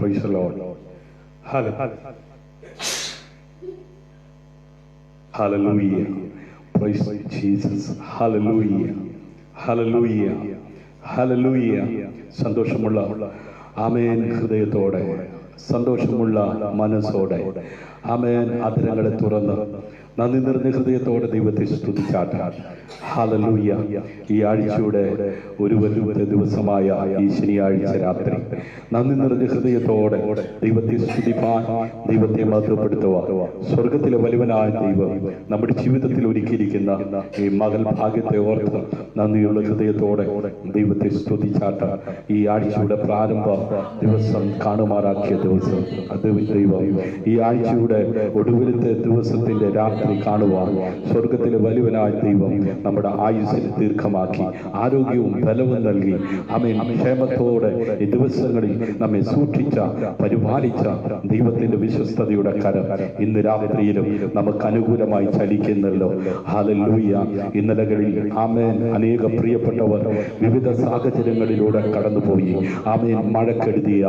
Praise the Lord. Hallelujah. Praise Jesus. Hallelujah. Hallelujah. Hallelujah. സന്തോഷമുള്ള ആമേൻ ഹൃദയത്തോടെ, സന്തോഷമുള്ള മനസ്സോടെ, ആമേൻ അധരങ്ങളെ തുറന്ന് നന്ദി നിറഞ്ഞ ഹൃദയത്തോടെ ദൈവത്തെ സ്തുതിച്ചാട്ടെ. ഹല്ലേലൂയ. ഈ ആഴ്ചയുടെ ഒരു വലിയ ദിവസമായ ഈ ശനിയാഴ്ച രാത്രി നന്ദി നിറഞ്ഞ ഹൃദയത്തോടെ ദൈവത്തെ സ്തുതിപ്പാൻ, ദൈവത്തെ മഹത്വപ്പെടുത്തുവാൻ സ്വർഗത്തിലെ വലുവനായ ദൈവം നമ്മുടെ ജീവിതത്തിൽ ഒരുക്കിയിരിക്കുന്ന ഈ മകൾ ഭാഗ്യത്തെ ഓർത്ത് നന്ദിയുള്ള ഹൃദയത്തോടെ ദൈവത്തെ സ്തുതിച്ചാട്ടെ. ഈ ആഴ്ചയുടെ പ്രാരംഭ ദിവസം കാണുമാറാക്കിയ ദിവസം ദൈവം ഈ ആഴ്ചയുടെ ഒടുവിലത്തെ ദിവസത്തിന്റെ രാത്രി കാണുവാൻ സ്വർഗത്തിലെ വലുവനായ ദൈവം നമ്മുടെ ആയുസ്സിൽ ദീർഘമാക്കി ആരോഗ്യവും ബലവും നൽകി ആമേൻ ക്ഷേമത്തോടെ ഈ ദിവസങ്ങളിൽ നമ്മെ സൂക്ഷിച്ച പരിപാലിച്ച ദൈവത്തിന്റെ വിശ്വസ്തയുടെ കരം ഇന്ന് രാത്രിയിലും നമുക്ക് അനുകൂലമായി ചലിക്കുന്നല്ലോ. ഹല്ലേലൂയ. ഇന്നലകളിൽ ആമേൻ അനേക പ്രിയപ്പെട്ടവർ വിവിധ സാഹചര്യങ്ങളിലൂടെ കടന്നുപോയി. ആമേൻ മഴക്കെടുതിയ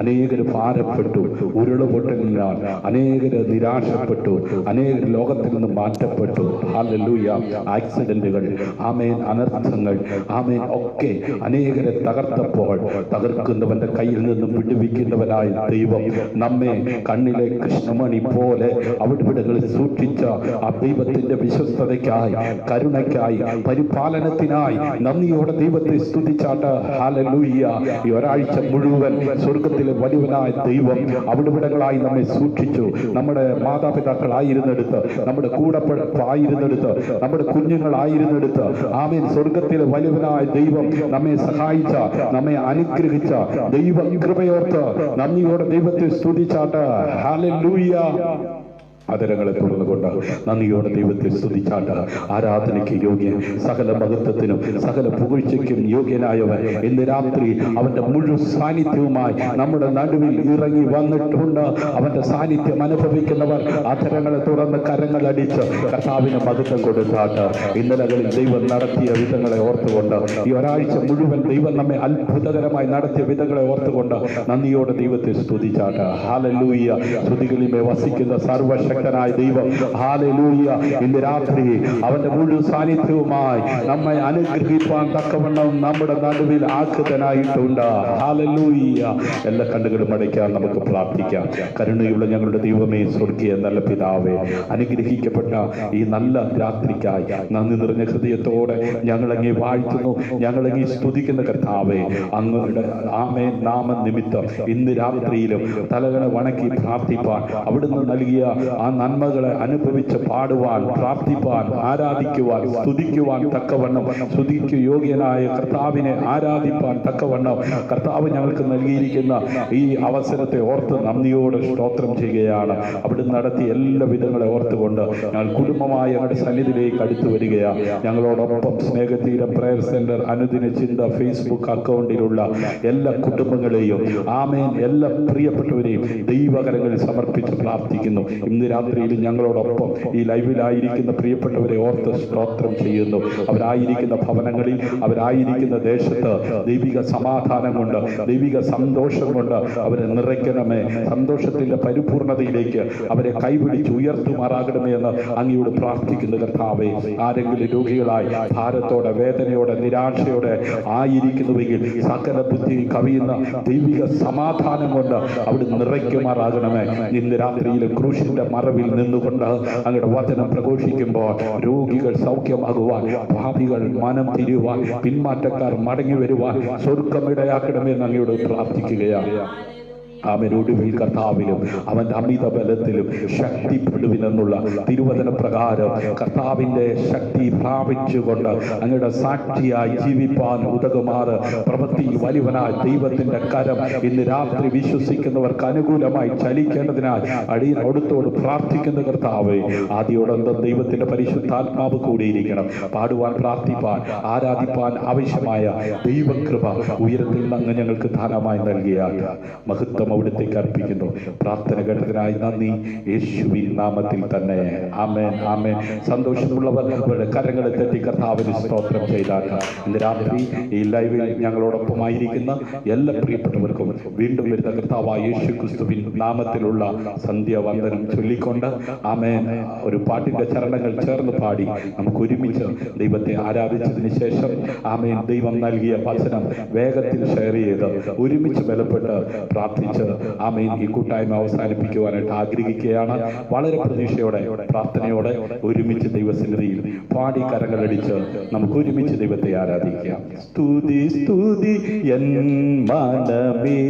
അനേകര് ഭാരപ്പെട്ടു, ഉരുളുപൊട്ടലിനാൽ അനേകര് നിരാശപ്പെട്ടു, അനേകർ ലോകത്തിൽ നിന്ന് മാറ്റപ്പെട്ടു. ഹല്ലേലൂയ. ആക്സിഡന്റുകൾ, ആമേൻ അനർത്ഥങ്ങൾ, ആമേൻ ഒക്കെ അനേകരെ തകർത്തപ്പോൾ തകർക്കുന്നവന്റെ കയ്യിൽ നിന്നും വിടുവിക്കുന്നവനായ ദൈവം നമ്മെ കണ്ണിലെ കൃഷ്ണമണി പോലെ അവിടെവിടങ്ങളിൽ സൂക്ഷിച്ച ആ ദൈവത്തിന്റെ വിശ്വസ്തതയ്ക്കായി, കരുണയ്ക്കായി, പരിപാലനത്തിനായി നന്ദിയോടെ ദൈവത്തെ സ്തുതിച്ചാട്ട്. ഹല്ലേലൂയ. ഈ ഒരാഴ്ച മുഴുവൻ സ്വർഗത്തിലെ വലുവനായ ദൈവം അവിടെവിടങ്ങളായി നമ്മെ സൂക്ഷിച്ചു. നമ്മുടെ മാതാപിതാക്കളായിരുന്നെടുത്ത്, നമ്മുടെ കൂടപ്പിറപ്പായിരുന്നെടുത്ത്, നമ്മുടെ കുഞ്ഞുങ്ങളായിരുന്നെടുത്ത്, ആമേൻ സ്വർഗത്തിലെ വലുവനായ ദൈവം നമ്മെ സഹായിച്ച, നമ്മെ അനുഗ്രഹിച്ച ദൈവ കൃപയോർത്ത് നന്ദിയോടെ ദൈവത്തെ സ്തുതിച്ചാട്ട്. ഹല്ലേലൂയ. അതരങ്ങളെ തുറന്നുകൊണ്ട് നന്ദിയോടെ ദൈവത്തെ സ്തുതിച്ചാട്ട്. ആരാധനയ്ക്ക് യോഗ്യൻ, സകല മഹത്വത്തിനും സകല പുകഴ്ചയ്ക്കും യോഗ്യനായവൻ ഇന്ന് രാത്രി അവന്റെ മുഴുവൻ സാന്നിധ്യവുമായി നമ്മുടെ നടുവിൽ ഇറങ്ങി വന്നിട്ടുണ്ട്. അവന്റെ സാന്നിധ്യം അനുഭവിക്കുന്നവർ അധരങ്ങളെ തുറന്ന് കരങ്ങൾ അടിച്ച് കർത്താവിന് മഹത്വം കൊടുത്താട്ട്. ഇന്നലകളിൽ ദൈവം നടത്തിയ വിധങ്ങളെ ഓർത്തുകൊണ്ട്, ഈ ഒരാഴ്ച മുഴുവൻ ദൈവം നമ്മെ അത്ഭുതകരമായി നടത്തിയ വിധങ്ങളെ ഓർത്തുകൊണ്ട് നന്ദിയോടെ ദൈവത്തെ സ്തുതിച്ചാട്ട്. ഹല്ലേലൂയ. സ്തുതികളിമേ വസിക്കുന്ന സർവശക്തനായ ദൈവം ഹല്ലേലൂയ ഇന്ന് രാത്രി അവന്റെ മുഴുവൻ സാന്നിധ്യവുമായി നമ്മെ അനുഗ്രഹിപ്പാൻ തക്കവണ്ണം നമ്മുടെ നടുവിൽ ആഗതനായിട്ടുണ്ട്. ഹല്ലേലൂയ. എല്ലാ കണ്ണുകളും അടയ്ക്കാൻ നമുക്ക് പ്രാർത്ഥിക്കാം. കരുണയുള്ള ഞങ്ങളുടെ ദൈവമേ, സ്വർഗീയ നല്ല പിതാവേ, അനുഗ്രഹിക്കപ്പെട്ട ഈ നല്ല രാത്രിക്കായി നന്ദി നിറഞ്ഞ ഹൃദയത്തോടെ ഞങ്ങളങ്ങേ വാഴ്ത്തുന്നു, ഞങ്ങളങ്ങേ സ്തുതിക്കുന്ന കർത്താവേ. അങ്ങയുടെ ആമേൻ നാമ നിമിത്തം ഇന്ന് രാത്രിയിലും തലകളെ വണക്കി പ്രാർത്ഥിപ്പാൻ, അവിടുന്ന് നൽകിയ ആ നന്മകളെ അനുഭവിച്ച് പാടുവാൻ, പ്രാർത്ഥിപ്പാൻ, ആരാധിക്കുവാൻ, സ്തുതിക്കുവാൻ തക്കവണ്ണം, സ്തുതിക്ക് യോഗ്യനായ കർത്താവിനെ ആരാധിപ്പാൻ തക്കവണ്ണം കർത്താവ് ഞങ്ങൾക്ക് നൽകിയിരിക്കുന്ന ഈ അവസരത്തെ ഓർത്ത് നന്ദിയോടെ സ്തോത്രം ചെയ്യുകയാണ്. അവിടുന്ന് നടത്തിയ എല്ലാ വിധങ്ങളെ ഓർത്തുകൊണ്ട് ഞങ്ങൾ കുടുംബമായി ഞങ്ങളുടെ സന്നിധിയിലേക്ക് അടുത്തു വരികയാണ്. ഞങ്ങളോടൊപ്പം സ്നേഹതീരം പ്രയർ സെന്റർ അനുദിന ചിന്ത ഫേസ്ബുക്ക് അക്കൗണ്ടിലുള്ള എല്ലാ കുടുംബങ്ങളെയും, ആമേൻ എല്ലാ പ്രിയപ്പെട്ടവരെയും ദൈവകരങ്ങളിൽ സമർപ്പിച്ച് പ്രാർത്ഥിക്കുന്നു. ഇന്ന് രാത്രിയിൽ ഞങ്ങളോടൊപ്പം ഈ ലൈവിലായിരിക്കുന്ന പ്രിയപ്പെട്ടവരെ ഓർത്ത് സ്തോത്രം ചെയ്യുന്നു. അവരായിരിക്കുന്ന ഭവനങ്ങളിൽ, അവരായിരിക്കുന്ന ദേശത്ത് ദൈവിക സമാധാനം കൊണ്ട്, ദൈവിക സന്തോഷം കൊണ്ട് അവരെ നിറയ്ക്കണമേ. സന്തോഷത്തിന്റെ പരിപൂർണതയിലേക്ക് അവരെ കൈപിടിച്ച് ഉയർത്തുമാറാകണമേ എന്ന് അങ്ങയോട് പ്രാർത്ഥിക്കുന്ന കർത്താവേ. ആരെങ്കിലും രോഗികളായി ഭാരത്തോടെ, വേദനയോടെ, നിരാശയോടെ ആയിരിക്കുന്നുവെങ്കിൽ സകല ബുദ്ധി കവിയുന്ന ദൈവിക സമാധാനം കൊണ്ട് അവിടെ നിറയ്ക്കുമാറാകണമേ. ഇന്ന് രാത്രിയിൽ ക്രൂശിന്റെ മറവിൽ നിന്നുകൊണ്ട് അങ്ങയുടെ വചനം പ്രഘോഷിക്കുമ്പോൾ രോഗികൾ സൗഖ്യമാകുവാൻ, പാപികൾ മനം തിരിയുവാൻ, പിന്മാറ്റക്കാർ മടങ്ങി വരുവാൻ സ്വർഗ്ഗമിടയാക്കണമെന്ന് അങ്ങയോട് പ്രാർത്ഥിക്കുകയാണ്. അവനൊടുവിൽ കർത്താവിലും അവന്റെ അമിത ബലത്തിലും ശക്തിപ്പെടുവിനെന്നുള്ള തിരുവചന പ്രകാരം കർത്താവിന്റെ ശക്തി പ്രാപിച്ചുകൊണ്ട് അങ്ങയുടെ സാക്ഷിയായി ജീവിപ്പാൻ ഉതകുമാറ് പ്രവൃത്തി വലിയവനായ ദൈവത്തിന്റെ കരം ഇന്ന് രാത്രി വിശ്വസിക്കുന്നവർക്ക് അനുകൂലമായി ചലിക്കേണ്ടതിനാൽ അടിയനോടത്തോട് പ്രാർത്ഥിക്കുന്ന കർത്താവേ, ആദ്യോടന്തം ദൈവത്തിന്റെ പരിശുദ്ധാത്മാവ് കൂടിയിരിക്കണം. പാടുവാൻ, പ്രാർത്ഥിപ്പാൻ, ആരാധിപ്പാൻ ആവശ്യമായ ദൈവകൃപ ഉയരത്തിൽ അങ്ങ് ഞങ്ങൾക്ക് ധാരാളമായി നൽകിയ മഹത്വം അവിടുത്തേക്ക് അർപ്പിക്കുന്നു. പ്രാർത്ഥന കേട്ടതിനായി നന്ദി, യേശുവിൻ നാമത്തിൽ തന്നെ. ആമേൻ, ആമേൻ. സന്തോഷമുള്ളവർ അവരുടെ കരങ്ങളെ തട്ടി കർത്താവിന് സ്തോത്രം ചെയ്താക്കാം. ഇന്ന് രാത്രി ഈ ലൈവിൽ ഞങ്ങളോടൊപ്പമായിരിക്കുന്ന എല്ലാ പ്രിയപ്പെട്ടവർക്കും വീണ്ടും വരുന്ന കർത്താവായ യേശു ക്രിസ്തുവിൻ നാമത്തിലുള്ള സന്ധ്യാവന്ദനം ചൊല്ലിക്കൊണ്ട് ആമേൻ ഒരു പാട്ടിന്റെ ചരണങ്ങൾ ചേർന്ന് പാടി നമുക്ക് ഒരുമിച്ച് ദൈവത്തെ ആരാധിച്ചതിന് ശേഷം ആമേൻ ദൈവം നൽകിയ വചനം വേഗത്തിൽ ഷെയർ ചെയ്ത് ഒരുമിച്ച് ബലപ്പെട്ട് പ്രാർത്ഥിച്ച് ആമേൻ ഈ കൂട്ടായ്മ അവസാനിപ്പിക്കുവാനായിട്ട് ആഗ്രഹിക്കുകയാണ്. വളരെ പ്രതീക്ഷയോടെ പ്രാർത്ഥനയോടെ ഒരുമിച്ച് ദൈവസന്നിധിയിൽ പാടി കരങ്ങളടിച്ച് നമുക്ക് ഒരുമിച്ച് ദൈവത്തെ ആരാധിക്കാം. സ്തുതി സ്തുതി എൻ മനമേ,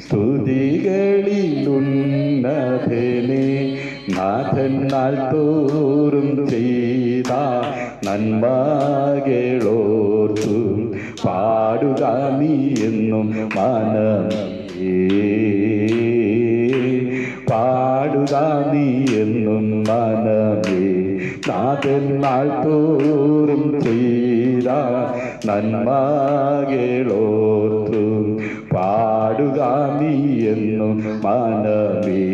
സ്തുതികളിലുന്നതനേ, നാഥൻ നാൾ തോറും ചെയ്ത നന്മകളോർത്തു പാടുക നീ എന്നും മനമേ, പാടുക നീ എന്നും മനമേ, നാഥൻ നാൾ തോറും ചെയ്ത നന്മകളോർത്തു പാടുക നീ എന്നും മനമേ,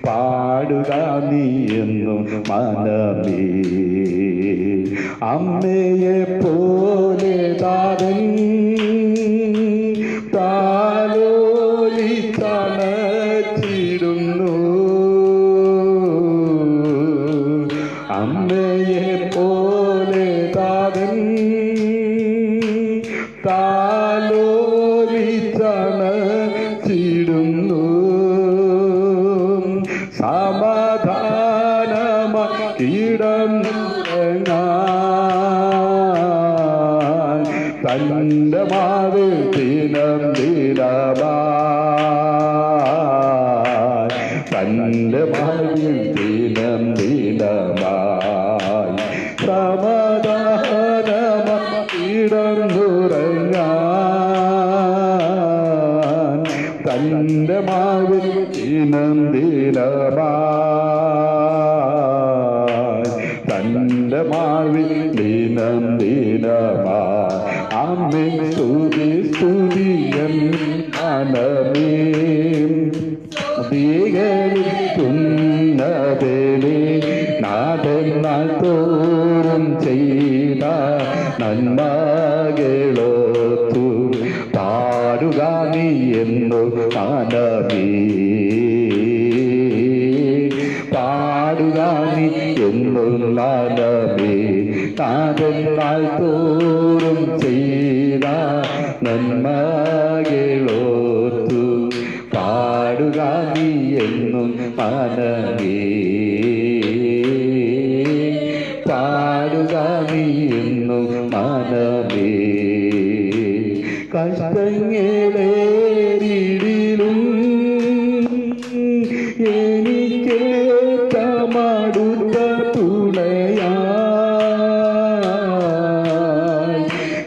പാടുക നീ എന്നും മനമേ. അമ്മയെ പോലെ താതൻ താലോലിച്ചണച്ചിടുന്നു, അമ്മയെ പോലെ താതൻ താലോലിച്ചണച്ചിടുന്നു, സമാധാനമാക്കിടന്നുറങ്ങാൻ തന്റെ മാവിൽ ദിനം ദിനമായി, തന്റെ മാവിൽ ദിനം ദിനമായി സമാധാനമാക്കിടന്നുറങ്ങാൻ തന്റെ മാവിൽ ദിനം ദിനമായി, തന്റെ മാവിൽ ദിനം ദിനമായി. ആമേൻ. സ്തുതി സ്തുതിയൻ മനമേ, സ്തുതികളിലുന്നതനേ, നാഥൻ നാൾ തോറും ചെയ്ത നന്മകളോർത്തു പാടുക നീ എന്നു മനമേ, പാടുക നീ എന്നും മനമേ, നാഥൻ നാൾ തോറും ചെയ്ത നന്മകളോർത്തു പാടുക നീ എന്നും മനമേ, പാടുക നീ എന്നും മനമേ. കഷ്ടങ്ങളേറിടിലും എനിക്കേറ്റമടുത്ത തുണയായി,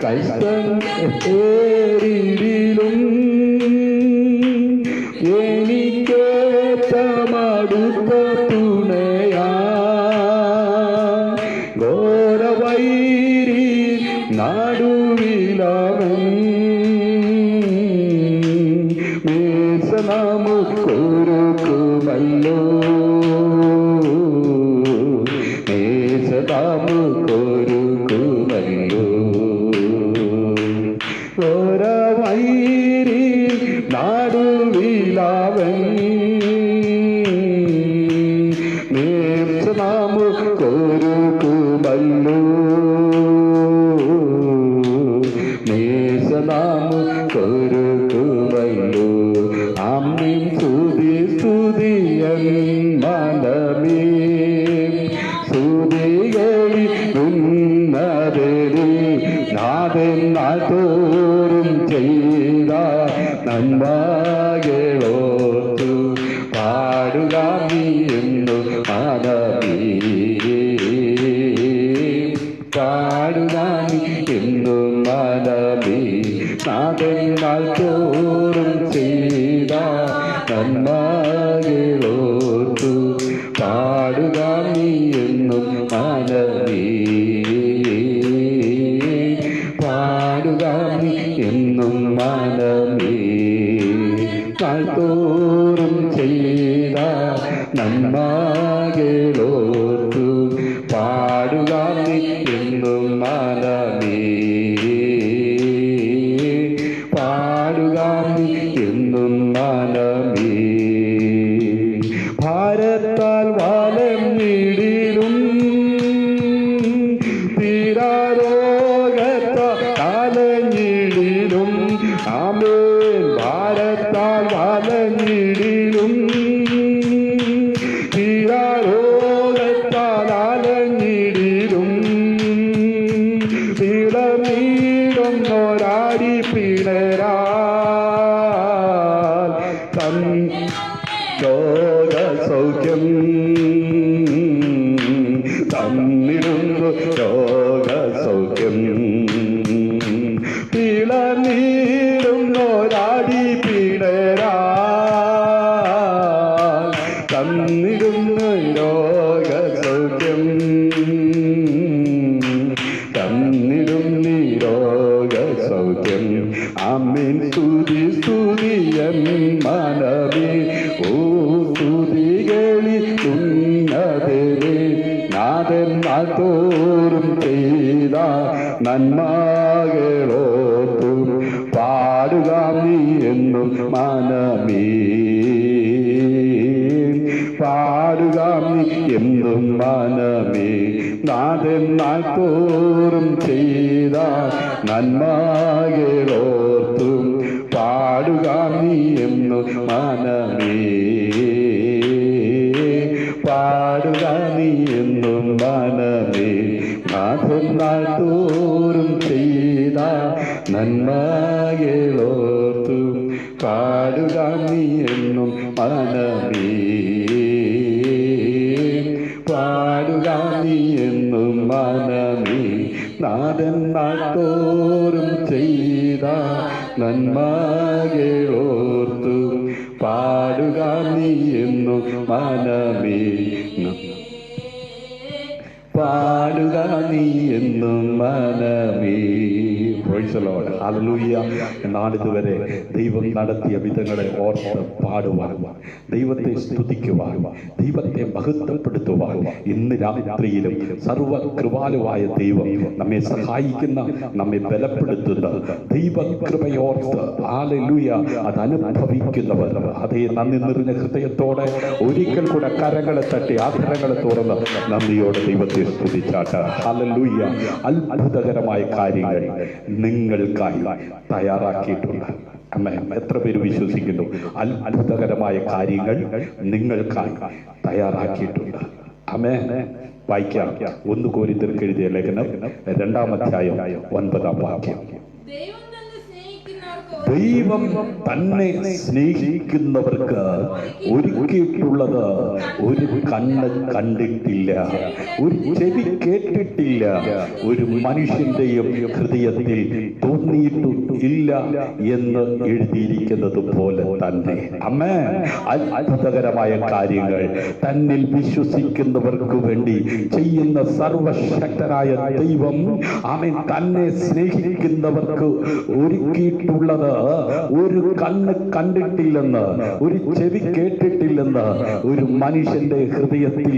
കഷ്ടങ്ങളേറിടിലും എനിക്കേറ്റമടുത്ത തുണയായി, ഘോരവൈരി നടുവിലവൻ മേശ നമുക്കൊരുക്കുമല്ലോ, മേശ നമുക്കൊരുക്കുമല്ലോ, ഘോരവൈരി നടുവിലവൻ മേശ നമുക്കൊരുക്കുമല്ലോ, മേശ നമുക്കൊരുക്കുമല്ലോ. ആമേൻ. സ്തുതി സ്തുതിയൻ മനമേ, സ്തുതികളിലുന്നതനേ, നാഥൻ നാൾ തോറും ചെയ്ത നന്മകളോർത്തു പാടുക നീ എന്നു മനമേ, പാടുക നീ എന്നു മനമേ, നാഥൻ നാൾ തോറും ചെയ്ത നന്മകളോർത്തു പാടുക നീ എന്നും മനമേ, പാടുക നീ എന്നും മനമേ തോറും ചെയ്ത നന്മകളോർത്തു പാടുക നീ എന്നും മനമേ പാടുക നീ എന്നും മനമേ ഭാരത്താൽ വാലം നീടിലും തീരാരോഗത്താലഞ്ഞിടിലും ആമേൻ ഭാരത്താൽ വാലഞ്ഞിടിലും തീരാരോഗത്താലഞ്ഞിടിലും പീളനീടുന്നൊരാടി പീണരാ രോഗസൗഖ്യം തന്നിടുന്നു രോഗസൗഖ്യം പീളനീടുന്നൊരാടി പീഡരാ തന്നിടുന്നു രോഗസൗഖ്യം തന്നിടുന്നു രോഗസൗഖ്യം ആമേൻ സ്തുതി സ്തുതിയൻ മനമേ ഓ സ്തുതികളി തുന്നതേ നാഥൻ തോറും ചെയ്ത നന്മകളോർത്തും പാടുക നീ എന്നും മനമേ പാടുക നീ എന്നും മനമേ നാഥൻ തോറും ചെയ്ത നന്മകളോർത്തും പാടുക നീ എന്നും മനമേ പാടുക നീ എന്നും മനമേ നാഥൻ തോറും ചെയ്ത നന്മകളോർത്തും പാടുക നീ എന്നും മനമേ പാടുക നീ എന്നും മനമേ നാഥൻ തോറും ചെയ്ത നന്മകളോർത്തും പാടുക നീ എന്നും മനമേ പാടുക നീ എന്നും മനമേ. Price the Lord. ഹല്ലേലൂയ. നാളിതുവരെ ദൈവം നടത്തിയ വിധങ്ങളെ ഓർത്ത് പാടുവാൻ, ദൈവത്തെ സ്തുതിക്കുവാൻ, ദൈവത്തെ മഹത്വപ്പെടുത്തുവാൻ ഇന്ന് രാത്രിയിലും സർവകൃപാലുവായ ദൈവം നമ്മെ സഹായിക്കുന്ന, നമ്മെ ബലപ്പെടുത്തുന്ന ദൈവകൃപയോർത്ത് ഹല്ലേലൂയ അത് അനുഭവിക്കുന്നവർ അതേ നന്ദി നിറഞ്ഞ ഹൃദയത്തോടെ ഒരിക്കൽ കൂടെ കരങ്ങളെ തട്ടി ആഗ്രഹങ്ങളെ തുറന്ന് നന്ദിയോടെ ദൈവത്തെ സ്തുതിച്ചാട്ട്. ഹല്ലേലൂയ. അത്ഭുതകരമായ കാര്യങ്ങൾ നിങ്ങൾക്കായി തയ്യാറാക്കിയിട്ടുണ്ട്. ആമേൻ. എത്ര പേര് വിശ്വസിക്കുന്നു? അത്ഭുതകരമായ കാര്യങ്ങൾ നിങ്ങൾക്കായി തയ്യാറാക്കിയിട്ടുണ്ട്. ആമേൻ. വായിക്കാം. 1 കൊരിന്ത്യർക്ക് എഴുതിയ ലേഖനം 2-ാം അധ്യായം 9-ാം വാക്യം. ദൈവം തന്നെ സ്നേഹിക്കുന്നവർക്ക് ഒരുക്കിയിട്ടുള്ളത് ഒരു കണ്ണ് കണ്ടിട്ടില്ല, ഒരു ചെവി കേട്ടിട്ടില്ല, ഒരു മനുഷ്യന്റെയും ഹൃദയത്തിൽ തോന്നിയിട്ടില്ല എന്ന് എഴുതിയിരിക്കുന്നത് പോലെ തന്നെ. ആമേൻ. അത്ഭുതകരമായ കാര്യങ്ങൾ തന്നിൽ വിശ്വസിക്കുന്നവർക്ക് വേണ്ടി ചെയ്യുന്ന സർവശക്തനായ ദൈവം ആമേൻ തന്നെ സ്നേഹിക്കുന്നവർക്ക് ഒരുക്കിയിട്ടുള്ളത് ഒരു കണ്ണ് കണ്ടിട്ടില്ലെന്ന്, ഒരു ചെവി കേട്ടിട്ടില്ലെന്ന്, ഒരു മനുഷ്യന്റെ ഹൃദയത്തിൽ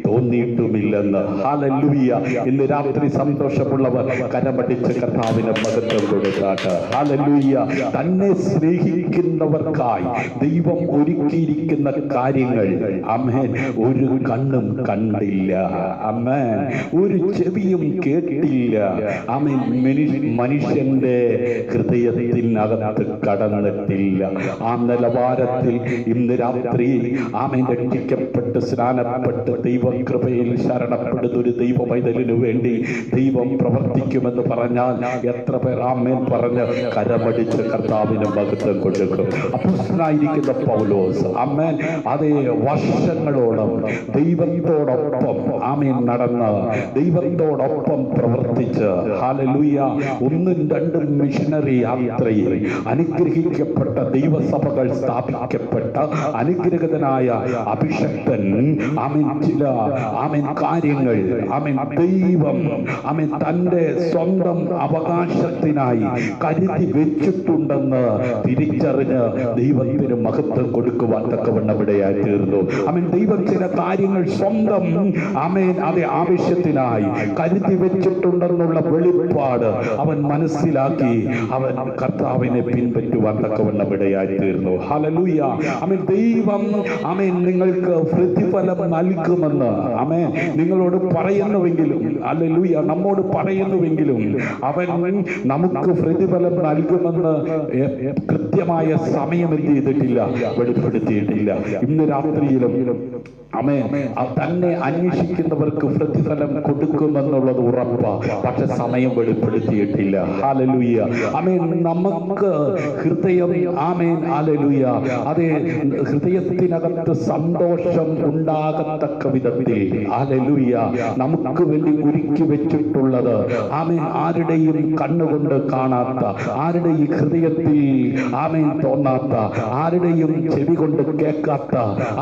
തോന്നിയിട്ടുമില്ലെന്ന്. ഹല്ലേലൂയ. ഇന്ന് രാത്രി സന്തോഷമുള്ളവർ കരമടിച്ച് കർത്താവിന് മഹത്വം കൊടുത്താട്ട്. ഹല്ലേലൂയ. തന്നെ സ്നേഹിക്കുന്നവർക്കായി ദൈവം ഒരുക്കിയിരിക്കുന്ന കാര്യങ്ങൾ ആമേൻ ഒരു കണ്ണും കണ്ടില്ല, ആമേൻ ഒരു ചെവിയും കേട്ടില്ല, ആമേൻ മനുഷ്യന്റെ ഹൃദയത്തിനകത്ത് കടന്നിട്ടില്ല. ആ നിലവാരത്തിൽ ഇന്ന് രാത്രി ആമേൻ രക്ഷിക്കപ്പെട്ട് സ്നാനപ്പെട്ട് ദൈവകൃപയിൽ ശരണപ്പെടുന്ന ഒരു ദൈവ പൈതലിനു വേണ്ടി ദൈവം പ്രവർത്തിക്കുമെന്ന് പറഞ്ഞാൽ എത്ര പേർ ആമേൻ പറഞ്ഞ് കരമടിച്ച് കർത്താവിന് മഹത്വം കൊടുക്കും. അപ്പോസ്തലനായിരിക്കുന്ന പൗലോസ് ആമേൻ അതേ വർഷങ്ങളോളം ദൈവത്തോടൊപ്പം ആമേൻ നടന്ന് ദൈവത്തോടൊപ്പം പ്രവർത്തിച്ച് ഹല്ലേലൂയ 1-2 മിഷനറി യാത്രയിൽ അനുഗ്രഹിക്കപ്പെട്ട ദൈവസഭകൾ സ്ഥാപിക്കപ്പെട്ട അനുഗ്രഹിതനായ അഭിഷക്തൻ ആമേൻ ചില ആമേൻ കാര്യങ്ങൾ ആമേൻ ദൈവം ആമേൻ തന്റെ സ്വന്തം അവകാശത്തിനായി കരുതി വെച്ചിട്ടുണ്ടെന്ന് തിരിച്ചറിഞ്ഞ് ദൈവത്തിന് മഹത്വം കൊടുക്കുവാൻ തക്കവണ്ണം ഇടയായി തീർന്നു. ആമേൻ. ദൈവം ചില കാര്യങ്ങൾ സ്വന്തം ആമേൻ അതേ ആവശ്യത്തിനായി കരുതി വെച്ചിട്ടുണ്ടെന്നുള്ള വെളിപ്പാട് അവൻ മനസ്സിലാക്കി അവൻ കർത്താവിനെ പിൻപറ്റുവാൻ തക്കവണ്ണം ഇടയായി തീർന്നു. ഹല്ലേലൂയ. ആമേൻ. ദൈവം ആമേൻ നിങ്ങൾക്ക് പ്രതിഫലം നൽകുമെന്ന് ആമേൻ നിങ്ങളോട് പറയുന്നുവെങ്കിലും, ഹല്ലേലൂയ, നമ്മോട് പറയുന്നുവെങ്കിലും അവൻ നമുക്ക് പ്രതിഫലം നൽകുമെന്ന് കൃത്യമായ സമയം എന്ത് ചെയ്തിട്ടില്ല, വെളിപ്പെടുത്തിയിട്ടില്ല. ഇന്ന് രാത്രിയിലും ആമേൻ തന്നെ അന്വേഷിക്കുന്നവർക്ക് പ്രതിഫലം കൊടുക്കുമെന്നുള്ളത് ഉറപ്പാ. പക്ഷെ സമയം വെളിപ്പെടുത്തിയിട്ടില്ല. ഹല്ലേലൂയ. ആമേൻ. നമുക്ക് ഹൃദയം ആമേൻ ഹല്ലേലൂയ അതേ ഹൃദയത്തിനകത്ത് സന്തോഷം ഉണ്ടാകത്തക്ക വിധത്തിൽ ഹല്ലേലൂയ നമുക്ക് വേണ്ടി ഒരുക്കി വെച്ചിട്ടുള്ളത് ആമേൻ ആരുടെയും കണ്ണുകൊണ്ട് കാണാത്ത, ആരുടെയും ഹൃദയത്തിൽ ആമേൻ തോന്നാത്ത, ആരുടെയും ചെവി കൊണ്ട് കേൾക്കാത്ത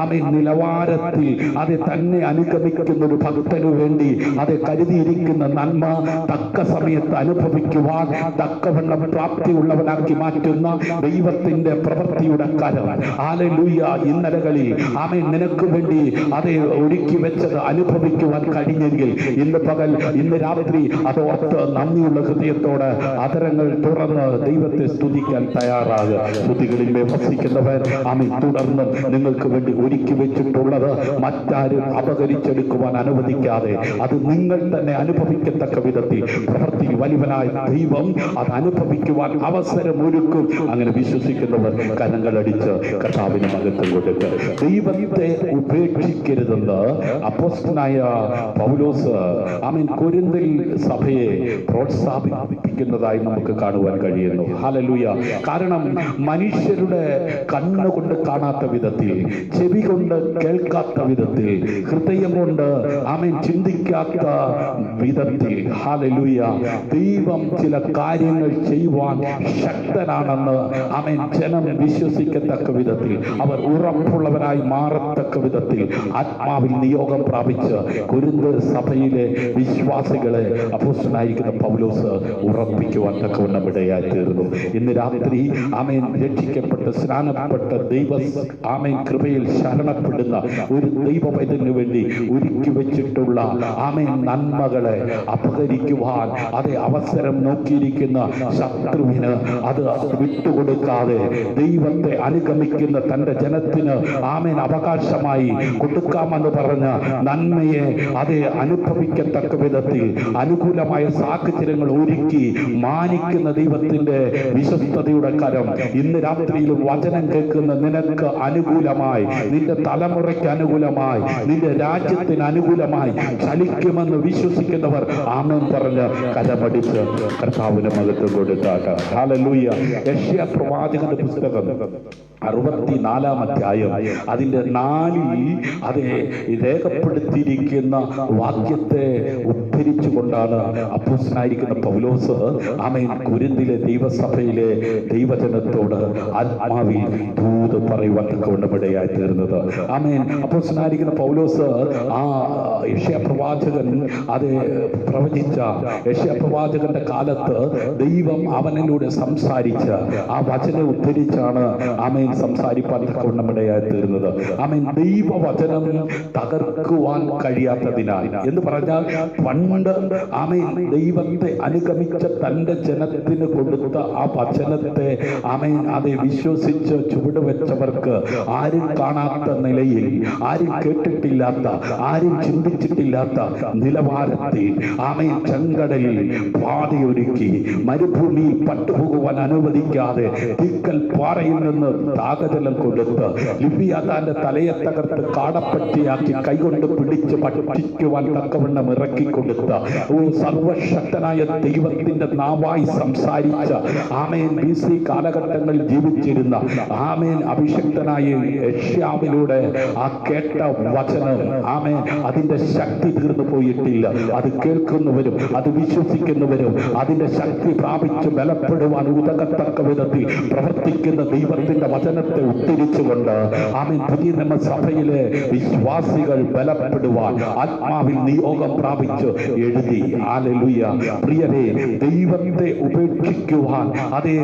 ആമേൻ നിലവാരത്തിൽ അത് തന്നെ അനുഗമിക്കുന്ന ഒരു ഭക്തനു വേണ്ടി അത് കരുതിയിരിക്കുന്ന നന്മ തക്ക സമയത്ത് അനുഭവിക്കുവാൻ തക്കവണ്ണം പ്രാപ്തിയുള്ളവനാക്കി മാറ്റുന്ന ദൈവത്തിന്റെ പ്രവൃത്തിയുടെ കരം ഹല്ലേലൂയ ഇന്നലകളിൽ ആമേൻ നിനക്ക് വേണ്ടി അത് ഒരുക്കി വെച്ചത് അനുഭവിക്കുവാൻ കഴിഞ്ഞെങ്കിൽ ഇന്ന് പകൽ ഇന്ന് രാത്രി അതോർത്ത് നന്ദിയുള്ള ഹൃദയത്തോടെ അതരങ്ങൾ തുറന്ന് ദൈവത്തെ സ്തുതിക്കാൻ തയ്യാറാകുക. സ്തുതികളിൽ വസിക്കുന്നവർ ആമേൻ തുടർന്ന് നിങ്ങൾക്ക് വേണ്ടി ഒരുക്കി വെച്ചിട്ടുള്ളത് മറ്റാരും അപകരിച്ചെടുക്കുവാൻ അനുവദിക്കാതെ അത് നിങ്ങൾ തന്നെ അനുഭവിക്കത്തക്ക വിധത്തിൽ പ്രവൃത്തി വലിയവനായ ദൈവം അത് അനുഭവിക്കുവാൻ അവസരമൊരുക്കും. അങ്ങനെ വിശ്വസിക്കുന്നവർ കരങ്ങളടിച്ച് കർത്താവിന് മഹത്വം കൊടുക്കുക. ദൈവത്തെ ഉപേക്ഷിക്കരുതെന്ന് അപ്പോസ്തലനായ പൗലോസ് ആമേൻ കൊരിന്തിൽ സഭയെ പ്രോത്സാഹിപ്പിക്കുന്നതായി നമുക്ക് കാണുവാൻ കഴിയുന്നു. ഹല്ലേലൂയ. കാരണം മനുഷ്യരുടെ കണ്ണുകൊണ്ട് കാണാത്ത വിധത്തിൽ, ചെവി കൊണ്ട് കേൾക്കാത്ത വിധത്തിൽ, ഹൃദയം കൊണ്ട് ആമേൻ ചിന്തിക്കാത്ത വിധത്തിൽ ഹല്ലേലൂയ ദൈവം ചില കാര്യങ്ങൾ ചെയ്യുവാൻ ശക്തനാണെന്ന് ആമേൻ ജനം വിശ്വസിക്കത്തക്ക വിധത്തിൽ, അവർ ഉറപ്പുള്ളവരായി മാറത്തക്ക വിധത്തിൽ ആത്മാവിൽ നിയോഗം പ്രാപിച്ച് കൊരിന്ത് സഭയിലെ വിശ്വാസികളെ അപ്പോസ്തലനായിരിക്കുന്ന പൗലോസ് ഉറപ്പിക്കുവാൻ തക്കവണ്ണം ഇടയായി തീർന്നു. ഇന്ന് രാത്രി ആമേൻ രക്ഷിക്കപ്പെട്ട് സ്നാനപ്പെട്ട ദൈവ ആമേൻ കൃപയിൽ ശരണപ്പെടുന്ന ഒരു ദൈവവൈദ്യന് വേണ്ടി ഒരുക്കി വെച്ചിട്ടുള്ള ആമേൻ നന്മകളെ അപഹരിക്കുവാൻ അതേ അവസരം നോക്കിയിരിക്കുന്ന ശത്രുവിന് അത് വിട്ടുകൊടുക്കാതെ ദൈവത്തെ അനുഗമിക്കുന്ന തന്റെ ജനത്തിന് ആമേൻ അവകാശമായി കൊടുക്കാമെന്ന് പറഞ്ഞ നന്മയെ അതേ അനുഭവിക്കത്തക്ക വിധത്തിൽ അനുകൂലമായ സാഹചര്യങ്ങൾ ഒരുക്കി മാനിക്കുന്ന ദൈവത്തിന്റെ വിശ്വസ്തയുടെ കരം ഇന്ന് രാത്രിയിലും വചനം കേൾക്കുന്ന നിനക്ക് അനുകൂലമായി, നിന്റെ തലമുറയ്ക്ക് അനുകൂലമായി, നിന്റെ രാജ്യത്തിന് അനുകൂലമായി ചലിക്കുമെന്ന് വിശ്വസിക്കുന്നവർ ആമേൻ പറഞ്ഞ് കരമടിച്ച് കർത്താവിന് മഹത്വം കൊടുത്താട്ടെ. ഹല്ലേലൂയ. യെശയ്യാ പ്രവാചകന്റെ പുസ്തകം 64 അധ്യായം അതിന്റെ 4 അത് രേഖപ്പെടുത്തിയിരിക്കുന്ന വാക്യത്തെ ഉദ്ധരിച്ചുകൊണ്ടാണ് അപ്പോസ്തലനായിരിക്കുന്ന പൗലോസ് ആമേൻ കൊരിന്തിലെ ദൈവസഭയിലെ ദൈവജനത്തോട് ആത്മാവിൽ ദൂത് പറയുവാൻ തക്കവണ്ണം ഇടയായി തീർന്നത്. ആമേൻ. അപ്പോസ്തലനായിരിക്കുന്ന പൗലോസ് ആ യെശയ്യാ പ്രവാചകൻ അത് പ്രവചിച്ച യെശയ്യാ പ്രവാചകന്റെ കാലത്ത് ദൈവം അവനിലൂടെ സംസാരിച്ച ആ വചനം ഉദ്ധരിച്ചാണ് ആമേൻ സംസാരിപ്പാൻ തക്കവണ്ണം ഇടയായി തീർന്നത്. ആമേൻ. ദൈവവചനം തകർക്കുവാൻ കഴിയാത്തതിനാൽ എന്ന് പറഞ്ഞാൽ പണ്ട് ആമേൻ ദൈവത്തെ അനുഗമിച്ച തന്റെ ജനത്തിന് കൊടുത്ത ആ വചനത്തെ ആമേൻ അതെ വിശ്വസിച്ച് ചുവടുവെച്ചവർക്ക് ആരും കാണാത്ത നിലയിൽ, ആരും കേട്ടിട്ടില്ലാത്ത, ആരും ചിന്തിച്ചിട്ടില്ലാത്ത നിലവാരത്തിൽ ആമേൻ ചെങ്കടലിൽ പാതയൊരുക്കി മരുഭൂമിയിൽ പട്ടുപോകുവാൻ അനുവദിക്കാതെ തീക്കൽ പാറയിൽ നിന്ന് ദാഹജലം കൊടുത്ത് ലിബിയാതാന്റെ തലയെ തകർത്ത് കാടപ്പട്ടിയാക്കി കൈകൊണ്ട് പിടിച്ച് പഠിക്കുവാൻ തക്കവണ്ണം ഇറക്കിക്കൊടുത്ത സർവശക്തനായ ദൈവത്തിന്റെ നാവായി സംസാരിച്ച ആമേൻ BC കാലഘട്ടങ്ങളിൽ ജീവിച്ചിരുന്ന ആമേൻ അഭിഷക്തനായ യെശയ്യാവിലൂടെ ആ കേട്ട വചനം ആമേൻ അതിന്റെ ശക്തി തീർന്നു പോയിട്ടില്ല. അത് കേൾക്കുന്നവരും അത് വിശ്വസിക്കുന്നവരും അതിന്റെ ശക്തി പ്രാപിച്ച് ബലപ്പെടുവാൻ ഉതകത്തക്ക വിധത്തിൽ പ്രവർത്തിക്കുന്ന ദൈവത്തിന്റെ വചനത്തെ ഉദ്ധരിച്ചുകൊണ്ട് ആമേൻ പുതിയ നിയമസഭയിലെ വിശ്വാസികൾ ബലപ്പെടുവാൻ ആത്മാവിൽ നിയോഗം പ്രാപിച്ച് എഴുതി. ഹല്ലേലൂയ. പ്രിയരേ, ദൈവത്തെ ഉപേക്ഷിക്കുവാൻ അതേ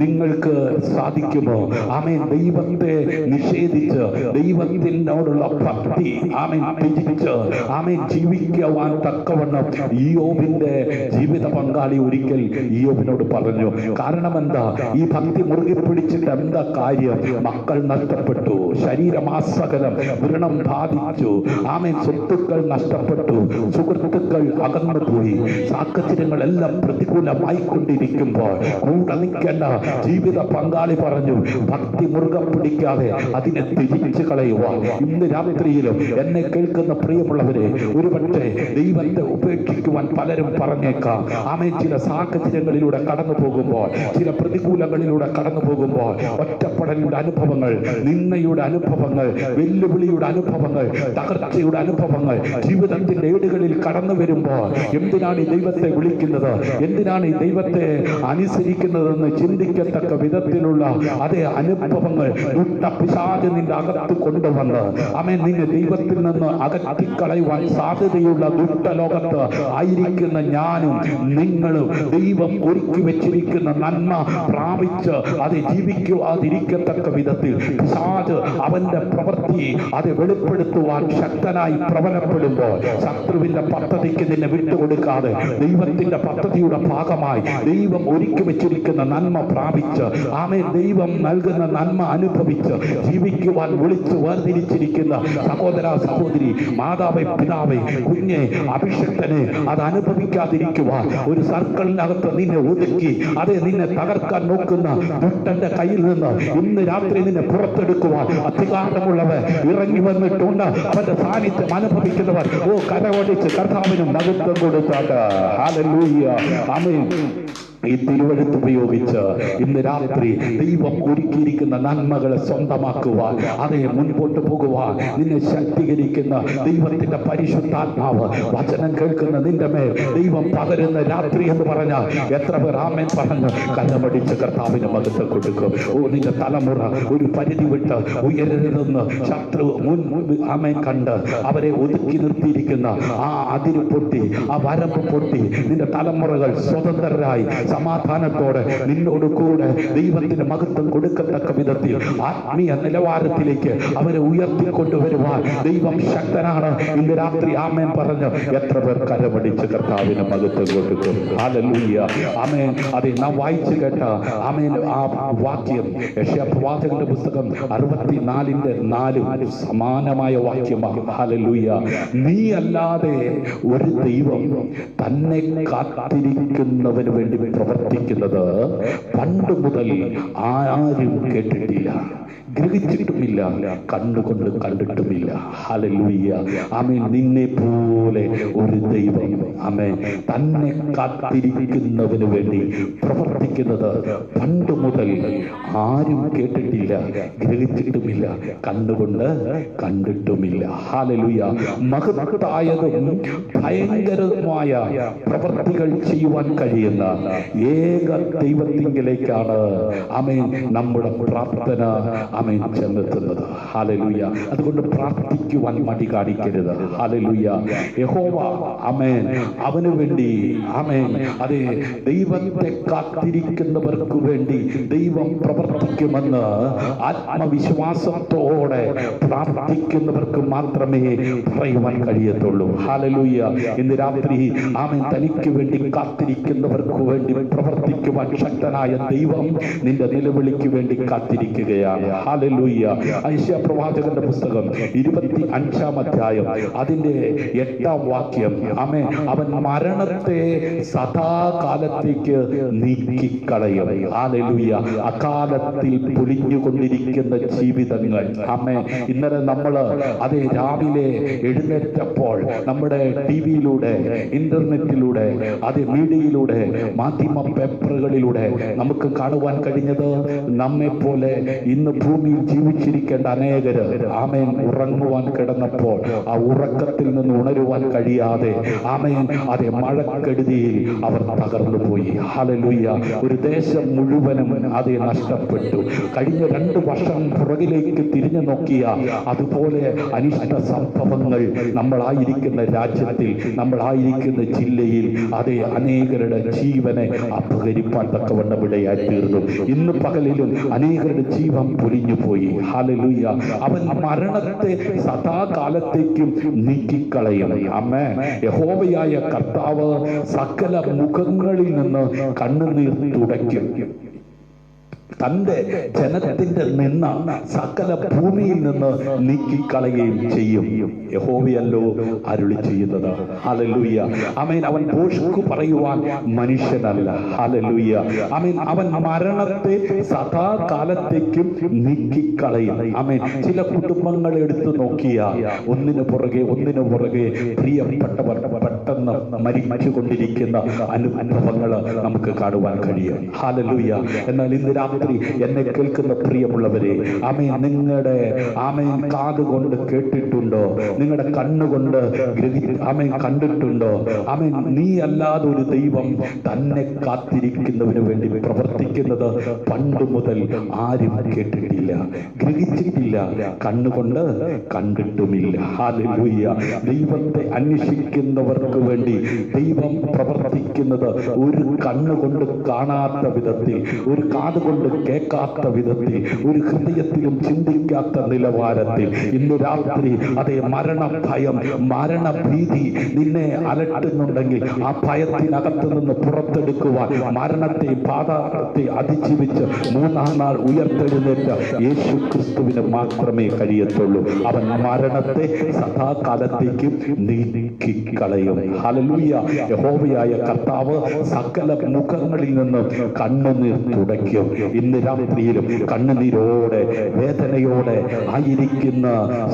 നിങ്ങൾക്ക് സാധിക്കുമോ? ആമേൻ. ദൈവത്തെ നിഷേധിച്ച് ദൈവത്തിനോടുള്ള ഭക്തി ആമേൻ ത്യജിച്ച് ആമേൻ ജീവിക്കുവാൻ തക്കവണ്ണം ഇയ്യോബിന്റെ ജീവിത പങ്കാളി ഒരിക്കൽ ഇയ്യോബിനോട് പറഞ്ഞു. കാരണം എന്താ? ഈ ഭക്തി മുറുകെ പിടിച്ചിട്ട് എന്താ കാര്യം? മക്കൾ നഷ്ടപ്പെട്ടു, ശരീരമാസകലം വ്രണം ബാധിച്ചു, ആമേൻ സ്വത്തുക്കൾ നഷ്ടപ്പെട്ടു, സുഹൃത്തുക്കൾ അകന്നുപോയി, സാഹചര്യങ്ങളെല്ലാം പ്രതികൂലമായി കൊണ്ടിരിക്കുമ്പോൾ കൂടെ നിൽക്കേണ്ട ജീവിത പങ്കാളി പറഞ്ഞു, ഭക്തി മുറുകെ പിടിക്കാതെ അതിനെ ത്യജിച്ച് കളയുവാൻ. ഇന്ന് രാത്രിയിലും എന്നെ കേൾക്കുന്ന പ്രിയമുള്ളവരെ, ഒരുപക്ഷെ ദൈവത്തെ ഉപേക്ഷിക്കുവാൻ പലരും പറഞ്ഞേക്കാം. ആമേൻ. ചില സാഹചര്യങ്ങളിലൂടെ കടന്നു പോകുമ്പോൾ, ചില പ്രതികൂലങ്ങളിലൂടെ കടന്നു പോകുമ്പോൾ, ഒറ്റപ്പെടലിന്റെ അനുഭവങ്ങൾ, നിന്നയുടെ അനുഭവങ്ങൾ, വെല്ലുവിളിയുടെ അനുഭവങ്ങൾ, തകർച്ചയുടെ അനുഭവങ്ങൾ ജീവിതത്തിന്റെ ഏടുകളിൽ കടന്നു വരുമ്പോൾ എന്തിനാണ് ഈ ദൈവത്തെ വിളിക്കുന്നത്, എന്തിനാണ് ഈ ദൈവത്തെ അനുസരിക്കുന്നതെന്ന് ചിന്തിക്കത്തക്ക വിധത്തിലുള്ള അതേ അനുഭവങ്ങൾ പിശാച് നിന്റെ അകത്ത് കൊണ്ടുവന്ന് ആമേൻ നിന്നെ ദൈവത്തിൽ നിന്ന് അകറ്റിക്കളയുവാൻ സാധ്യതയുള്ള ദുഷ്ടലോകത്ത് ആയിരിക്കുന്ന ഞാനും നിങ്ങളും ദൈവം ഒരുക്കി വെച്ചിരിക്കുന്ന നന്മ പ്രാപിച്ച് അത് ജീവിക്കുവാതിരിക്കത്തക്ക വിധത്തിൽ പിശാച് അവന്റെ പ്രവൃത്തി അത് വെളിപ്പെടുത്തുവാൻ ശക്തനായി പ്രബലപ്പെടുമ്പോൾ ശത്രുവിന്റെ പദ്ധതിക്ക് നിന്നെ വിട്ടുകൊടുക്കാതെ ദൈവത്തിന്റെ പദ്ധതിയുടെ ഭാഗമായി ദൈവം ഒരുക്കി വെച്ചിരിക്കുന്ന നന്മ പ്രാപിച്ച് ആമേൻ ദൈവം നൽകുന്ന നന്മ അനുഭവിച്ച് ജീവിക്കുവാൻ വിളിച്ചു വേർതിരിച്ചിരിക്കുന്ന സഹോദര സഹോദരി, മാതാവേ പിതാവേ, കുഞ്ഞെ, അഭിഷക്തനെ അത് അനുഭവിക്കാതിരിക്കുവാൻ ഒരു സർക്കിളിനകത്ത് നിന്നെ ഒതുക്കി അതെ നിന്നെ തകർക്കാൻ നോക്കുന്ന ദുഷ്ടന്റെ കയ്യിൽ നിന്ന് ഇന്ന് രാത്രി നിന്നെ പുറത്തെടുക്കുവാൻ അധികാരമുള്ളവർ ഇറങ്ങി വന്നിട്ടുണ്ട്. അവന്റെ സാന്നിധ്യം അനുഭവിക്കുന്നവർ കരവടിച്ച് കർത്താവിനും മഹത്വം കൊടുത്താട്ട്. ഹല്ലേലൂയ. ആമേൻ. ഈ തിരുവഴുത്ത് ഉപയോഗിച്ച് ഇന്ന് രാത്രി ദൈവം ഒരുക്കിയിരിക്കുന്ന നന്മകളെ സ്വന്തമാക്കുവാൻ അതേ മുൻപോട്ട് പോകുവാൻ നിന്നെ ശക്തീകരിക്കുന്ന ദൈവത്തിന്റെ പരിശുദ്ധാത്മാവ് വചനം കേൾക്കുന്ന നിന്റെ മേൽ ദൈവം പകരുന്ന രാത്രി എന്ന് പറഞ്ഞാൽ എത്ര പേർ ആമേൻ പറഞ്ഞു കരമടിച്ച് കർത്താവിന് മഹത്വം കൊടുക്കും. നിന്റെ തലമുറ ഒരു പരിധി വിട്ട് ഉയരരുതെന്ന് ശത്രു ആമേൻ കണ്ട് അവരെ ഒതുക്കി നിർത്തിയിരിക്കുന്ന ആ അതിര് പൊട്ടി, ആ വരമ്പ് പൊട്ടി നിന്റെ തലമുറകൾ സ്വതന്ത്രരായി സമാധാനത്തോടെ നിന്നോട് കൂടെ ദൈവത്തിന് മഹത്വം കൊടുക്കത്തക്ക വിധത്തിൽ ആത്മീയ നിലവാരത്തിലേക്ക് അവരെ ഉയർത്തിക്കൊണ്ടുവരുവാൻ ദൈവം ശക്തനാണ്. ഇന്ന് രാത്രി ആമേൻ പറഞ്ഞ് എത്ര പേർ കരമടിച്ച് കർത്താവിന് മഹത്വം കൊടുക്കും. ഹല്ലേലൂയ. ആമേൻ. അതെ, നാം വായിച്ചു കേട്ട ആമേൻ ആ വാക്യം യെശയ്യാപ്രവാചകന്റെ പുസ്തകം 64:4 സമാനമായ വാക്യമാണ്. ഹല്ലേലൂയ. നീ അല്ലാതെ ഒരു ദൈവം തന്നെ കാത്തിരിക്കുന്നവന് വേണ്ടി പ്രവർത്തിക്കുന്നത് പണ്ട് മുതൽ ആരും കേട്ടിട്ടില്ല, ഗ്രഹിച്ചിട്ടുമില്ല, കണ്ണുകൊണ്ട് കണ്ടിട്ടുമില്ല. ഹല്ലേലൂയ. ആമേൻ. നിന്നെ പോലെ ഒരു ദൈവം ആമേൻ തന്നെ കാത്തിരിക്കുന്നവന് വേണ്ടി പ്രവർത്തിക്കുന്നത് പണ്ട് മുതൽ ആരും കേട്ടിട്ടില്ല, ഗ്രഹിച്ചിട്ടുമില്ല, കണ്ണുകൊണ്ട് കണ്ടിട്ടുമില്ല. ഹല്ലേലൂയ. മഹത്തായതും ഭയങ്കരമായ പ്രവൃത്തികൾ ചെയ്യുവാൻ കഴിയുന്ന ഏക ദൈവത്തിങ്കിലേക്കാണ് ആമേൻ നമ്മുടെ പ്രാർത്ഥന ആമേൻ ചെന്നെത്തുന്നത്. ഹല്ലേലൂയ. അതുകൊണ്ട് പ്രാർത്ഥിക്കുവാൻ മടി കാണിക്കരുത്. ഹല്ലേലൂയ. യഹോവ ആമേൻ അവന് വേണ്ടി ആമേൻ അതെ ദൈവത്തെ കാത്തിരിക്കുന്നവർക്ക് വേണ്ടി ദൈവം പ്രവർത്തിക്കുമെന്ന് ആത്മവിശ്വാസത്തോടെ പ്രാർത്ഥിക്കുന്നവർക്ക് മാത്രമേ പറയുവാൻ കഴിയത്തുള്ളൂ. ഹല്ലേലൂയ. ഇന്ന് രാത്രി ആമേൻ തനിക്ക് വേണ്ടി കാത്തിരിക്കുന്നവർക്ക് വേണ്ടി പ്രവർത്തിക്കുവാൻ ശക്തനായ ദൈവം നിന്റെ നിലവിളിക്ക് വേണ്ടി കാത്തിരിക്കുകയാണ്. ഹല്ലേലൂയ. യെശയ്യാ പ്രവാചകന്റെ പുസ്തകം 25-ാം അധ്യായം അതിന്റെ 8-ാം വാക്യം ആമേൻ അവൻ മരണത്തെ സദാകാലത്തേക്ക് നീക്കിക്കളയും. ഹല്ലേലൂയ. അകാലത്തിൽ പൊലിഞ്ഞുകൊണ്ടിരിക്കുന്ന ജീവിതങ്ങൾ. ആമേ. ഇന്നലെ നമ്മൾ അതേ രാവിലെ എഴുന്നേറ്റപ്പോൾ നമ്മുടെ ടിവിയിലൂടെ, ഇന്റർനെറ്റിലൂടെ, അതേ മീഡിയയിലൂടെ, മാധ്യമ പേപ്പറുകളിലൂടെ നമുക്ക് കാണുവാൻ കഴിഞ്ഞത് നമ്മെ പോലെ ഇന്ന് ഭൂമിയിൽ ജീവിച്ചിരിക്കേണ്ട അനേകര് ആമേൻ ഉറങ്ങുവാൻ കിടന്നപ്പോൾ ആ ഉറക്കത്തിൽ നിന്ന് ഉണരുവാൻ കഴിയാതെ ആമേൻ അതേ മഴക്കെടുതിയിൽ അവർ തകർന്നു പോയി. ഹല്ലേലൂയ. ഒരു ദേശം മുഴുവനും അതേ നഷ്ടപ്പെട്ടു. കഴിഞ്ഞ 2 വർഷം പുറകിലേക്ക് തിരിഞ്ഞു നോക്കിയ അതുപോലെ അനിഷ്ട സംഭവങ്ങൾ നമ്മളായിരിക്കുന്ന രാജ്യത്തിൽ, നമ്മളായിരിക്കുന്ന ജില്ലയിൽ അതേ അനേകരുടെ ജീവനെ അപഹരിപ്പാൻ തക്കവണ്ണം ഇടയായി തീർന്നു. ഇന്ന് പകലിലും അനേകരുടെ ജീവൻ പൊലിഞ്ഞു പോയി. ഹല്ലേലൂയ. അവൻ മരണത്തെ സദാകാലത്തേക്കും നീക്കിക്കളയും. ആമേൻ. യഹോവയായ കർത്താവ് സകല മുഖങ്ങളിൽ നിന്ന് കണ്ണുനീർ തുടയ്ക്കും. തന്റെ ജനത്തിന്റെ നിന്ന സകല ഭൂമിയിൽ നിന്ന് നീക്കിക്കളയുകയും ചെയ്യും. യഹോവയല്ലോ അരുളി ചെയ്യുന്നത്. ഹല്ലേലൂയ. ആമേൻ. അവൻ ഭോഷ്കു പറയുവാൻ മനുഷ്യനല്ല. ഹല്ലേലൂയ. ആമേൻ. അവൻ മരണത്തെ സദാകാലത്തേക്കും നീക്കിക്കളയും. ആമേൻ. ചില കുടുംബങ്ങൾ എടുത്തു നോക്കിയാൽ ഒന്നിനു പുറകെ പ്രിയപ്പെട്ടവർ പെട്ടെന്ന് മരിച്ചുകൊണ്ടിരിക്കുന്ന അനുഭവങ്ങൾ നമുക്ക് കാണുവാൻ കഴിയും. ഹല്ലേലൂയ. എന്നാൽ ഇന്ന് രാത്രി എന്നെ കേൾക്കുന്ന പ്രിയമുള്ളവരെ, ആമേൻ, നിങ്ങളുടെ ആമേൻ കാതുകൊണ്ട് കേട്ടിട്ടുണ്ടോ? നിങ്ങളുടെ കണ്ണുകൊണ്ട് ആമേൻ കണ്ടിട്ടുണ്ടോ? ആമേൻ. നീ അല്ലാതെ ഒരു ദൈവം തന്നെ കാത്തിരിക്കുന്നതിന് വേണ്ടി പ്രവർത്തിക്കുന്നത് പണ്ട് മുതൽ ആരും കേട്ടിട്ടില്ല, ഗ്രഹിച്ചിട്ടില്ല, കണ്ണുകൊണ്ട് കണ്ടിട്ടുമില്ല. ഹല്ലേലൂയ. ദൈവത്തെ അന്വേഷിക്കുന്നവർക്ക് വേണ്ടി ദൈവം പ്രവർത്തിക്കുന്നത് ഒരു കണ്ണുകൊണ്ട് കാണാത്ത വിധത്തിൽ, ഒരു കാതുകൊണ്ട് കേൾക്കാത്ത വിധത്തിൽ, ഒരു ഹൃദയത്തിലും ചിന്തിക്കാത്ത നിലവാരത്തിൽ. ഇന്ന് രാത്രി അതേ മരണഭയം, മരണഭീതി നിന്നെ അലട്ടുന്നുണ്ടെങ്കിൽ ആ ഭയത്തിനകത്ത് നിന്ന് പുറത്തെടുക്കുവാൻ മരണത്തെ, പാതാളത്തെ അതിജീവിച്ച് 3-ാം നാൾ ഉയർത്തെഴുന്നേറ്റ യേശു ക്രിസ്തുവിന് മാത്രമേ കഴിയത്തുള്ളൂ. അവൻ മരണത്തെ സദാകാലത്തേക്കും നീക്കിക്കളയും. ഹല്ലേലൂയ. യഹോവയായ കർത്താവ് സകല മുഖങ്ങളിൽ നിന്ന് കണ്ണുനീർ തുടയ്ക്കും. ഇന്ന് രാത്രിയിലും കണ്ണുനീരോടെ, വേദനയോടെ ആയിരിക്കുന്ന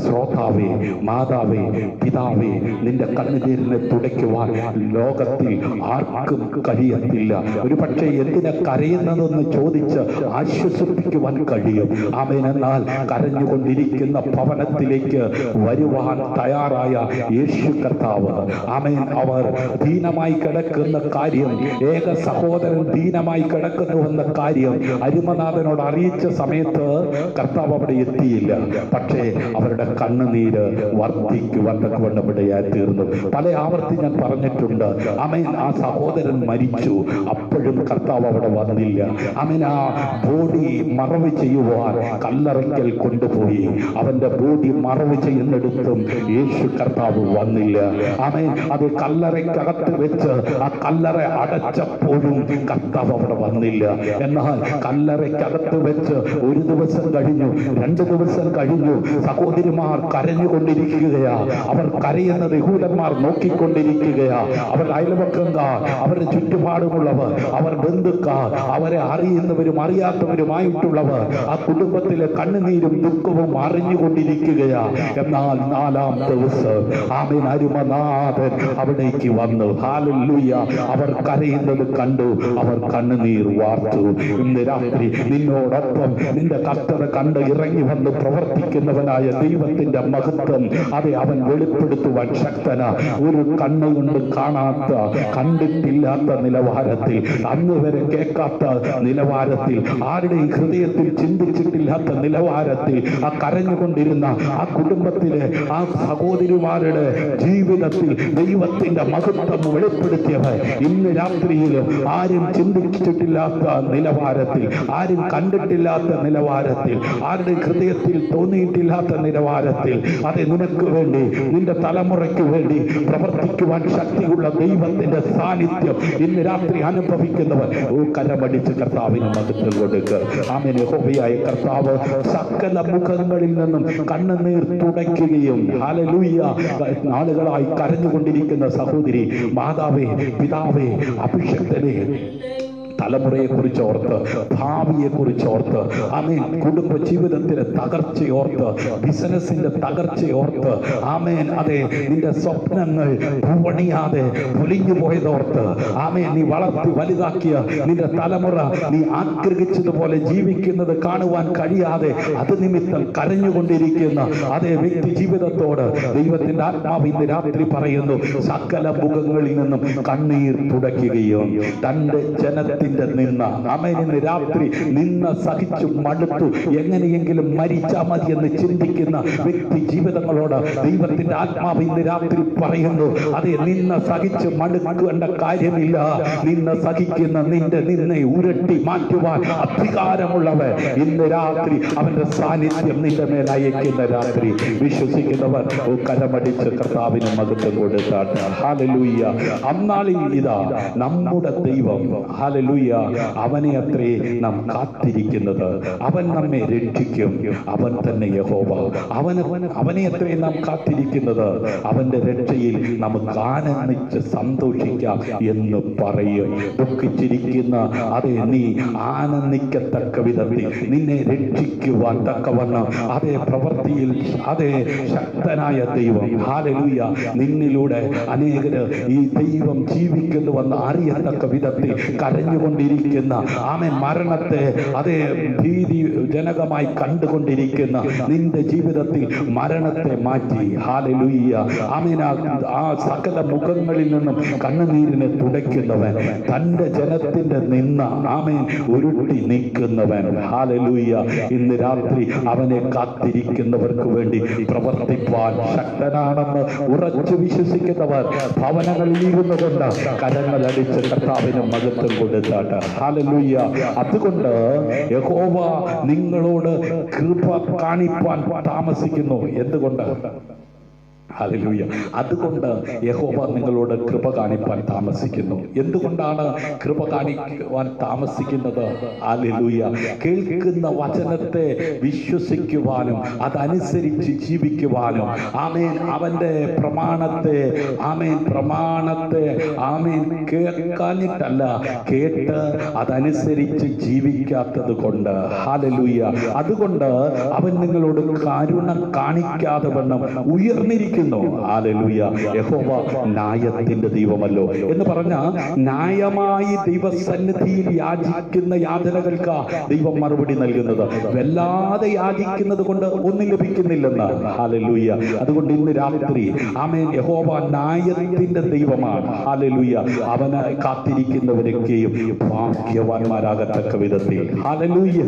ശ്രോതാവേ, മാതാവേ, പിതാവേ, നിന്റെ കണ്ണുനീരിനെ തുടയ്ക്കുവാൻ ലോകത്തിൽ ആർക്കും കഴിയത്തില്ല. ഒരു പക്ഷേ എന്തിനാ കരയുന്നതെന്ന് ചോദിച്ച് ആശ്വസിപ്പിക്കുവാൻ കഴിയും. ആമേൻ. എന്നാൽ കരഞ്ഞുകൊണ്ടിരിക്കുന്ന ഭവനത്തിലേക്ക് വരുവാൻ തയ്യാറായ യേശു കർത്താവ്, ആമേൻ, അവർ ദീനമായി കിടക്കുന്ന കാര്യം, ഏക സഹോദരൻ ദീനമായി കിടക്കുന്നുവെന്ന കാര്യം അരുമനാഥനോട് അറിയിച്ച സമയത്ത് കർത്താവ് അവിടെ എത്തിയില്ല. പക്ഷേ അവരുടെ കണ്ണുനീര് വർദ്ധിക്കുവാൻ തക്കവണ്ണം ഇടയായി തീർന്നു. പല ആവർത്തി ഞാൻ പറഞ്ഞിട്ടുണ്ട്. ആമേൻ. ആ സഹോദരൻ മരിച്ചു, അപ്പോഴും കർത്താവ് അവിടെ വന്നില്ല. ആമേൻ. ആ ബോഡി മറവ് ചെയ്യുവാൻ കല്ലറയ്ക്കൽ കൊണ്ടുപോയി. അവന്റെ ബോഡി മറവ് ചെയ്യുന്നിടത്തും യേശു കർത്താവ് വന്നില്ല. ആമേൻ. അത് കല്ലറയ്ക്കകത്ത് വെച്ച് ആ കല്ലറ അടച്ചപ്പോഴും കർത്താവ് അവിടെ വന്നില്ല. എന്നാൽ കല്ലറയ്ക്കകത്ത് വെച്ച് 1 ദിവസം കഴിഞ്ഞു, 2 ദിവസം കഴിഞ്ഞു, സഹോദരിമാർ കരഞ്ഞുകൊണ്ടിരിക്കുകയാ. അവർ കരയുന്നത് യഹൂദന്മാർ നോക്കിക്കൊണ്ടിരിക്കുകയാ. അവരുടെ അയൽവക്കക്കാർ, അവരുടെ ചുറ്റുപാടുമുള്ളവർ, അവർ ബന്ധുക്കാർ, അവരെ അറിയുന്നവരും അറിയാത്തവരുമായിട്ടുള്ളവർ ആ കുടുംബത്തിലെ കണ്ണുനീരും ദുഃഖവും അറിഞ്ഞുകൊണ്ടിരിക്കുകയാ. എന്നാൽ 4-ാം ദിവസം ആമേൻ അരുമനാഥൻ അവിടേക്ക് വന്നു. ഹല്ലേലൂയ. അവർ കരയുന്നത് കണ്ടു, അവർ കണ്ണുനീർ വാർത്തു. ഇന്ന് രാത്രി നിന്നോടൊപ്പം നിന്റെ കർത്തൃ കണ്ട് ഇറങ്ങി വന്ന് പ്രവർത്തിക്കുന്നവനായ ദൈവത്തിന്റെ മഹത്വം അതെ അവൻ വെളിപ്പെടുത്തുവാൻ ശക്തന. ഒരു കണ്ണുകൊണ്ട് കാണാത്ത, കണ്ടിട്ടില്ലാത്ത നിലവാരത്തിൽ, അന്ന് വരെ കേൾക്കാത്ത നിലവാരത്തിൽ, ആരുടെയും ഹൃദയത്തിൽ ചിന്തിച്ചിട്ടില്ലാത്ത നിലവാരത്തിൽ ആ കരഞ്ഞുകൊണ്ടിരുന്ന ആ കുടുംബത്തിലെ ആ സഹോദരിമാരുടെ ജീവിതത്തിൽ ദൈവത്തിന്റെ മഹത്വം വെളിപ്പെടുത്തിയവർ ഇന്ന് രാത്രിയിലും ആരും ചിന്തിച്ചിട്ടില്ലാത്ത നിലവാരത്തിൽ, ആരും കണ്ടിട്ടില്ലാത്ത നിലവാരത്തിൽ, ആരുടെ ഹൃദയത്തിൽ തോന്നിയിട്ടില്ലാത്ത നിലവാരത്തിൽ അതെ നിനക്ക് വേണ്ടി, നിന്റെ തലമുറയ്ക്ക് വേണ്ടി പ്രവർത്തിക്കുവാൻ ശക്തിയുള്ള ദൈവത്തിന്റെ സാന്നിധ്യം ഇന്ന് രാത്രി അനുഭവിക്കുന്നവർ കരമടിച്ച് കർത്താവിന് മഹത്വം കൊടുക്കുക. ആമേൻ. യഹോവയായ കർത്താവ് സകല മുഖങ്ങളിൽ നിന്നും കണ്ണുനീർ തുടയ്ക്കുകയും ഹല്ലേലൂയ നാളുകളായി കരഞ്ഞുകൊണ്ടിരിക്കുന്ന സഹോദരി, മാതാവേ, പിതാവേ, അഭിഷക്തനെ തലമുറയെ കുറിച്ച് ഓർത്ത്, ഭാവിയെ കുറിച്ച് ഓർത്ത്, ആമേൻ, കുടുംബ ജീവിതത്തിന്റെ തകർച്ചയോർത്ത്, ബിസിനസിന്റെ തകർച്ചയോർത്ത്, ആമേൻ, അതെ, നിന്റെ സ്വപ്നങ്ങൾ പൂവണിയാതെ പൊലിഞ്ഞു പോയതോർത്ത്, ആമേൻ, നീ വളർത്തി വലുതാക്കിയ നിന്റെ തലമുറ നീ ആഗ്രഹിച്ചതുപോലെ ജീവിക്കുന്നത് കാണുവാൻ കഴിയാതെ അത് നിമിത്തം കരഞ്ഞുകൊണ്ടിരിക്കുന്ന അതേ വ്യക്തി ജീവിതത്തോട് ദൈവത്തിന്റെ ആത്മാവ് ഇന്ന് രാത്രി പറയുന്നു, സകല മുഖങ്ങളിൽ നിന്നും കണ്ണീർ തുടയ്ക്കുകയും തന്റെ ജനത്തിന്റെ നിന്ന, ആമേൻ, ഇന്ന് രാത്രി നിന്ന സഹിച്ചു മടുത്തു എങ്ങനെയെങ്കിലും മരിച്ചാ മതി എന്ന് ചിന്തിക്കുന്ന വ്യക്തി ജീവിതങ്ങളോട് ദൈവത്തിന്റെ ആത്മാവ് ഇന്ന് രാത്രി പറയുന്നു, അതെ, നിന്ന സഹിച്ച് മടുക്കേണ്ട കാര്യമില്ല. നിന്ന സഹിക്കുന്ന നിന്നെ ഉരട്ടി മാറ്റുവാൻ അധികാരമുള്ളവൻ ഇന്ന് രാത്രി അവന്റെ സാന്നിധ്യം നിന്റെ മേൽ അയക്കുന്ന രാത്രി വിശ്വസിക്കുന്നവർ കരമടിച്ച് കർത്താവിന് മഹത്വം കൊടുത്താട്ട്. ഹല്ലേലൂയ. അന്നാളിൽ ഇതാ നമ്മുടെ ദൈവം, ഹല്ലേലൂയ, അവനെ അത്രേ നാം കാത്തിരിക്കുന്നത്. അവൻ നമ്മെ രക്ഷിക്കും. അവൻ തന്നെ യഹോവ. അവനെ അത്രേ നാം കാത്തിരിക്കുന്നത്. അവന്റെ രക്ഷയിൽ നമുക്ക് ആനന്ദിച്ച് സന്തോഷിക്കാം എന്ന് പറയും. ദുഃഖിച്ചിരിക്കുന്ന അതേ നീ ആനന്ദിക്കത്തക്ക വിധത്തിൽ നിന്നെ രക്ഷിക്കുവാൻ തക്കവണ്ണം അതേ പ്രവൃത്തിയിൽ അതേ ശക്തനായ ദൈവം, ഹല്ലേലൂയ, നിന്നിലൂടെ അനേകര് ഈ ദൈവം ജീവിക്കുന്നുവെന്ന് അറിയത്തക്ക വിധത്തിൽ കരഞ്ഞുകൊണ്ടിരിക്കുന്ന, ആമേൻ, മരണത്തെ അതേ ഭീതിജനകമായി കണ്ടുകൊണ്ടിരിക്കുന്ന നിന്റെ ജീവിതത്തിൽ മരണത്തെ മാറ്റി, ഹല്ലേലൂയ, ആമേൻ, ആ സകല മുഖങ്ങളിൽ നിന്നും കണ്ണുനീരിനെ തുടയ്ക്കുന്നവൻ, തന്റെ ജനത്തിന്റെ നിന്ന, ആമേൻ, ഉരുട്ടി നീക്കുന്നവൻ, ഹല്ലേലൂയ, ഇന്ന് രാത്രി അവനെ കാത്തിരിക്കുന്നവർക്ക് വേണ്ടി പ്രവർത്തിപ്പാൻ ശക്തനാണെന്ന് ഉറച്ചു വിശ്വസിക്കുന്നവർ ഭവനങ്ങളിൽ ഇരുന്നു കൊണ്ട് കരങ്ങളടിച്ച് കർത്താവിന് മഹത്വം കൊടുത്താട്ട്. ഹല്ലേലൂയ. അതുകൊണ്ട് യഹോവ നിങ്ങളോട് കൃപ കാണിപ്പാൻ താമസിക്കുന്നു. എന്തുകൊണ്ട്? ഹല്ലേലൂയ. അതുകൊണ്ട് യഹോവ നിങ്ങളോട് കൃപ കാണിപ്പാൻ താമസിക്കുന്നു. എന്തുകൊണ്ടാണ് കൃപ കാണിക്കുവാൻ താമസിക്കുന്നത്? ഹല്ലേലൂയ. കേൾക്കുന്ന വചനത്തെ വിശ്വസിക്കുവാനും അതനുസരിച്ച് ജീവിക്കുവാനും, ആമേൻ, അവന്റെ പ്രമാണത്തെ, ആമേൻ, ആമേൻ, കേൾക്കാനിട്ടല്ല, കേട്ട് അതനുസരിച്ച് ജീവിക്കാത്തത് കൊണ്ട്. ഹല്ലേലൂയ. അതുകൊണ്ട് അവൻ നിങ്ങളോട് കരുണ കാണിക്കാതെ വണ്ണം ഉയർന്നിരിക്കുന്നു. ഹല്ലേലൂയ. യഹോവ ന്യായത്തിന്റെ ദൈവമല്ലോ എന്ന് പറഞ്ഞ ന്യായമായി ദൈവസന്നിധിയിൽ യാചിക്കുന്ന യാചനകൾക്ക് ദൈവം മറുപടി നൽകുന്നത്. വല്ലാതെ യാചിക്കുന്നത് കൊണ്ട് ഒന്നും ലഭിക്കുന്നില്ലെന്ന്. ഹല്ലേലൂയ. അതുകൊണ്ട് ഇന്ന് രാത്രി, ആമേൻ, യഹോവ ന്യായത്തിന്റെ ദൈവമാണ്. ഹല്ലേലൂയ. അവനെ കാത്തിരിക്കുന്നവരൊക്കെയും ഭാഗ്യവാന്മാരാകത്തക്ക വിധത്തിൽ, ഹല്ലേലൂയ,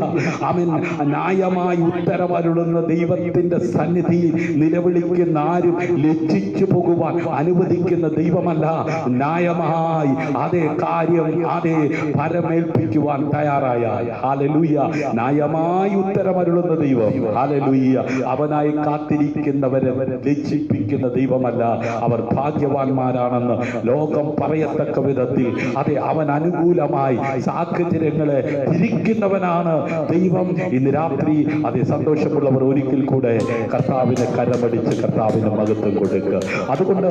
ആമേൻ, ന്യായമായി ഉത്തരമരുളുന്ന ദൈവത്തിന്റെ സന്നിധിയിൽ നിലവിളിക്കുന്ന ആരും ലജ്ജിച്ചു പോകുവാൻ അനുവദിക്കുന്ന ദൈവമല്ല. ന്യായമായി അതേ കാര്യം അതേ ഫലമേൽപ്പിക്കുവാൻ തയ്യാറായ, ഹല്ലേലൂയ, ന്യായമായി ഉത്തരമരുളുന്ന ദൈവം, ഹല്ലേലൂയ, അവനായി കാത്തിരിക്കുന്നവരെ ലജ്ജിപ്പിക്കുന്ന ദൈവമല്ല. അവർ ഭാഗ്യവാന്മാരാണെന്ന് ലോകം പറയത്തക്ക വിധത്തിൽ അതേ അവൻ അനുകൂലമായി സാഹചര്യങ്ങളെ തിരിക്കുന്നവനാണ് ദൈവം. ഇന്ന് രാത്രി അതേ സന്തോഷമുള്ളവർ ഒരിക്കൽ കൂടെ കർത്താവിനെ കരമടിച്ച് കർത്താവിന് മഹത്വം കൊടുക്കുക. അതുകൊണ്ട്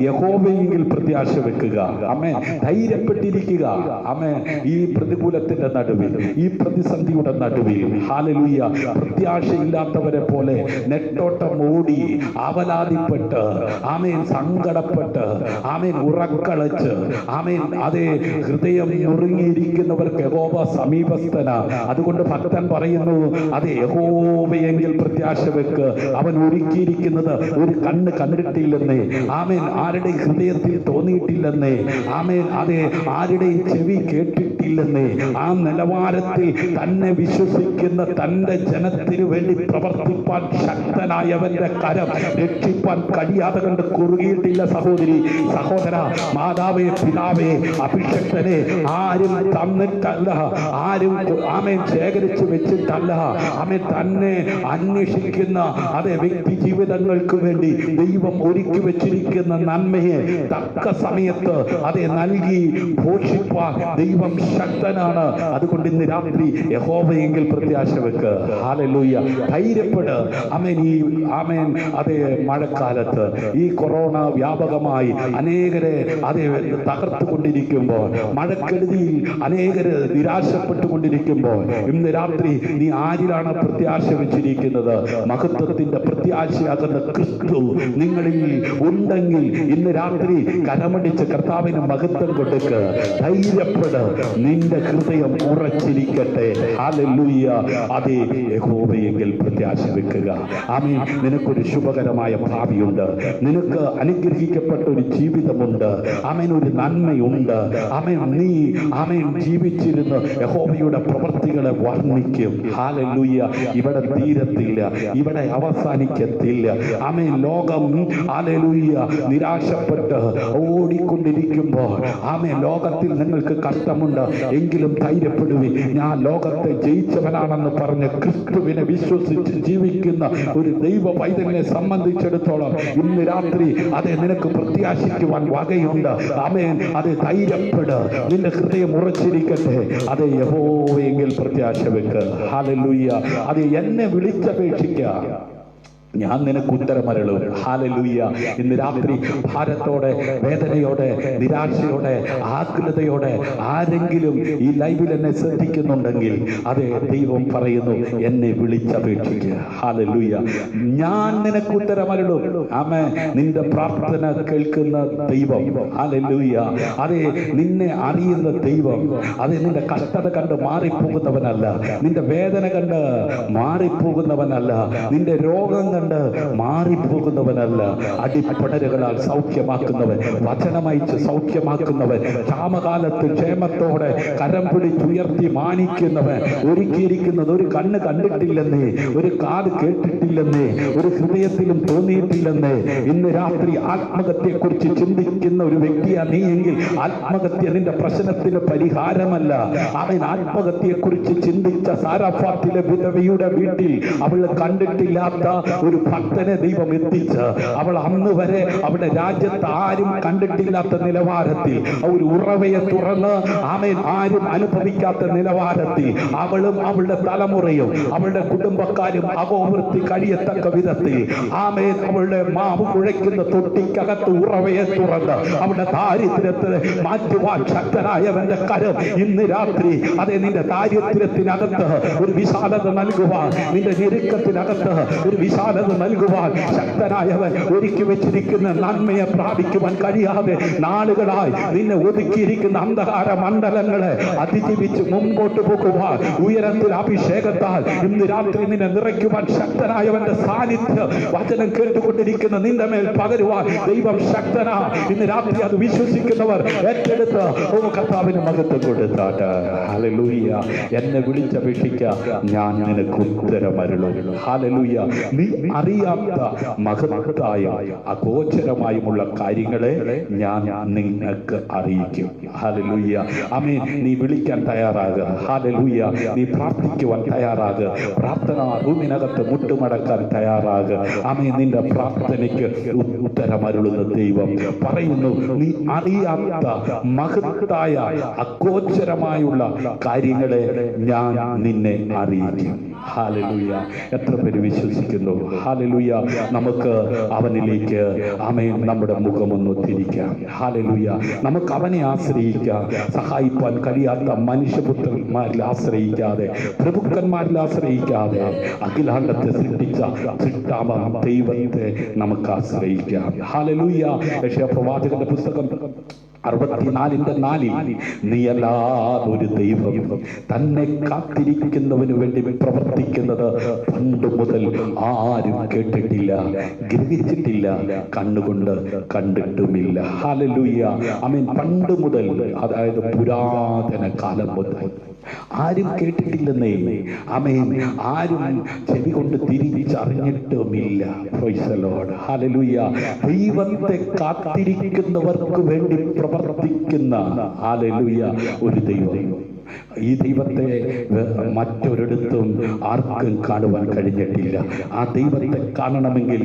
യഹോവയെങ്കിൽ പ്രത്യാശ വെക്കുക. ആമേൻ. ധൈര്യപ്പെട്ടിരിക്കുക. ആമേൻ. ഈ പ്രതികൂലത്തിന്റെ നടുവിൽ, ഈ പ്രതിസന്ധിയുടെ നടുവിൽ, ഹല്ലേലൂയ, പ്രത്യാശയില്ലാത്തവരെ പോലെ നെട്ടോട്ടം ഓടി അവലാതിപ്പെട്ട്, ആമേൻ, സങ്കടപ്പെട്ട്, ആമേൻ, ഉറക്കളച്ച്, ആമേൻ, അതേ ഹൃദയം നുറുങ്ങിയിരിക്കുന്നവർക്ക് യഹോവ സമീപസ്ഥന. അതുകൊണ്ട് ഭക്തൻ പറയുന്നു, അതേ, യഹോവയെങ്കിൽ പ്രത്യാശ വെക്ക്. അവൻ ഒരുക്കിയിരിക്കുന്നത് ഒരു കണ്ണ് കണ്ടിട്ടില്ലെന്നേ, ആമേൻ, ആരുടെ ഹൃദയത്തിൽ തോന്നിയിട്ടില്ലെന്നേ, ആമേൻ, അതെ, ആരുടെയും ചെവി കേട്ടിട്ടില്ലെന്നേ. ആ നിലവാരത്തിൽ തന്നെ വിശ്വസിക്കുന്ന തന്റെ ജനത്തിനു വേണ്ടി പ്രവർത്തിപ്പാൻ ശക്തനായവന്റെ കരം രക്ഷിപ്പാൻ കഴിയാതെ കണ്ട് കുറുകിയിട്ടില്ല. സഹോദരി, സഹോദര, മാതാവേ, പിതാവേ, അഭിഷക്തനെ ആരും തന്നിട്ടല്ല, ആരും, ആമേൻ, ശേഖരിച്ചു വെച്ചിട്ടല്ല. ആമേൻ, തന്നെ അന്വേഷിക്കുന്ന അതേ വ്യക്തി ജീവിതങ്ങൾക്ക് വേണ്ടി ദൈവം ഒരുക്കി വെച്ചിരിക്കുന്ന നന്മയെ തക്ക സമയത്ത് അതേ നൽകി പോഷിപ്പാൻ ദൈവം സർവശക്തനാണ്. അതുകൊണ്ട് ഇന്ന് രാത്രി യഹോവയെങ്കിൽ പ്രത്യാശ വെക്ക്. ഹല്ലേലൂയ. ധൈര്യപ്പെട്. ആമേൻ. അതേ മഴക്കാലത്ത് ഈ കൊറോണ വ്യാപകമായി അനേകരെ അതേ തകർത്തുകൊണ്ടിരിക്കുമ്പോൾ, മഴക്കെടുതിയിൽ അനേകര് നിരാശപ്പെട്ടുകൊണ്ടിരിക്കുമ്പോൾ, ഇന്ന് രാത്രി നീ ആരിലാണ് പ്രത്യാശ വെച്ചിരിക്കുന്നത്? മഹത്വത്തിന്റെ പ്രത്യാശയാകുന്ന ക്രിസ്തു നിങ്ങളിൽ ഉണ്ടെങ്കിൽ ഇന്ന് രാത്രി കരമടിച്ച് കർത്താവിന് മഹത്വം കൊടുക്ക്. ധൈര്യപ്പെട്. നിന്റെ ഹൃദയം ഉറച്ചിരിക്കട്ടെ. ഹല്ലേലൂയ. അതേ യഹോവയെങ്കിൽ പ്രത്യാശ വെക്കുക. ആമേൻ. നിനക്കൊരു ശുഭകരമായ ഭാവിയുണ്ട്. നിനക്ക് അനുഗ്രഹിക്കപ്പെട്ട ഒരു ജീവിതമുണ്ട്. ആമേൻ. ഒരു നന്മയുണ്ട്. ആമേൻ. നീ ജീവിച്ചിരുന്ന് യഹോവയുടെ പ്രവൃത്തികളെ വർണ്ണിക്കും. ഹല്ലേലൂയ. ഇവിടെ തീരത്തില്ല, ഇവിടെ അവസാനിക്കത്തില്ല. ആമേൻ. ലോകം ഹല്ലേലൂയ നിരാശപ്പെട്ട് ഓടിക്കൊണ്ടിരിക്കുമ്പോൾ, ആമേൻ, ലോകത്തിൽ നിങ്ങൾക്ക് കഷ്ടമുണ്ട് എങ്കിലും ധൈര്യപ്പെടുവിൻ. ഞാൻ ലോകത്തെ ജയിച്ചവനാണെന്ന് പറഞ്ഞ് ക്രിസ്തുവിനെ വിശ്വസിച്ച് ജീവിക്കുന്ന ഒരു ദൈവ പൈതലിനെ സംബന്ധിച്ചിടത്തോളം ഇന്ന് രാത്രി അതേ നിനക്ക് പ്രത്യാശിക്കുവാൻ വകയുണ്ട്. ആമേൻ. അതേ ധൈര്യപ്പെട്. നിന്റെ ഹൃദയം ഉറച്ചിരിക്കട്ടെ. അതേ യഹോവയെങ്കിൽ പ്രത്യാശ വെക്ക്. ഹല്ലേലൂയ. അത് എന്നെ വിളിച്ചപേക്ഷിക്ക, ഞാൻ നിനക്ക് ഉത്തരമരുളും. ഹല്ലേലൂയ. ഇന്ന് രാത്രി ഭാരത്തോടെ, വേദനയോടെ, നിരാശയോടെ, ആകുലതയോടെ ആരെങ്കിലും ഈ ലൈവിൽ എന്നെ ശ്രദ്ധിക്കുന്നുണ്ടെങ്കിൽ അതേ ദൈവം പറയുന്നു, എന്നെ വിളിച്ചപേക്ഷിക്കുക. ഹല്ലേലൂയ. ഞാൻ നിനക്ക് ഉത്തരമരുളും. ആമേൻ. നിന്റെ പ്രാർത്ഥന കേൾക്കുന്ന ദൈവം. ഹല്ലേലൂയ. അതേ നിന്നെ അറിയുന്ന ദൈവം. അതേ നിന്റെ കഷ്ടത കണ്ട് മാറിപ്പോകുന്നവനല്ല, നിന്റെ വേദന കണ്ട് മാറിപ്പോകുന്നവനല്ല, നിന്റെ രോഗം കണ്ട് മാറിപ്പോകുന്നവനല്ല, അടിപ്പടരുകളാൽ സൗഖ്യമാക്കുന്നവൻ, വചനമയച്ച് സൗഖ്യമാക്കുന്നവൻ, ക്ഷാമകാലത്ത് ക്ഷേമത്തോടെ കരം പിടിച്ചുയർത്തി മാനിക്കുന്നവൻ, ഒരുക്കിയിരിക്കുന്നത് ഒരു കണ്ണ് കണ്ടിട്ടില്ലെന്നേ, ഒരു കാത് കേട്ടിട്ടില്ലെന്നേ, ഒരു ഹൃദയത്തിലും തോന്നിയിട്ടില്ലെന്നേ. ഇന്ന് രാത്രി ആത്മഹത്യയെ കുറിച്ച് ചിന്തിക്കുന്ന ഒരു വ്യക്തിയാ നീ എങ്കിൽ, ആത്മഹത്യ നിന്റെ പ്രശ്നത്തിന് പരിഹാരമല്ല. അവൻ ആത്മഹത്യയെ കുറിച്ച് ചിന്തിച്ച സാരാഫാത്തിലെ വിധവയുടെ വീട്ടിൽ അവൾ കണ്ടിട്ടില്ലാത്ത ഒരു ഭക്തനെ ദൈവം എത്തിച്ച്, അവൾ അന്ന് വരെ അവളുടെ രാജ്യത്ത് ആരും കണ്ടിട്ടില്ലാത്ത നിലവാരത്തിൽ, ഒരു ഉറവയെ തുറന്ന് ആമേൻ ആരും അനുഭവിക്കാത്ത നിലവാരത്തിൽ അവളും അവളുടെ തലമുറയും അവളുടെ കുടുംബക്കാരും അകോവൃത്തി കഴിയത്തക്ക വിധത്തിൽ ആമേൻ അവളുടെ മാവ് കുഴയ്ക്കുന്ന തൊട്ടിക്കകത്ത് ഉറവയെ തുറന്ന് അവളുടെ ദാരിദ്ര്യത്തെ മാറ്റുവാൻ ശക്തനായവന്റെ കരം ഇന്ന് രാത്രി അതേ നിന്റെ ദാരിദ്ര്യത്തിനകത്ത് ഒരു വിശാലത നൽകുവാൻ, നിന്റെ ഞെരുക്കത്തിനകത്ത് ഒരു വിശാലത നൽകുവാൻ ശക്തനായവൻ ഒരുക്കി വെച്ചിരിക്കുന്ന നന്മയെ പ്രാപിക്കുവാൻ കഴിയാതെ നാളുകളായി നിന്നെ ഒതുക്കിയിരിക്കുന്ന അന്ധകാര മണ്ഡലങ്ങളെ അതിജീവിച്ച് മുമ്പോട്ട് പോകുവാൻ ഉയരത്തിൽ അഭിഷേകത്താൽ ഇന്ന് രാത്രി നിന്നെ നിറയ്ക്കുവാൻ ശക്തനായവന്റെ സാന്നിധ്യം വചനം കേട്ടുകൊണ്ടിരിക്കുന്ന നിന്റെ മേൽ പകരുവാൻ ദൈവം ശക്തനാ. ഇന്ന് രാത്രി അത് വിശ്വസിക്കുന്നവർ ഏറ്റെടുത്ത് കർത്താവിന് മഹത്വം കൊടുത്താട്ട്. ഹല്ലേലൂയ. എന്നെ വിളിച്ചപേക്ഷിക്ക, ഞാൻ നിനക്ക് ഉത്തരമരുളും. ഹല്ലേലൂയ. നീ അറിയാത്ത മഹത്തായ അഗോചരമായുമുള്ള കാര്യങ്ങളെ ഞാൻ നിങ്ങൾക്ക് അറിയിക്കും. ഹല്ലേലൂയ. ആമേൻ. നീ വിളിക്കാൻ തയ്യാറാകുക. ഹല്ലേലൂയ. നീ പ്രാർത്ഥിക്കുവാൻ തയ്യാറാകുക. പ്രാർത്ഥനാ റൂമിനകത്ത് മുട്ടുമടക്കാൻ തയ്യാറാകുക. ആമേൻ. നിന്റെ പ്രാർത്ഥനയ്ക്ക് ഉത്തരമരുളുന്ന ദൈവം പറയുന്നു, നീ അറിയാത്ത മഹത്തായ അഗോചരമായുള്ള കാര്യങ്ങളെ ഞാൻ നിന്നെ അറിയിക്കും. ഹല്ലേലൂയ. എത്ര പേര് വിശ്വസിക്കുന്നു? ഹല്ലേലൂയ. നമുക്ക് അവനിലേക്ക് ആമേൻ നമ്മുടെ മുഖമൊന്ന് തിരിക്കാം. ഹല്ലേലൂയ. നമുക്ക് അവനെ ആശ്രയിക്കാം. സഹായിപ്പാൻ കഴിയാത്ത മനുഷ്യപുത്രന്മാരിൽ ആശ്രയിക്കാതെ, പ്രഭുക്കന്മാരിൽ ആശ്രയിക്കാതെ, അഖിലാണ്ടത്തെ സൃഷ്ടിച്ച സൃഷ്ടാവാം ദൈവത്തെ നമുക്ക് ആശ്രയിക്കാം. ഹല്ലേലൂയ. യെശയ്യാപ്രവാചകന്റെ പുസ്തകം 64:4 നീയല്ലാതൊരു ദൈവം തന്നെ കാത്തിരിക്കുന്നവന് വേണ്ടി പ്രവർത്തിക്കുന്നത് പണ്ട് മുതൽ ആരും കേട്ടിട്ടില്ല, ഗ്രഹിച്ചിട്ടില്ല, കണ്ണുകൊണ്ട് കണ്ടിട്ടുമില്ല. ഹല്ലേലൂയ. ആമേൻ. പണ്ട് മുതൽ, അതായത് പുരാതന കാലം മുതൽ ആരും കേട്ടിട്ടില്ലെന്നേ. ആമേൻ. ആരും ചെവി കൊണ്ട് തിരിച്ചറിഞ്ഞിട്ടുമില്ല. Praise the Lord. ഹല്ലേലൂയ. ദൈവത്തെ കാത്തിരിക്കുന്നവർക്ക് വേണ്ടി പ്രവർത്തിക്കുന്ന ഹല്ലേലൂയ ഒരു ദൈവം. ഈ ദൈവത്തെ മറ്റൊരിടത്തും ആർക്കും കാണുവാൻ കഴിഞ്ഞിട്ടില്ല. ആ ദൈവത്തെ കാണണമെങ്കിൽ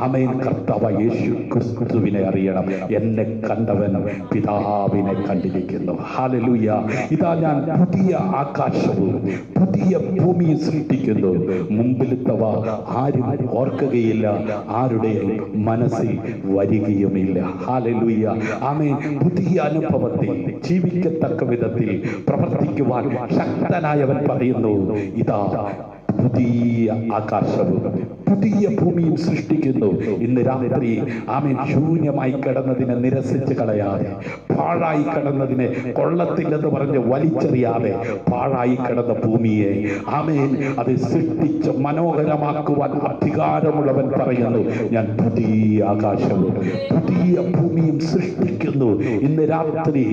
ആമേൻ കർത്താവായ യേശു ക്രിസ്തുവിനെ അറിയണം. എന്നെ കണ്ടവൻ പിതാവിനെ കണ്ടിരിക്കുന്നു. ഹല്ലേലൂയ. ഇതാ ഞാൻ പുതിയ ആകാശവും പുതിയ ഭൂമിയും സൃഷ്ടിക്കുന്നു. മുമ്പിലത്തവ ആരും ഓർക്കുകയില്ല, ആരുടെ മനസ്സിൽ വരികയുമില്ല. ഹല്ലേലൂയ. ആമേൻ. പുതിയ അനുഭവത്തിൽ ജീവിക്കത്തക്ക വിധത്തിൽ പ്രവർത്തിക്കുവാൻ ശക്തനായവൻ പറയുന്നു, ഇതാ പുതിയ ആകാശവും പുതിയ ഭൂമിയും സൃഷ്ടിക്കുന്നു. ഇന്ന് രാത്രി ആമേൻ ശൂന്യമായി കിടന്നതിനെ നിരസിച്ച് കളയാതെ, പാഴായി കിടന്നതിനെ കൊള്ളത്തില്ലെന്ന് പറഞ്ഞ് വലിച്ചെറിയാതെ, പാഴായി കിടന്ന ഭൂമിയെ ആമേൻ അത് സൃഷ്ടിച്ച് മനോഹരമാക്കുവാൻ അധികാരമുള്ളവൻ പറയുന്നു, ഞാൻ പുതിയ ആകാശവും പുതിയ ഭൂമിയും സൃഷ്ടിക്കുന്നു. ഇന്ന് രാത്രി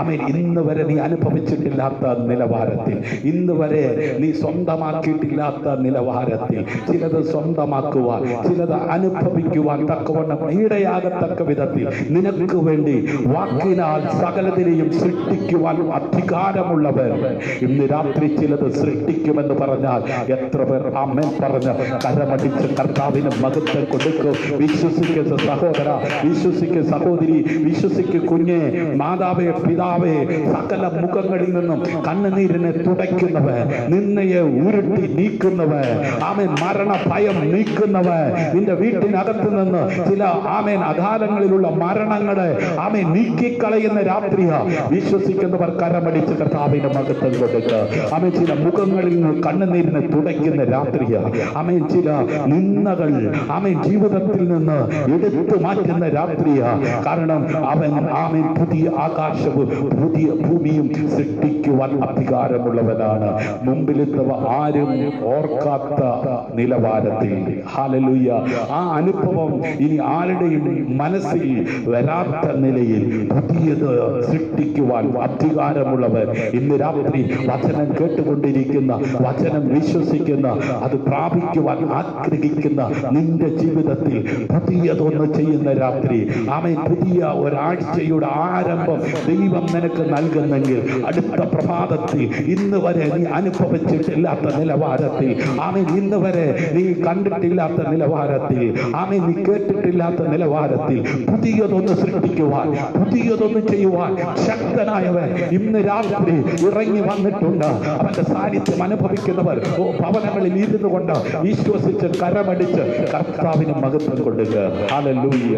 ആമേൻ ഇന്ന് വരെ നീ അനുഭവിച്ചിട്ടില്ലാത്ത നിലവാരത്തിൽ, ഇന്ന് വരെ നീ സ്വന്തമാക്കിയിട്ടില്ലാത്ത നിലവാരത്തിൽ ചിലത് സ്വന്തമാക്കുവാൻ, ചിലത് അനുഭവിക്കുവാൻ തക്കവണ്ണം ഇടയാകത്തക്ക വിധത്തിൽ നിനക്ക് വേണ്ടി വാക്കിനാൽ സകലതിനെയും സൃഷ്ടിക്കുവാൻ അധികാരമുള്ളവർ ഇന്ന് രാത്രി ചിലത് സൃഷ്ടിക്കുമെന്ന് പറഞ്ഞാൽ എത്ര പേർ ആമേൻ പറഞ്ഞ് കരമടിച്ച് കർത്താവിന് മഹത്വം കൊടുക്കും. വിശ്വസിക്കുന്ന സഹോദര, വിശ്വസിക്കുന്ന സഹോദരി, വിശ്വസിക്കുന്ന കുഞ്ഞെ, മാതാവേ, പിതാവേ, സകല മുഖങ്ങളിൽ നിന്നും കണ്ണുനീരിനെ തുടയ്ക്കുന്നവൻ, നിന്നയെ ഉരുട്ടി നീക്കുന്നവൻ, ആമേൻ മരണ ഭയം നീക്കുന്നവൻ, നിന്റെ വീട്ടിനകത്ത് നിന്ന് ചില ആമേൻ അകാലങ്ങളിലുള്ള മരണങ്ങളെ ആമേൻ നീക്കിക്കളയുന്ന രാത്രിയാ. വിശ്വസിക്കുന്നവർ കരമടിച്ച് കർത്താവിന്റെ മഹത്വം കൊടുക്കുക. ആമേൻ ചില മുഖങ്ങളിൽ നിന്ന് കണ്ണുനീരിനെ തുടയ്ക്കുന്ന രാത്രിയാ. ആമേൻ ചില നിന്ദകൾ ആമേൻ ജീവിതത്തിൽ നിന്ന് എടുത്തു മാറ്റുന്ന രാത്രിയാ. കാരണം അവൻ ആമേൻ പുതിയ ആകാശവും പുതിയ ഭൂമിയും സൃഷ്ടിക്കുവാൻ അധികാരമുള്ളവനാണ്. മുമ്പിലെത്തവ ആരും ഓർക്കാത്ത നിലവാരത്തിൽ. ഹല്ലേലൂയ. ആ അനുഭവം ഇനി ആരുടെയും മനസ്സിൽ വരാത്ത നിലയിൽ പുതിയത് സൃഷ്ടിക്കുവാൻ അധികാരമുള്ളവർ ഇന്ന് രാത്രി വചനം കേട്ടുകൊണ്ടിരിക്കുന്ന, വചനം വിശ്വസിക്കുന്ന, അത് പ്രാപിക്കുവാൻ ആഗ്രഹിക്കുന്ന നിന്റെ ജീവിതത്തിൽ പുതിയതൊന്ന് ചെയ്യുന്ന രാത്രി. ആമേൻ. പുതിയ ഒരാഴ്ചയുടെ ആരംഭം ദൈവം നിനക്ക് നൽകുന്നെങ്കിൽ അടുത്ത പ്രഭാതത്തിൽ ഇന്ന് വരെ നീ അനുഭവിച്ചിട്ടില്ലാത്ത നിലവാരത്തിൽ, ആമേൻ ഇന്ന് വരെ നീ കണ്ടിട്ടില്ലാത്ത നിലവാരത്തിൽ, ആമേൻ നീ കേട്ടിട്ടില്ലാത്ത നിലവാരത്തിൽ പുതിയതൊന്ന് സൃഷ്ടിക്കുവാൻ, പുതിയതൊന്ന് ചെയ്യുവാൻ ശക്തനായവൻ ഇന്ന് രാത്രി ഇറങ്ങി വന്നിട്ടുണ്ട്. അവന്റെ സാന്നിധ്യം അനുഭവിക്കുന്നവർ ഭവനങ്ങളിൽ ഇരുന്നു കൊണ്ട് വിശ്വസിച്ച് കരമടിച്ച് കർത്താവിന് മഹത്വം കൊടുക്കുക. ഹല്ലേലൂയ.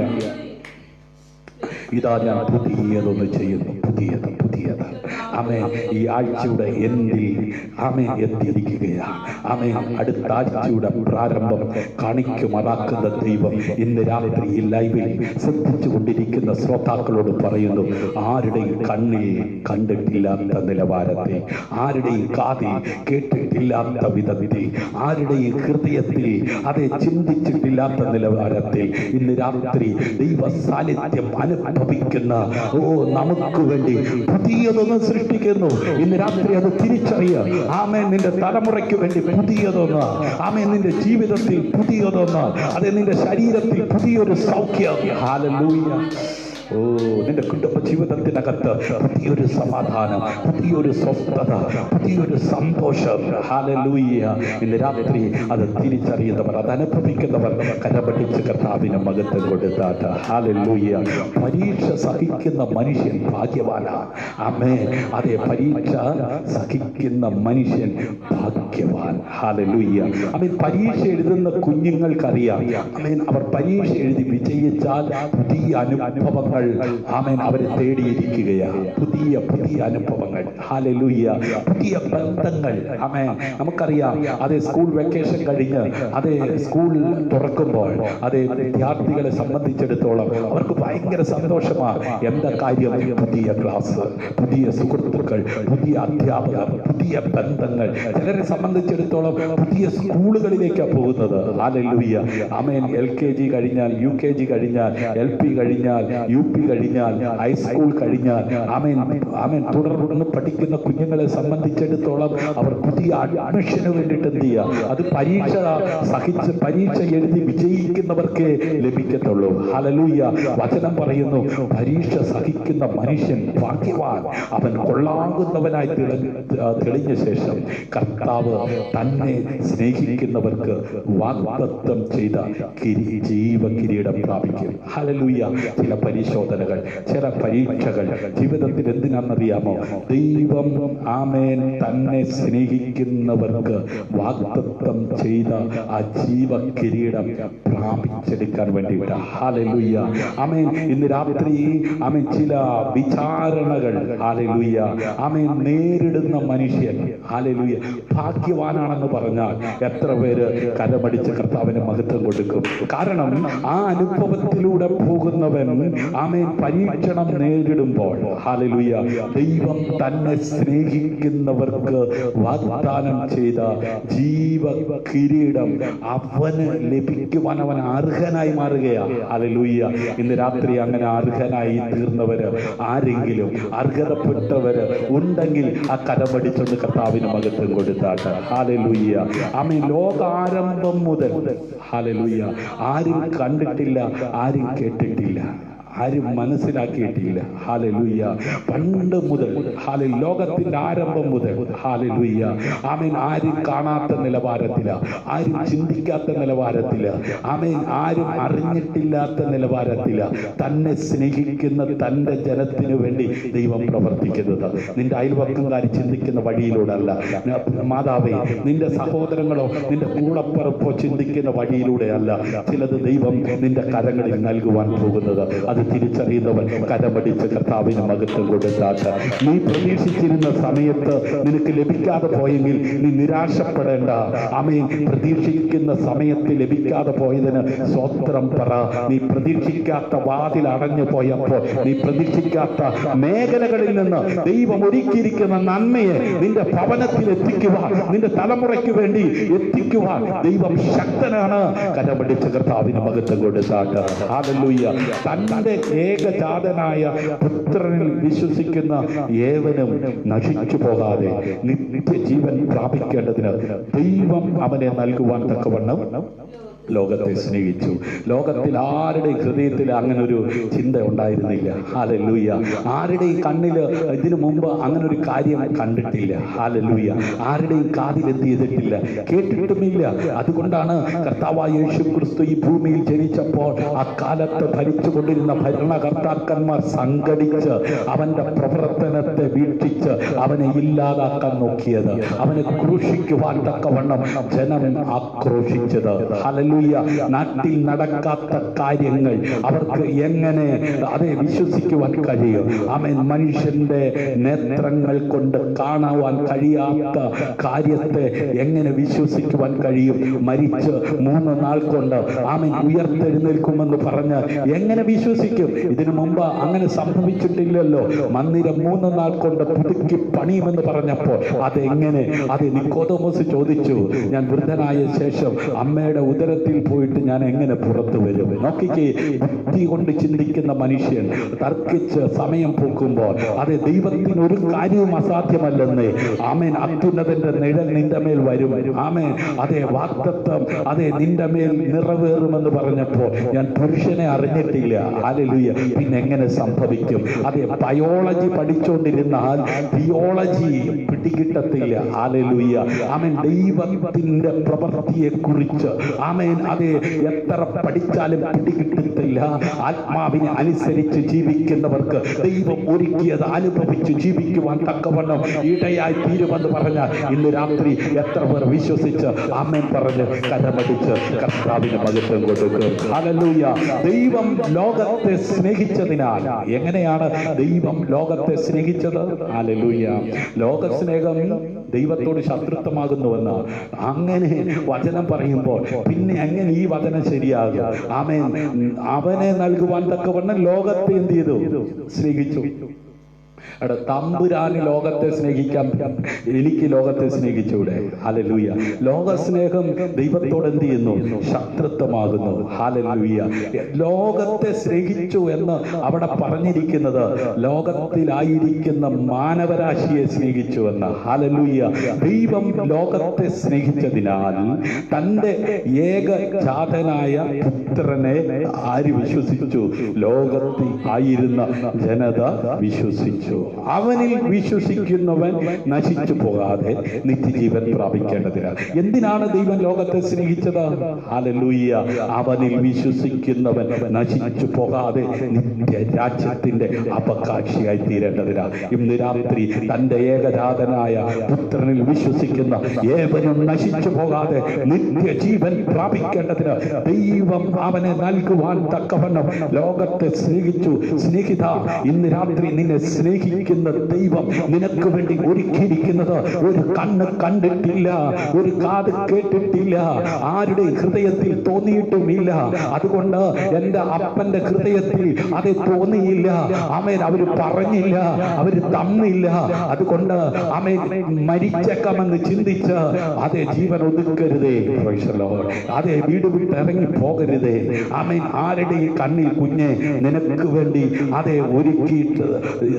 ഇതാ ഞാൻ പുതിയതൊന്ന് ചെയ്യുന്നു. പുതിയത് പുതിയത് ആമേൻ. ഈ ആഴ്ചയുടെ എന്തിൽ ആമേൻ എത്തിയിരിക്കുകയാണ്. ആമേൻ. അടുത്ത ആഴ്ചയുടെ പ്രാരംഭം കാണിക്കുമാറാക്കുന്ന ദൈവം ഇന്ന് രാത്രി ഈ ലൈവിൽ ശ്രദ്ധിച്ചു കൊണ്ടിരിക്കുന്ന ശ്രോതാക്കളോട് പറയുന്നു, ആരുടെയും കണ്ണിൽ കണ്ടിട്ടില്ലാത്ത നിലവാരത്തിൽ, ആരുടെയും കാതിൽ കേട്ടിട്ടില്ലാത്ത വിധത്തിൽ, ആരുടെയും ഹൃദയത്തിൽ അത് ചിന്തിച്ചിട്ടില്ലാത്ത നിലവാരത്തിൽ ഇന്ന് രാത്രി ദൈവ സാന്നിധ്യം അനുഭവിക്കുന്ന നമുക്ക് വേണ്ടി പുതിയതൊന്ന് സൃഷ്ടിക്കുന്നു. ഇന്ന് രാത്രി അത് തിരിച്ചറിയുക. ആമേൻ. നിന്റെ തലമുറയ്ക്ക് വേണ്ടി പുതിയതൊന്ന്, ആമേൻ നിന്റെ ജീവിതത്തിൽ പുതിയതൊന്ന്, അത് നിന്റെ ശരീരത്തിൽ പുതിയൊരു സൗഖ്യം. ഹല്ലേലൂയ. ഓ, നിന്റെ കുടുംബ ജീവിതത്തിനകത്ത് പുതിയൊരു സമാധാനം, പുതിയൊരു സ്വസ്ഥത, പുതിയൊരു സന്തോഷം. ഹല്ലേലൂയ. ഇന്ന് രാത്രി അത് തിരിച്ചറിയുന്നവർ, അത് അനുഭവിക്കുന്നവർ കരപഠിച്ച് കർത്താവിന് മഹത്വം കൊടുത്താട്ട്. ഹല്ലേലൂയ. പരീക്ഷ സഹിക്കുന്ന മനുഷ്യൻ ഭാഗ്യവാനാണ്. ആമേൻ. അതെ, പരീക്ഷ സഹിക്കുന്ന മനുഷ്യൻ ഭാഗ്യവാൻ. ഹല്ലേലൂയ. ആമേൻ. പരീക്ഷ എഴുതുന്ന കുഞ്ഞുങ്ങൾക്കറിയാം, ആമേൻ, അവർ പരീക്ഷ എഴുതി വിജയിച്ചാൽ പുതിയ അനുഭവങ്ങൾ ആമേൻ അവരെ തേടിയിരിക്കുകയാണ്. പുതിയ പുതിയ അനുഭവങ്ങൾ. ഹല്ലേലൂയ. പുതിയ ബന്ധങ്ങൾ. ആമേൻ. നമുക്കറിയാം, അതേ സ്കൂൾ വെക്കേഷൻ കഴിഞ്ഞ് അതേ സ്കൂൾ തുറക്കുമ്പോൾ അതേ വിദ്യാർത്ഥികളെ സംബന്ധിച്ചിടത്തോളം അവർക്ക് ഭയങ്കര സന്തോഷമാണ്. എന്താ കാര്യം? പുതിയ ക്ലാസ്, പുതിയ സുഹൃത്തുക്കൾ, പുതിയ അധ്യാപകർ, പുതിയ ബന്ധങ്ങൾ. ചിലരെ സംബന്ധിച്ചിടത്തോളം പുതിയ സ്കൂളുകളിലേക്കാണ് പോകുന്നത്. ഹല്ലേലൂയ. ആമേൻ. LKG കഴിഞ്ഞാൽ, UKG കഴിഞ്ഞാൽ, LP കഴിഞ്ഞാൽ, UP UP കഴിഞ്ഞാൽ, ഹൈസ്കൂൾ കഴിഞ്ഞാൽ, ആമേൻ തുടർന്ന് പഠിക്കുന്ന കുഞ്ഞുങ്ങളെ സംബന്ധിച്ചിടത്തോളം അവർ പുതിയ അഡ്മിഷന് വേണ്ടിയിട്ട് എന്ത് ചെയ്യുക? അത് പരീക്ഷ എഴുതി വിജയിക്കുന്നവർക്ക് ലഭിക്കത്തുള്ളൂ. ഹല്ലേലൂയ. വചനം പറയുന്നു, പരീക്ഷ സഹിക്കുന്ന മനുഷ്യൻ ഭാഗ്യവാൻ, അവൻ കൊള്ളാകുന്നവനായി തെളിഞ്ഞ ശേഷം കർത്താവ് തന്നെ സ്നേഹിക്കുന്നവർക്ക് വാഗ്ദത്തം ചെയ്ത ജീവകിരീടം പ്രാപിക്കും. ഹല്ലേലൂയ. ചില പരിശോധനകൾ, ചില പരീക്ഷകൾ ജീവിതത്തിൽ എന്തിനാണെന്നറിയാമോ? ദൈവം ആമേൻ തന്നെ സ്നേഹിക്കുന്നവർക്ക് വാഗ്ദത്തം ചെയ്ത ആ ജീവകിരീടം പ്രാപിച്ചെടുക്കാൻ വേണ്ടിയിട്ട്. ഹല്ലേലൂയ. ആമേൻ. ഇന്ന് രാത്രി ആമേൻ ചില വിചാരണകൾ ഹല്ലേലൂയ ആമേൻ നേരിടുന്ന മനുഷ്യൻ ഹല്ലേലൂയ ഭാഗ്യവാനാണെന്ന് പറഞ്ഞാൽ എത്ര പേര് കരമടിച്ച് കർത്താവിന് മഹത്വം കൊടുക്കും? കാരണം ആ അനുഭവത്തിലൂടെ പോകുന്നവൻ ആമേൻ പരീക്ഷണം നേരിടുമ്പോൾ ഹല്ലേലൂയ ദൈവം തന്നെ സ്നേഹിക്കുന്നവർക്ക് വാഗ്ദാനം ചെയ്ത ജീവകിരീടം അവന് ലഭിക്കുവാൻ അവൻ അർഹനായി മാറുകയാണ്. ഹല്ലേലൂയ. ഇന്ന് രാത്രി അങ്ങനെ അർഹനായി തീർന്നവര് ആരെങ്കിലും, അർഹതപ്പെട്ടവര് ഉണ്ടെങ്കിൽ ആ കരമടിച്ചൊന്ന് കർത്താവിന് മഹത്വം കൊടുത്താട്ടെ. ഹല്ലേലൂയ. ആമേൻ. ലോകാരംഭം മുതൽ ഹല്ലേലൂയ ആരും കണ്ടിട്ടില്ല, ആരും കേട്ടിട്ടില്ല, ആരും മനസ്സിലാക്കിയിട്ടില്ല. ഹല്ലേലൂയ. പണ്ട് മുതൽ ലോകത്തിന്റെ ആരംഭം മുതൽ ഹല്ലേലൂയ ആമേൻ ആരും കാണാത്ത നിലവാരത്തില, ആരും ചിന്തിക്കാത്ത നിലവാരത്തില, ആമേൻ ആരും അറിഞ്ഞിട്ടില്ലാത്ത നിലവാരത്തില തന്നെ സ്നേഹിക്കുന്ന തന്റെ ജനത്തിനു വേണ്ടി ദൈവം പ്രവർത്തിക്കുന്നത്. നിന്റെ അയൽവക്കംകാർ ചിന്തിക്കുന്ന വഴിയിലൂടെ അല്ല. മാതാവേ, നിന്റെ സഹോദരങ്ങളോ നിന്റെ കൂടപ്പുറപ്പോ ചിന്തിക്കുന്ന വഴിയിലൂടെ അല്ല. ചിലത് ദൈവം നിന്റെ കരങ്ങളിൽ നൽകുവാൻ പോകുന്നത്. അത് തിരിച്ചറിയുന്നവൻ കരമടിച്ച് കർത്താവിന് മഹത്വം കൊടുത്താട്ട്. നീ പ്രതീക്ഷിച്ചിരുന്ന സമയത്ത് നിനക്ക് ലഭിക്കാതെ പോയെങ്കിൽ നീ നിരാശപ്പെടേണ്ട. ആമേൻ. പ്രതീക്ഷിക്കുന്ന സമയത്ത് ലഭിക്കാതെ പോയതിന് സ്വത്രം പറ. നീ പ്രതീക്ഷിക്കാത്ത വാതിൽ അടഞ്ഞു പോയപ്പോൾ, നീ പ്രതീക്ഷിക്കാത്ത മേഖലകളിൽ നിന്ന് ദൈവം ഒരുക്കിയിരിക്കുന്ന നന്മയെ നിന്റെ ഭവനത്തിൽ എത്തിക്കുവാൻ, നിന്റെ തലമുറയ്ക്ക് വേണ്ടി എത്തിക്കുവാൻ ദൈവം ശക്തനാണ്. കരമടിച്ച് കർത്താവിന് മഹത്വം കൊടുത്താട്ട്. ഹല്ലേലൂയ. തന്റെ ഏകജാതനായ പുത്രനിൽ വിശ്വസിക്കുന്ന ഏവനും നശിച്ചു പോകാതെ നിത്യജീവൻ പ്രാപിക്കേണ്ടതിന് ദൈവം അവനെ നൽകുവാൻ തക്കവണ്ണം ലോകത്തെ സ്നേഹിച്ചു. ലോകത്തിൽ ആരുടെയും ഹൃദയത്തിൽ അങ്ങനെ ഒരു ചിന്ത ഉണ്ടായിരുന്നില്ല. ഹല്ലേലൂയ. ആരുടെയും കണ്ണില് ഇതിനു മുമ്പ് അങ്ങനെ ഒരു കാര്യം കണ്ടിട്ടില്ല. ഹല്ലേലൂയ. ആരുടെയും കാതിലെത്തിയതിട്ടില്ല, കേട്ടിട്ടുമില്ല. അതുകൊണ്ടാണ് കർത്താവായ യേശുക്രിസ്തു ഈ ഭൂമിയിൽ ജനിച്ചപ്പോൾ അക്കാലത്ത് ഭരിച്ചുകൊണ്ടിരുന്ന ഭരണകർത്താക്കന്മാർ സംഘടിച്ച് അവന്റെ പ്രവർത്തനത്തെ വീക്ഷിച്ച് അവനെ ഇല്ലാതാക്കാൻ നോക്കിയത്, അവനെ ക്രൂശിക്കുവാൻ തക്കവണ്ണം ജനം ആക്രോശിച്ചത്. ഹല്ലേലൂയ. നാട്ടിൽ നടക്കാത്ത കാര്യങ്ങൾ അവർക്ക് എങ്ങനെ അതേ വിശ്വസിക്കുവാൻ കഴിയും? ആമേൻ. മനുഷ്യന്റെ നേത്രങ്ങൾ കൊണ്ട് കാണുവാൻ കഴിയാത്ത കാര്യത്തെ എങ്ങനെ വിശ്വസിക്കുവാൻ കഴിയും? മരിച്ച് 3 നാൾ കൊണ്ട് ആമേൻ ഉയർത്തെഴുന്നേൽക്കുമെന്ന് പറഞ്ഞ് എങ്ങനെ വിശ്വസിക്കും? ഇതിനു മുമ്പ് അങ്ങനെ സംഭവിച്ചിട്ടില്ലല്ലോ. മന്ദിരം 3 നാൾ കൊണ്ട് പുതുക്കി പണിയുമെന്ന് പറഞ്ഞപ്പോൾ അതെങ്ങനെ? അത് നിക്കോദോമോസ് ചോദിച്ചു, ഞാൻ വൃദ്ധനായ ശേഷം അമ്മയുടെ ഉദരത്തിൽ പോയിട്ട് ഞാൻ എങ്ങനെ പുറത്തു വരും? നോക്കിക്കേ, ബുദ്ധി കൊണ്ട് ചിന്തിക്കുന്ന മനുഷ്യൻ തർക്കിച്ച് സമയം പോക്കുമ്പോൾ അതെ ദൈവത്തിന് ഒരു കാര്യവും അസാധ്യമല്ലെന്ന്. ആമേൻ. അത്യുന്നതന്റെ നിഴൽ നിന്റെ മേൽ വരും. ആമേൻ. അതെ വാഗ്ദത്തം അതെ നിന്റെ മേൽ നിറവേറുമെന്ന് പറഞ്ഞപ്പോൾ ഞാൻ പുരുഷനെ അറിഞ്ഞിട്ടില്ല. ഹല്ലേലൂയ. പിന്നെ എങ്ങനെ സംഭവിക്കും? അതെ ബയോളജി പഠിച്ചുകൊണ്ടിരുന്നാൽ തിയോളജി പിടികിട്ടത്തില്ല. ഹല്ലേലൂയ. ആമേൻ. ദൈവത്തിന്റെ പ്രവൃത്തിയെ കുറിച്ച് ആമേൻ അതെ എത്ര പഠിച്ചാലും പിടികിട്ടത്തില്ല. ആത്മാവിനെ അനുസരിച്ച് ജീവിക്കുന്നവർക്ക് ദൈവം ഒരുക്കിയത് അനുഭവിച്ച് ജീവിക്കുവാൻ തക്കവണ്ണം ഇടയായി തീരുമെന്ന് പറഞ്ഞാൽ ഇന്ന് രാത്രി എത്ര പേർ വിശ്വസിച്ച് ആമേൻ പറഞ്ഞ് കരമടിച്ച് കർത്താവിന് മഹത്വം കൊടുക്കും? ഹല്ലേലൂയ. ദൈവം ലോകത്തെ സ്നേഹിച്ചതിനാൽ. എങ്ങനെയാണ് ദൈവം ലോകത്തെ സ്നേഹിച്ചത്? ഹല്ലേലൂയ. ലോകസ്നേഹം ദൈവത്തോട് ശത്രുത്വമാകുന്നുവെന്ന് അങ്ങനെ വചനം പറയുമ്പോൾ പിന്നെ എങ്ങനെ ഈ വചനം ശരിയാകും? ആമേൻ. അവനെ നൽകുവാൻ തക്കവണ്ണം ലോകത്തെ എന്ത് ചെയ്തു? സ്നേഹിച്ചു. അവിടെ തമ്പുരാന് ലോകത്തെ സ്നേഹിക്കാൻ എനിക്ക് ലോകത്തെ സ്നേഹിച്ചൂടെ? ഹല്ലേലൂയ. ലോകസ്നേഹം ദൈവത്തോട് എന്ത് ചെയ്യുന്നു? ശത്രുത്വമാകുന്നു. ഹല്ലേലൂയ. ലോകത്തെ സ്നേഹിച്ചു എന്ന് അവിടെ പറഞ്ഞിരിക്കുന്നത് ലോകത്തിലായിരിക്കുന്ന മാനവരാശിയെ സ്നേഹിച്ചു എന്ന്. ഹല്ലേലൂയ. ദൈവം ലോകത്തെ സ്നേഹിച്ചതിനാൽ തന്റെ ഏകജാതനായ പുത്രനെ ആര് വിശ്വസിച്ചു? ലോകത്തിൽ ആയിരുന്ന ജനത വിശ്വസിച്ചു. അവനിൽ വിശ്വസിക്കുന്നവൻ നശിച്ചു പോകാതെ നിത്യജീവൻ പ്രാപിക്കേണ്ടതിനാണ്. എന്തിനാണ് ദൈവം ലോകത്തെ സ്നേഹിച്ചത്? ഹല്ലേലൂയ. അവനിൽ വിശ്വസിക്കുന്നവൻ നശിച്ചു പോകാതെ നിത്യ രാജ്യത്തിന്റെ അവകാശിയായി തീരേണ്ടതിനാണ്. ഇന്ന് രാത്രി തന്റെ ഏകജാതനായ പുത്രനിൽ വിശ്വസിക്കുന്ന ഏവനും നശിച്ചു പോകാതെ നിത്യജീവൻ പ്രാപിക്കേണ്ടതിന് ദൈവം അവനെ നൽകുവാൻ തക്കവണ്ണം ലോകത്തെ സ്നേഹിച്ചു. സ്നേഹിത, ഇന്ന് രാത്രി നിന്നെ സ്നേഹിക്കുന്ന ദൈവം നിനക്ക് വേണ്ടി ഒരുക്കിയിരിക്കുന്നത് ഒരു കണ്ണ് കണ്ടിട്ടില്ല, ഒരു കാത് കേട്ടിട്ടില്ല, ആരുടെ ഹൃദയത്തിൽ തോന്നിയിട്ടുമില്ല. അതുകൊണ്ട് എന്റെ അപ്പന്റെ ഹൃദയത്തിൽ അത് തോന്നിയില്ല. ആമേൻ. അവര് പറഞ്ഞില്ല, അവര് തന്നില്ല. അതുകൊണ്ട് ആമേൻ, മരിച്ചേക്കാമെന്ന് ചിന്തിച്ച് അതേ ജീവൻ ഒതുക്കരുതേ. അതേ വീട് വിട്ട് ഇറങ്ങി പോകരുതേ. ആമേൻ. ആരുടെ കണ്ണിൽ കുഞ്ഞെ നിനക്ക് വേണ്ടി അതേ ഒരുക്കിയിട്ട്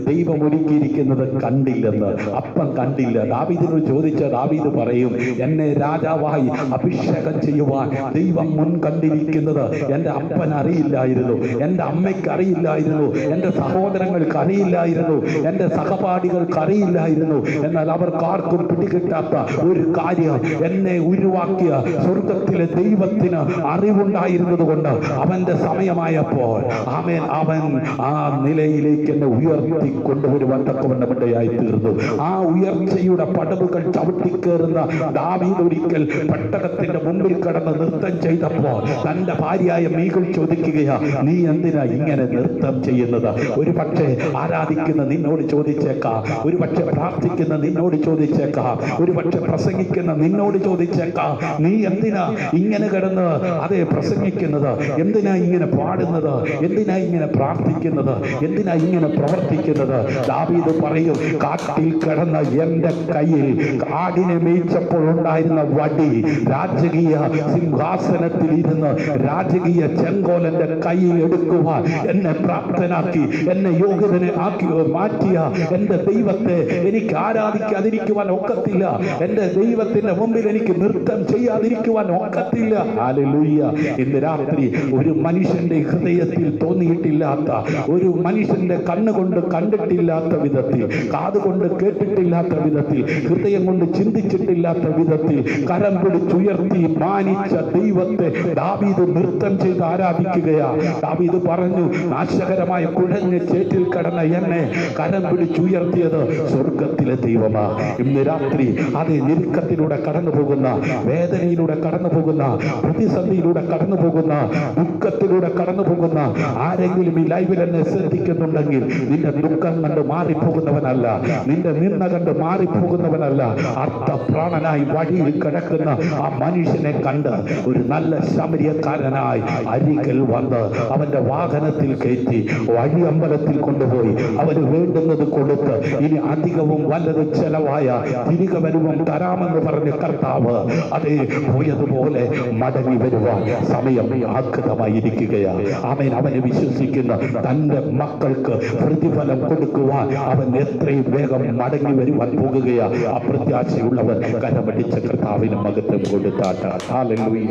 ദൈവം ഒരുക്കിയിരിക്കുന്നത് കണ്ടില്ലെന്ന്. അപ്പൻ കണ്ടില്ല. ദാവീദിനോട് ചോദിച്ച ദാവീദ് പറയും, എന്നെ രാജാവായി അഭിഷേകം ചെയ്യുവാൻ ദൈവം മുൻ കണ്ടിരിക്കുന്നത് എന്റെ അപ്പൻ അറിയില്ലായിരുന്നു, എന്റെ അമ്മയ്ക്ക് അറിയില്ലായിരുന്നു, എന്റെ സഹോദരങ്ങൾക്ക് അറിയില്ലായിരുന്നു, എന്റെ സഹപാഠികൾക്ക് അറിയില്ലായിരുന്നു. എന്നാൽ അവർക്കാർക്കും പിടികിട്ടാത്ത ഒരു കാര്യം എന്നെ ഉരുവാക്കിയ സ്വർഗത്തിലെ ദൈവത്തിന് അറിവുണ്ടായിരുന്നത് കൊണ്ട് അവന്റെ സമയമായപ്പോൾ ആമേൻ അവൻ ആ നിലയിലേക്ക് എന്നെ ഉയർത്തി കൊണ്ടുവരുവാൻ തക്കവണ്ണമിടയായി തീർന്നു. ആ ഉയർച്ചയുടെ പടവുകൾ ചവിട്ടിക്കേറുന്ന ദാവീദ് ഒരിക്കൽ പെട്ടകത്തിന്റെ മുമ്പിൽ കടന്ന് നൃത്തം ചെയ്തപ്പോൾ തന്റെ ഭാര്യയായ മീകൾ ചോദിക്കുകയാ, നീ എന്തിനാ ഇങ്ങനെ നൃത്തം ചെയ്യുന്നത്? ഒരു പക്ഷേ ആരാധിക്കുന്ന നിന്നോട് ചോദിച്ചേക്കാം, ഒരു പക്ഷെ പ്രാർത്ഥിക്കുന്ന നിന്നോട് ചോദിച്ചേക്കാം, ഒരു പക്ഷെ പ്രസംഗിക്കുന്ന നിന്നോട് ചോദിച്ചേക്കാം, നീ എന്തിനാ ഇങ്ങനെ കിടന്ന് അതേ പ്രസംഗിക്കുന്നത്? എന്തിനാ ഇങ്ങനെ പാടുന്നത്? എന്തിനാ ഇങ്ങനെ പ്രാർത്ഥിക്കുന്നത്? എന്തിനാ ഇങ്ങനെ പ്രവർത്തിക്കുന്നത്? ദാവീദ് പറയും, കാട്ടിൽ കിടന്ന എന്റെ കയ്യിൽ ആടിനെ മേയിച്ചപ്പോൾ ഉണ്ടായിരുന്ന വടി രാജകീയ സിംഹാസനത്തിൽ ഇരുന്ന് രാജകീയ ചെങ്കോലന്റെ കയ്യിൽ എടുക്കുവാൻ എന്നെ പ്രാപ്തനാക്കി, എന്നെ യോഗ്യതനെ ആക്കി മാറ്റിയ എന്റെ ദൈവത്തെ എനിക്ക് ആരാധിക്കാതിരിക്കുവാൻ ഒക്കത്തില്ല. എന്റെ ദൈവത്തിന്റെ മുമ്പിൽ എനിക്ക് നൃത്തം ചെയ്യാതിരിക്കുവാൻ ഒക്കത്തില്ല. ഹല്ലേലൂയ. ഇന്ന് രാത്രി ഒരു മനുഷ്യന്റെ ഹൃദയത്തിൽ തോന്നിയിട്ടില്ലാത്ത, ഒരു മനുഷ്യന്റെ കണ്ണുകൊണ്ട് കണ്ടിട്ടില്ലാത്ത വിധത്തിൽ, കാതുകൊണ്ട് കേട്ടിട്ടില്ലാത്ത വിധത്തിൽ, ഹൃദയം കൊണ്ട് ചിന്തിച്ചിട്ടില്ലാത്ത വിധത്തിൽ കരം പിടിച്ചുയർത്തി മാനിച്ച ദൈവത്തെ ദാവീദ് നൃത്തം ചെയ്ത് ആരാധിക്കുകയാ. ദാവീദ് പറഞ്ഞു, നാശകരമായ കുഴഞ്ഞ ചേറ്റിൽ കടന്ന എന്നെ കരം പിടിച്ചുയർത്തിയത് സ്വർഗത്തിലെ ദൈവമാ. ഇന്ന് രാത്രി അതേ ഞെരുക്കത്തിലൂടെ കടന്നു പോകുന്ന, വേദനയിലൂടെ കടന്നു പോകുന്ന, പ്രതിസന്ധിയിലൂടെ കടന്നു പോകുന്ന, ദുഃഖത്തിലൂടെ കടന്നു പോകുന്ന ആരെങ്കിലും ഈ ലൈവിൽ എന്നെ ശ്രദ്ധിക്കുന്നുണ്ടെങ്കിൽ നിന്റെ ദുഃഖം കണ്ട് മാറിപ്പോകുന്നവനല്ല, നിന്റെ നിന്ന കണ്ട് മാറിപ്പോകുന്നവനല്ല, അർത്ഥപ്രാണനായി വഴിയിൽ കിടക്കുന്ന ആ മനുഷ്യനെ കണ്ട് ഒരു നല്ല ശമരിയക്കാരനായി അരികിൽ വന്ന് അവന്റെ വാഹനത്തിൽ കയറ്റി വഴി അമ്പലത്തിൽ കൊണ്ടുപോയി അവന് വേണ്ടുന്നത് കൊടുത്ത് ഇനി അധികവും വല്ലത് ചെലവായ തിരികെ വരുമ്പം തരാമെന്ന് പറഞ്ഞ കർത്താവ് അതേ പോയതുപോലെ മടങ്ങി വരുവാൻ സമയം ആഗതമായിരിക്കുകയാണ്. അവനെ വിശ്വസിക്കുന്ന തന്റെ മക്കൾക്ക് പ്രതിഫലം കൊടുക്കുവാൻ അവൻ എത്രയും വേഗം മടങ്ങി വരുവാൻ പോകുകയാ. അപ്രത്യാശയുള്ളവൻ കരമടിച്ച കർത്താവിന് മഹത്വം കൊടുത്താട്ട്. ഹല്ലേലൂയ.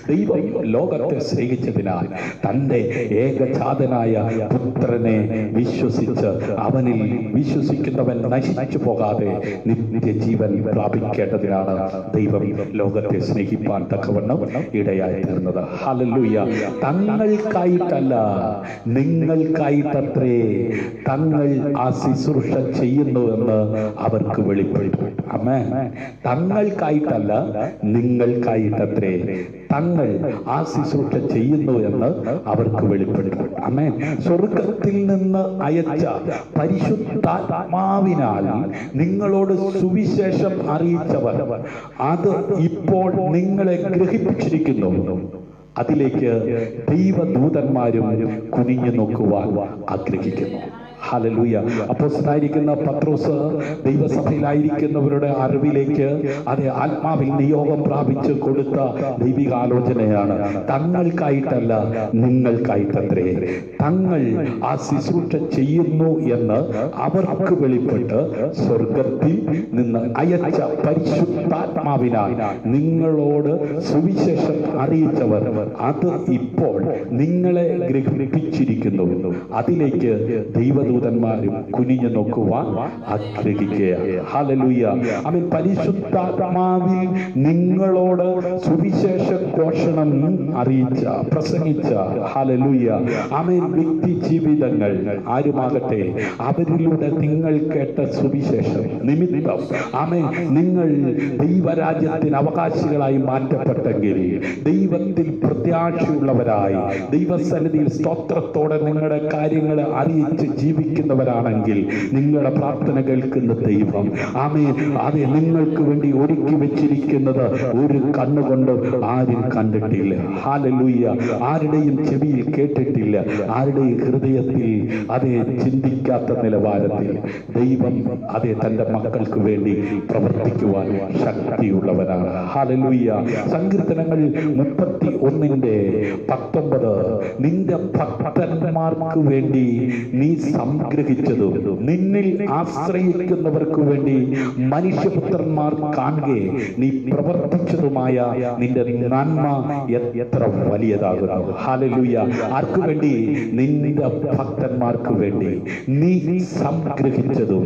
ദൈവം ലോകത്തെ സ്നേഹിച്ചതിനാൽ തന്റെ ഏകജാതനായ പുത്രനെ വിശ്വസിച്ച് അവനിൽ വിശ്വസിക്കുന്നവൻ നശിച്ചു പോകാതെ നിത്യജീവൻ പ്രാപിക്കേണ്ടതിനാണ് ദൈവം ലോകത്തെ സ്നേഹിപ്പാൻ തക്കവണ്ണം ഇടയായി തീർന്നത്. ഹല്ലേലൂയ. തങ്ങൾക്കായിട്ടല്ല, നിങ്ങൾക്കായിട്ടത്രേ തങ്ങൾ ആ ശുശ്രൂഷ ചെയ്യുന്നു എന്ന് അവർക്ക് വെളിപ്പെട്ടു. ആമേൻ. തങ്ങൾക്കായിട്ടല്ല, നിങ്ങൾക്കായിട്ടത്രേ തങ്ങൾ ആ ശുശ്രൂഷ ചെയ്യുന്നു എന്ന് അവർക്ക് വെളിപ്പെട്ടു. ആമേൻ. സ്വർഗത്തിൽ നിന്ന് അയച്ച പരിശുദ്ധാത്മാവിനാൽ നിങ്ങളോട് സുവിശേഷം അറിയിച്ചവർ അത് ഇപ്പോൾ നിങ്ങളെ ഗ്രഹിപ്പിച്ചിരിക്കുന്നു. അതിലേക്ക് ദൈവദൂതന്മാരും കുനിഞ്ഞു നോക്കുവാൻ ആഗ്രഹിക്കുന്നു. ഹല്ലേലൂയ. അപ്പോസ്തലനായിരിക്കുന്ന പത്രോസ് ദൈവസഭയിലായിരിക്കുന്നവരുടെ അറിവിലേക്ക് അതേ ആത്മാവിൽ നിയോഗം പ്രാപിച്ച് കൊടുത്ത ദൈവികാലോചനയാണ്. തങ്ങൾക്കായിട്ടല്ല, നിങ്ങൾക്കായിട്ടത്രേ. തങ്ങൾ ആ ശുശ്രൂഷ ചെയ്യുന്നു എന്ന് അവർക്ക് വെളിപ്പെട്ട് സ്വർഗത്തിൽ നിന്ന് അയച്ച പരിശുദ്ധാത്മാവിനാൽ നിങ്ങളോട് സുവിശേഷം അറിയിച്ചവർ അത് ഇപ്പോൾ നിങ്ങളെ ഗ്രഹിപ്പിച്ചിരിക്കുന്നു. അതിലേക്ക് ദൈവദൂതന്മാരും കുനിഞ്ഞു നോക്കുവാൻ ആഗ്രഹിക്കുകയാണ്. ഹല്ലേലൂയ. ആമേൻ. പരിശുദ്ധാത്മാവിൽ നിങ്ങളോട് സുവിശേഷ ഘോഷണം അറിയിച്ച പ്രസംഗിച്ച ഹല്ലേലൂയ ആമേൻ വ്യക്തി ജീവിതങ്ങൾ ആരുമാകട്ടെ, അവരിലൂടെ നിങ്ങൾ കേട്ട സുവിശേഷം നിമിത്തം ആമേൻ നിങ്ങൾ ദൈവരാജ്യത്തിന് അവകാശികളായി മാറ്റപ്പെട്ടെങ്കിൽ, ദൈവത്തിൽ പ്രത്യാശയുള്ളവരായി ദൈവസന്നിധിയിൽ സ്തോത്രത്തോടെ നിങ്ങളുടെ കാര്യങ്ങൾ അറിയിച്ച് ജീവിക്കുന്നവരാണെങ്കിൽ, നിങ്ങളുടെ പ്രാർത്ഥന കേൾക്കുന്ന ദൈവം ആമേൻ അതെ നിങ്ങൾക്ക് വേണ്ടി ഒരുക്കി വെച്ചിരിക്കുന്നത് ഒരു കണ്ണുകൊണ്ട് ആരും കണ്ടിട്ടില്ല. ഹല്ലേലൂയ. ആരുടെയും ചെവിയിൽ കേട്ടിട്ടില്ല, ആരുടെയും ഹൃദയത്തിൽ അതേ ചിന്തിക്കാത്ത നിലവാരത്തിൽ ദൈവം അതേ തന്റെ മക്കൾക്ക് വേണ്ടി പ്രവർത്തിക്കുവാൻ ശക്തിയുള്ളവനാണ്. ഹല്ലേലൂയ. സങ്കീർത്തനങ്ങൾ 31:19 നിന്റെ ഭക്തന്മാർക്ക് വേണ്ടി നീ സംഗ്രഹിച്ചതും നിന്നിൽ ആശ്രയിക്കുന്നവർക്ക് വേണ്ടി മനുഷ്യപുത്രന്മാർ കാണുകെ നീ പ്രവർത്തിച്ചതുമായ നിന്റെ നന്മ എത്ര വലിയതാകുന്നു. ഹല്ലേലൂയ. ആർക്ക് വേണ്ടി? നിന്റെ ഭക്തന്മാർക്ക് വേണ്ടി നീ സംഗ്രഹിച്ചതും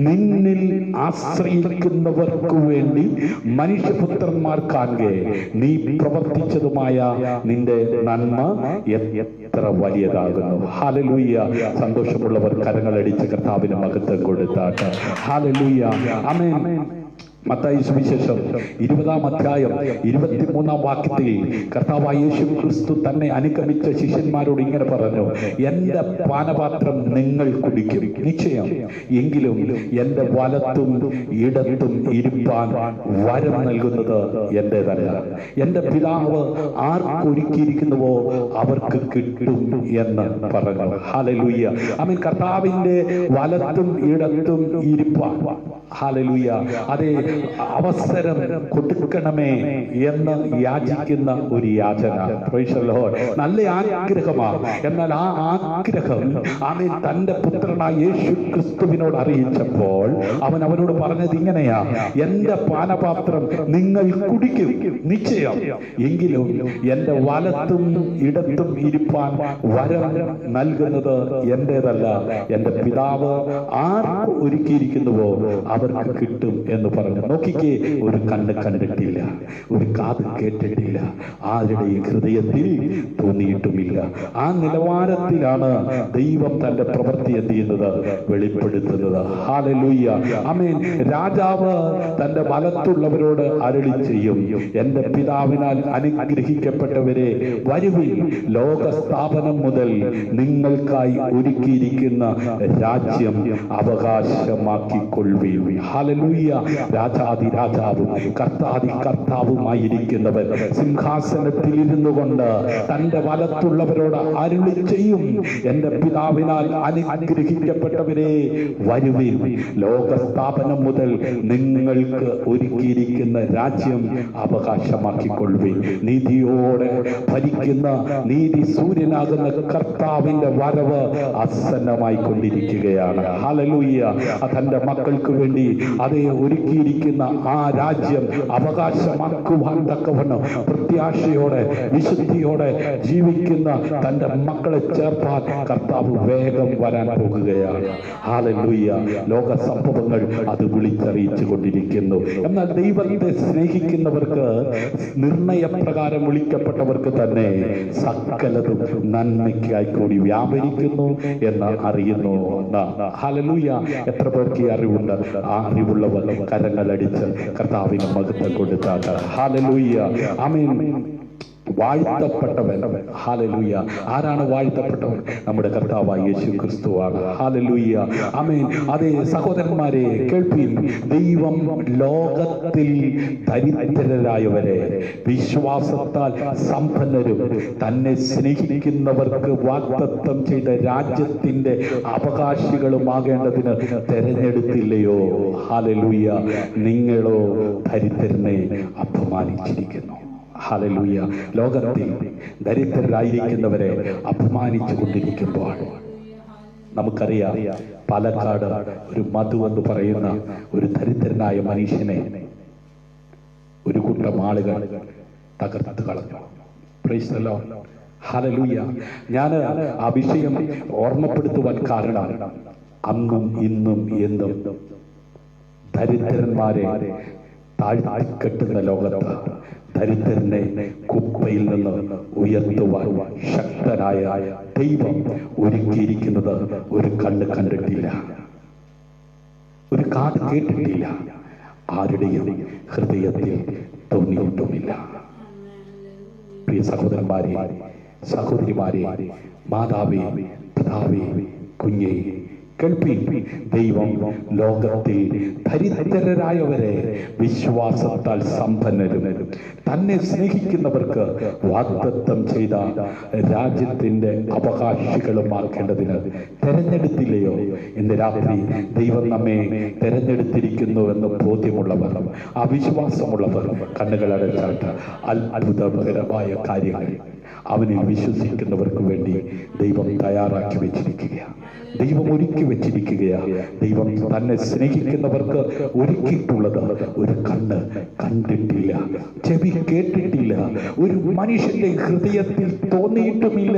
നിന്നിൽ ആശ്രയിക്കുന്നവർക്ക് വേണ്ടി മനുഷ്യപുത്രന്മാർ കാണുകെ നീ പ്രവർത്തിച്ചതുമായ നിന്റെ നന്മ എത്ര വലിയതാകുന്നു. ഹല്ലേലൂയ. സന്തോഷമുള്ളവർ കരങ്ങളടിച്ച് കർത്താവിന് മഹത്വം കൊടുത്താട്ട്. ഹല്ലേലൂയ. ആമേൻ. മത്തായി സുവിശേഷം 20-ാം അധ്യായം 23-ാം വാക്യത്തിൽ കർത്താവായ യേശു ക്രിസ്തു തന്നെ അനുഗമിച്ച ശിഷ്യന്മാരോട് ഇങ്ങനെ പറഞ്ഞു, എന്റെ പാനപാത്രം നിങ്ങൾ കുടിക്കും നിശ്ചയം, എങ്കിലും എന്റെ വലത്തും ഇടത്തും ഇരിപ്പാൻ വരം നൽകുന്നത് എന്റേതല്ല. എന്റെ പിതാവ് ആർക്കൊരുക്കിയിരിക്കുന്നുവോ അവർക്ക് കിട്ടും എന്ന് പറഞ്ഞു. ഹല്ലേലൂയ. ആമേൻ. കർത്താവിന്റെ വലത്തും ഇടത്തും ഇരിപ്പാൻ ഹല്ലേലൂയ അതേ അവസരം കൊടുക്കണമേ എന്ന് യാചിക്കുന്ന ഒരു യാചന. Price the Lord. നല്ല ആഗ്രഹമാണ്. എന്നാൽ ആ ആഗ്രഹം ആമേൻ തന്റെ പുത്രനായ യേശു ക്രിസ്തുവിനോട് അറിയിച്ചപ്പോൾ അവൻ അവനോട് പറഞ്ഞത് ഇങ്ങനെയാ, എന്റെ പാനപാത്രം നിങ്ങൾ കുടിക്കും നിശ്ചയം, എങ്കിലും എന്റെ വലത്തും ഇടത്തും ഇരിപ്പാൻ വരം നൽകുന്നത് എന്റേതല്ല, എന്റെ പിതാവ് ആർക്ക് ഒരുക്കിയിരിക്കുന്നുവോ അവർക്ക് കിട്ടും എന്ന് പറഞ്ഞു. നോക്കിക്കേ, ഒരു കണ്ണ് കണ്ടിട്ടില്ല, ഒരു കാത് കേട്ടിട്ടില്ല, ആരുടെയും ഹൃദയത്തിൽ തോന്നിയിട്ടുമില്ല. ആ നിലവാരത്തിലാണ് ദൈവം തന്റെ പ്രവൃത്തി എന്ത് ചെയ്യുന്നത്, വെളിപ്പെടുത്തുന്നത്. ഹല്ലേലൂയ. ആമേൻ. രാജാവ് തന്റെ വലത്തുള്ളവരോട് അരുളി ചെയ്യും, എന്റെ പിതാവിനാൽ അനുഗ്രഹിക്കപ്പെട്ടവരെ വരുവിൻ, ലോകസ്ഥാപനം മുതൽ നിങ്ങൾക്കായി ഒരുക്കിയിരിക്കുന്ന രാജ്യം അവകാശമാക്കിക്കൊള്ളുവിൻ. ഹല്ലേലൂയ. രാജാതി രാജാവും കർത്താതി കർത്താവുമായിരിക്കുന്നവൻ സിംഹാസനത്തിൽ ഇരുന്നു കൊണ്ട് തന്റെ വലത്തുള്ളവരോട് അരുളി ചെയ്യും, എന്റെ പിതാവിനാൽ അനുഗ്രഹിക്കപ്പെട്ടവരെ വരുവിൻ, ലോകസ്ഥാപനം മുതൽ നിങ്ങൾക്ക് ഒരുക്കിയിരിക്കുന്ന രാജ്യം അവകാശമാക്കിക്കൊള്ളുവിൻ. നീതിയോടെ ഭരിക്കുന്ന നീതി സൂര്യനാകുന്ന കർത്താവിന്റെ വരവ് ആസന്നമായി കൊണ്ടിരിക്കുകയാണ്. ഹല്ലേലൂയ. തന്റെ മക്കൾക്ക് വേണ്ടി അതേ ഒരുക്കിയിരിക്കുന്ന ആ രാജ്യം അവകാശമാക്കുവാൻ തക്കവണ്ണം പ്രത്യാശയോടെ വിശുദ്ധിയോടെ ജീവിക്കുന്ന തന്റെ മക്കളെ ചേർപ്പാൻ കർത്താവ് വേഗം വരാൻ പോകുകയാണ്. ഹല്ലേലൂയ. ലോക സംഭവങ്ങൾ അത് വിളിച്ചറിയിച്ചു കൊണ്ടിരിക്കുന്നു. എന്നാൽ ദൈവത്തെ സ്നേഹിക്കുന്നവർക്ക്, നിർണയപ്രകാരം വിളിക്കപ്പെട്ടവർക്ക് തന്നെ സകലതും നന്മയ്ക്കായി കൂടി വ്യാപരിക്കുന്നു എന്ന് അറിയുന്നു. ഹല്ലേലൂയ. എത്ര പേർക്ക് ഈ അറിവുണ്ട്? ആ അറിവുള്ളവർ കരങ്ങളടിച്ച് കർത്താവിന് മഹത്വം കൊടുത്താൽ. ഹല്ലേലൂയ. ആമേൻ. വാഴ്ത്തപ്പെട്ടവൻ. ഹല്ലേലൂയ. ആരാണ് വാഴ്ത്തപ്പെട്ടവൻ? നമ്മുടെ കർത്താവായ യേശു ക്രിസ്തുവാണ്. ഹല്ലേലൂയ. ആമേൻ. അതേ സഹോദരന്മാരെ കേൾപ്പീൻ. ദൈവം ലോകത്തിൽ ദരിദ്രരായവരെ വിശ്വാസത്താൽ സമ്പന്നരും തന്നെ സ്നേഹിക്കുന്നവർക്ക് വാഗ്ദത്തം ചെയ്ത രാജ്യത്തിന്റെ അവകാശികളുമാകേണ്ടതിന് തെരഞ്ഞെടുത്തില്ലയോ? ഹല്ലേലൂയ. നിങ്ങളോ ദരിദ്രനെ അപമാനിച്ചിരിക്കുന്നു. ഹല്ലേലൂയ. ലോകത്തിൽ ദരിദ്രരായിരിക്കുന്നവരെ അപമാനിച്ചു കൊണ്ടിരിക്കുമ്പോൾ നമുക്കറിയാം, പാലക്കാട് ഒരു മധു എന്ന് പറയുന്ന ഒരു ദരിദ്രനായ മനുഷ്യനെ ഒരു കൂട്ടം ആളുകൾ തകർത്ത് കളഞ്ഞു. Price the Lord. ഹല്ലേലൂയ. ഞാൻ ആ വിഷയം ഓർമ്മപ്പെടുത്തുവാൻ കാരണം അന്നും ഇന്നും എന്നും ദരിദ്രന്മാരെ താഴ്ത്തിക്കെട്ടുന്ന ലോകത്ത് ദരിദ്രനെ കുപ്പയിൽ നിന്ന് ഉയർത്തുവാൻ ശക്തനായ ദൈവം ഒരുക്കിയിരിക്കുന്നത് ഒരു കണ്ണ് കണ്ടിട്ടില്ല, ഒരു കാത് കേട്ടിട്ടില്ല, ആരുടെയും ഹൃദയത്തിൽ തോന്നിയിട്ടുമില്ല. പ്രിയ സഹോദരന്മാരെ, സഹോദരിമാരെ, മാതാവേ, പിതാവേ, കുഞ്ഞേ, കേൾപ്പീൻ. ദൈവം ലോകത്തിൽ ദരിദ്രരായവരെ വിശ്വാസത്താൽ സമ്പന്നരും തന്നെ സ്നേഹിക്കുന്നവർക്ക് വാഗ്ദത്തം ചെയ്ത രാജ്യത്തിന്റെ അവകാശികളുമാക്കേണ്ടതിന് തെരഞ്ഞെടുത്തില്ലയോ? ഇന്ന് രാത്രി ദൈവം നമ്മെ തെരഞ്ഞെടുത്തിരിക്കുന്നുവെന്ന് ബോധ്യമുള്ളവർ, ആ വിശ്വാസമുള്ളവർ കണ്ണുകളടച്ചാട്ട് അത്ഭുതകരമായ കാര്യങ്ങൾ അവനിൽ വിശ്വസിക്കുന്നവർക്ക് വേണ്ടി ദൈവം തയ്യാറാക്കി വെച്ചിരിക്കുകയാണ്, ദൈവം ഒരുക്കി വെച്ചിരിക്കുകയാണ്. ദൈവം തന്നെ സ്നേഹിക്കുന്നവർക്ക് ഒരുക്കിയിട്ടുള്ളത് ഒരു കണ്ണ് കണ്ടിട്ടില്ല, ചെവി കേട്ടിട്ടില്ല, ഒരു മനുഷ്യന്റെ ഹൃദയത്തിൽ തോന്നിയിട്ടുമില്ല.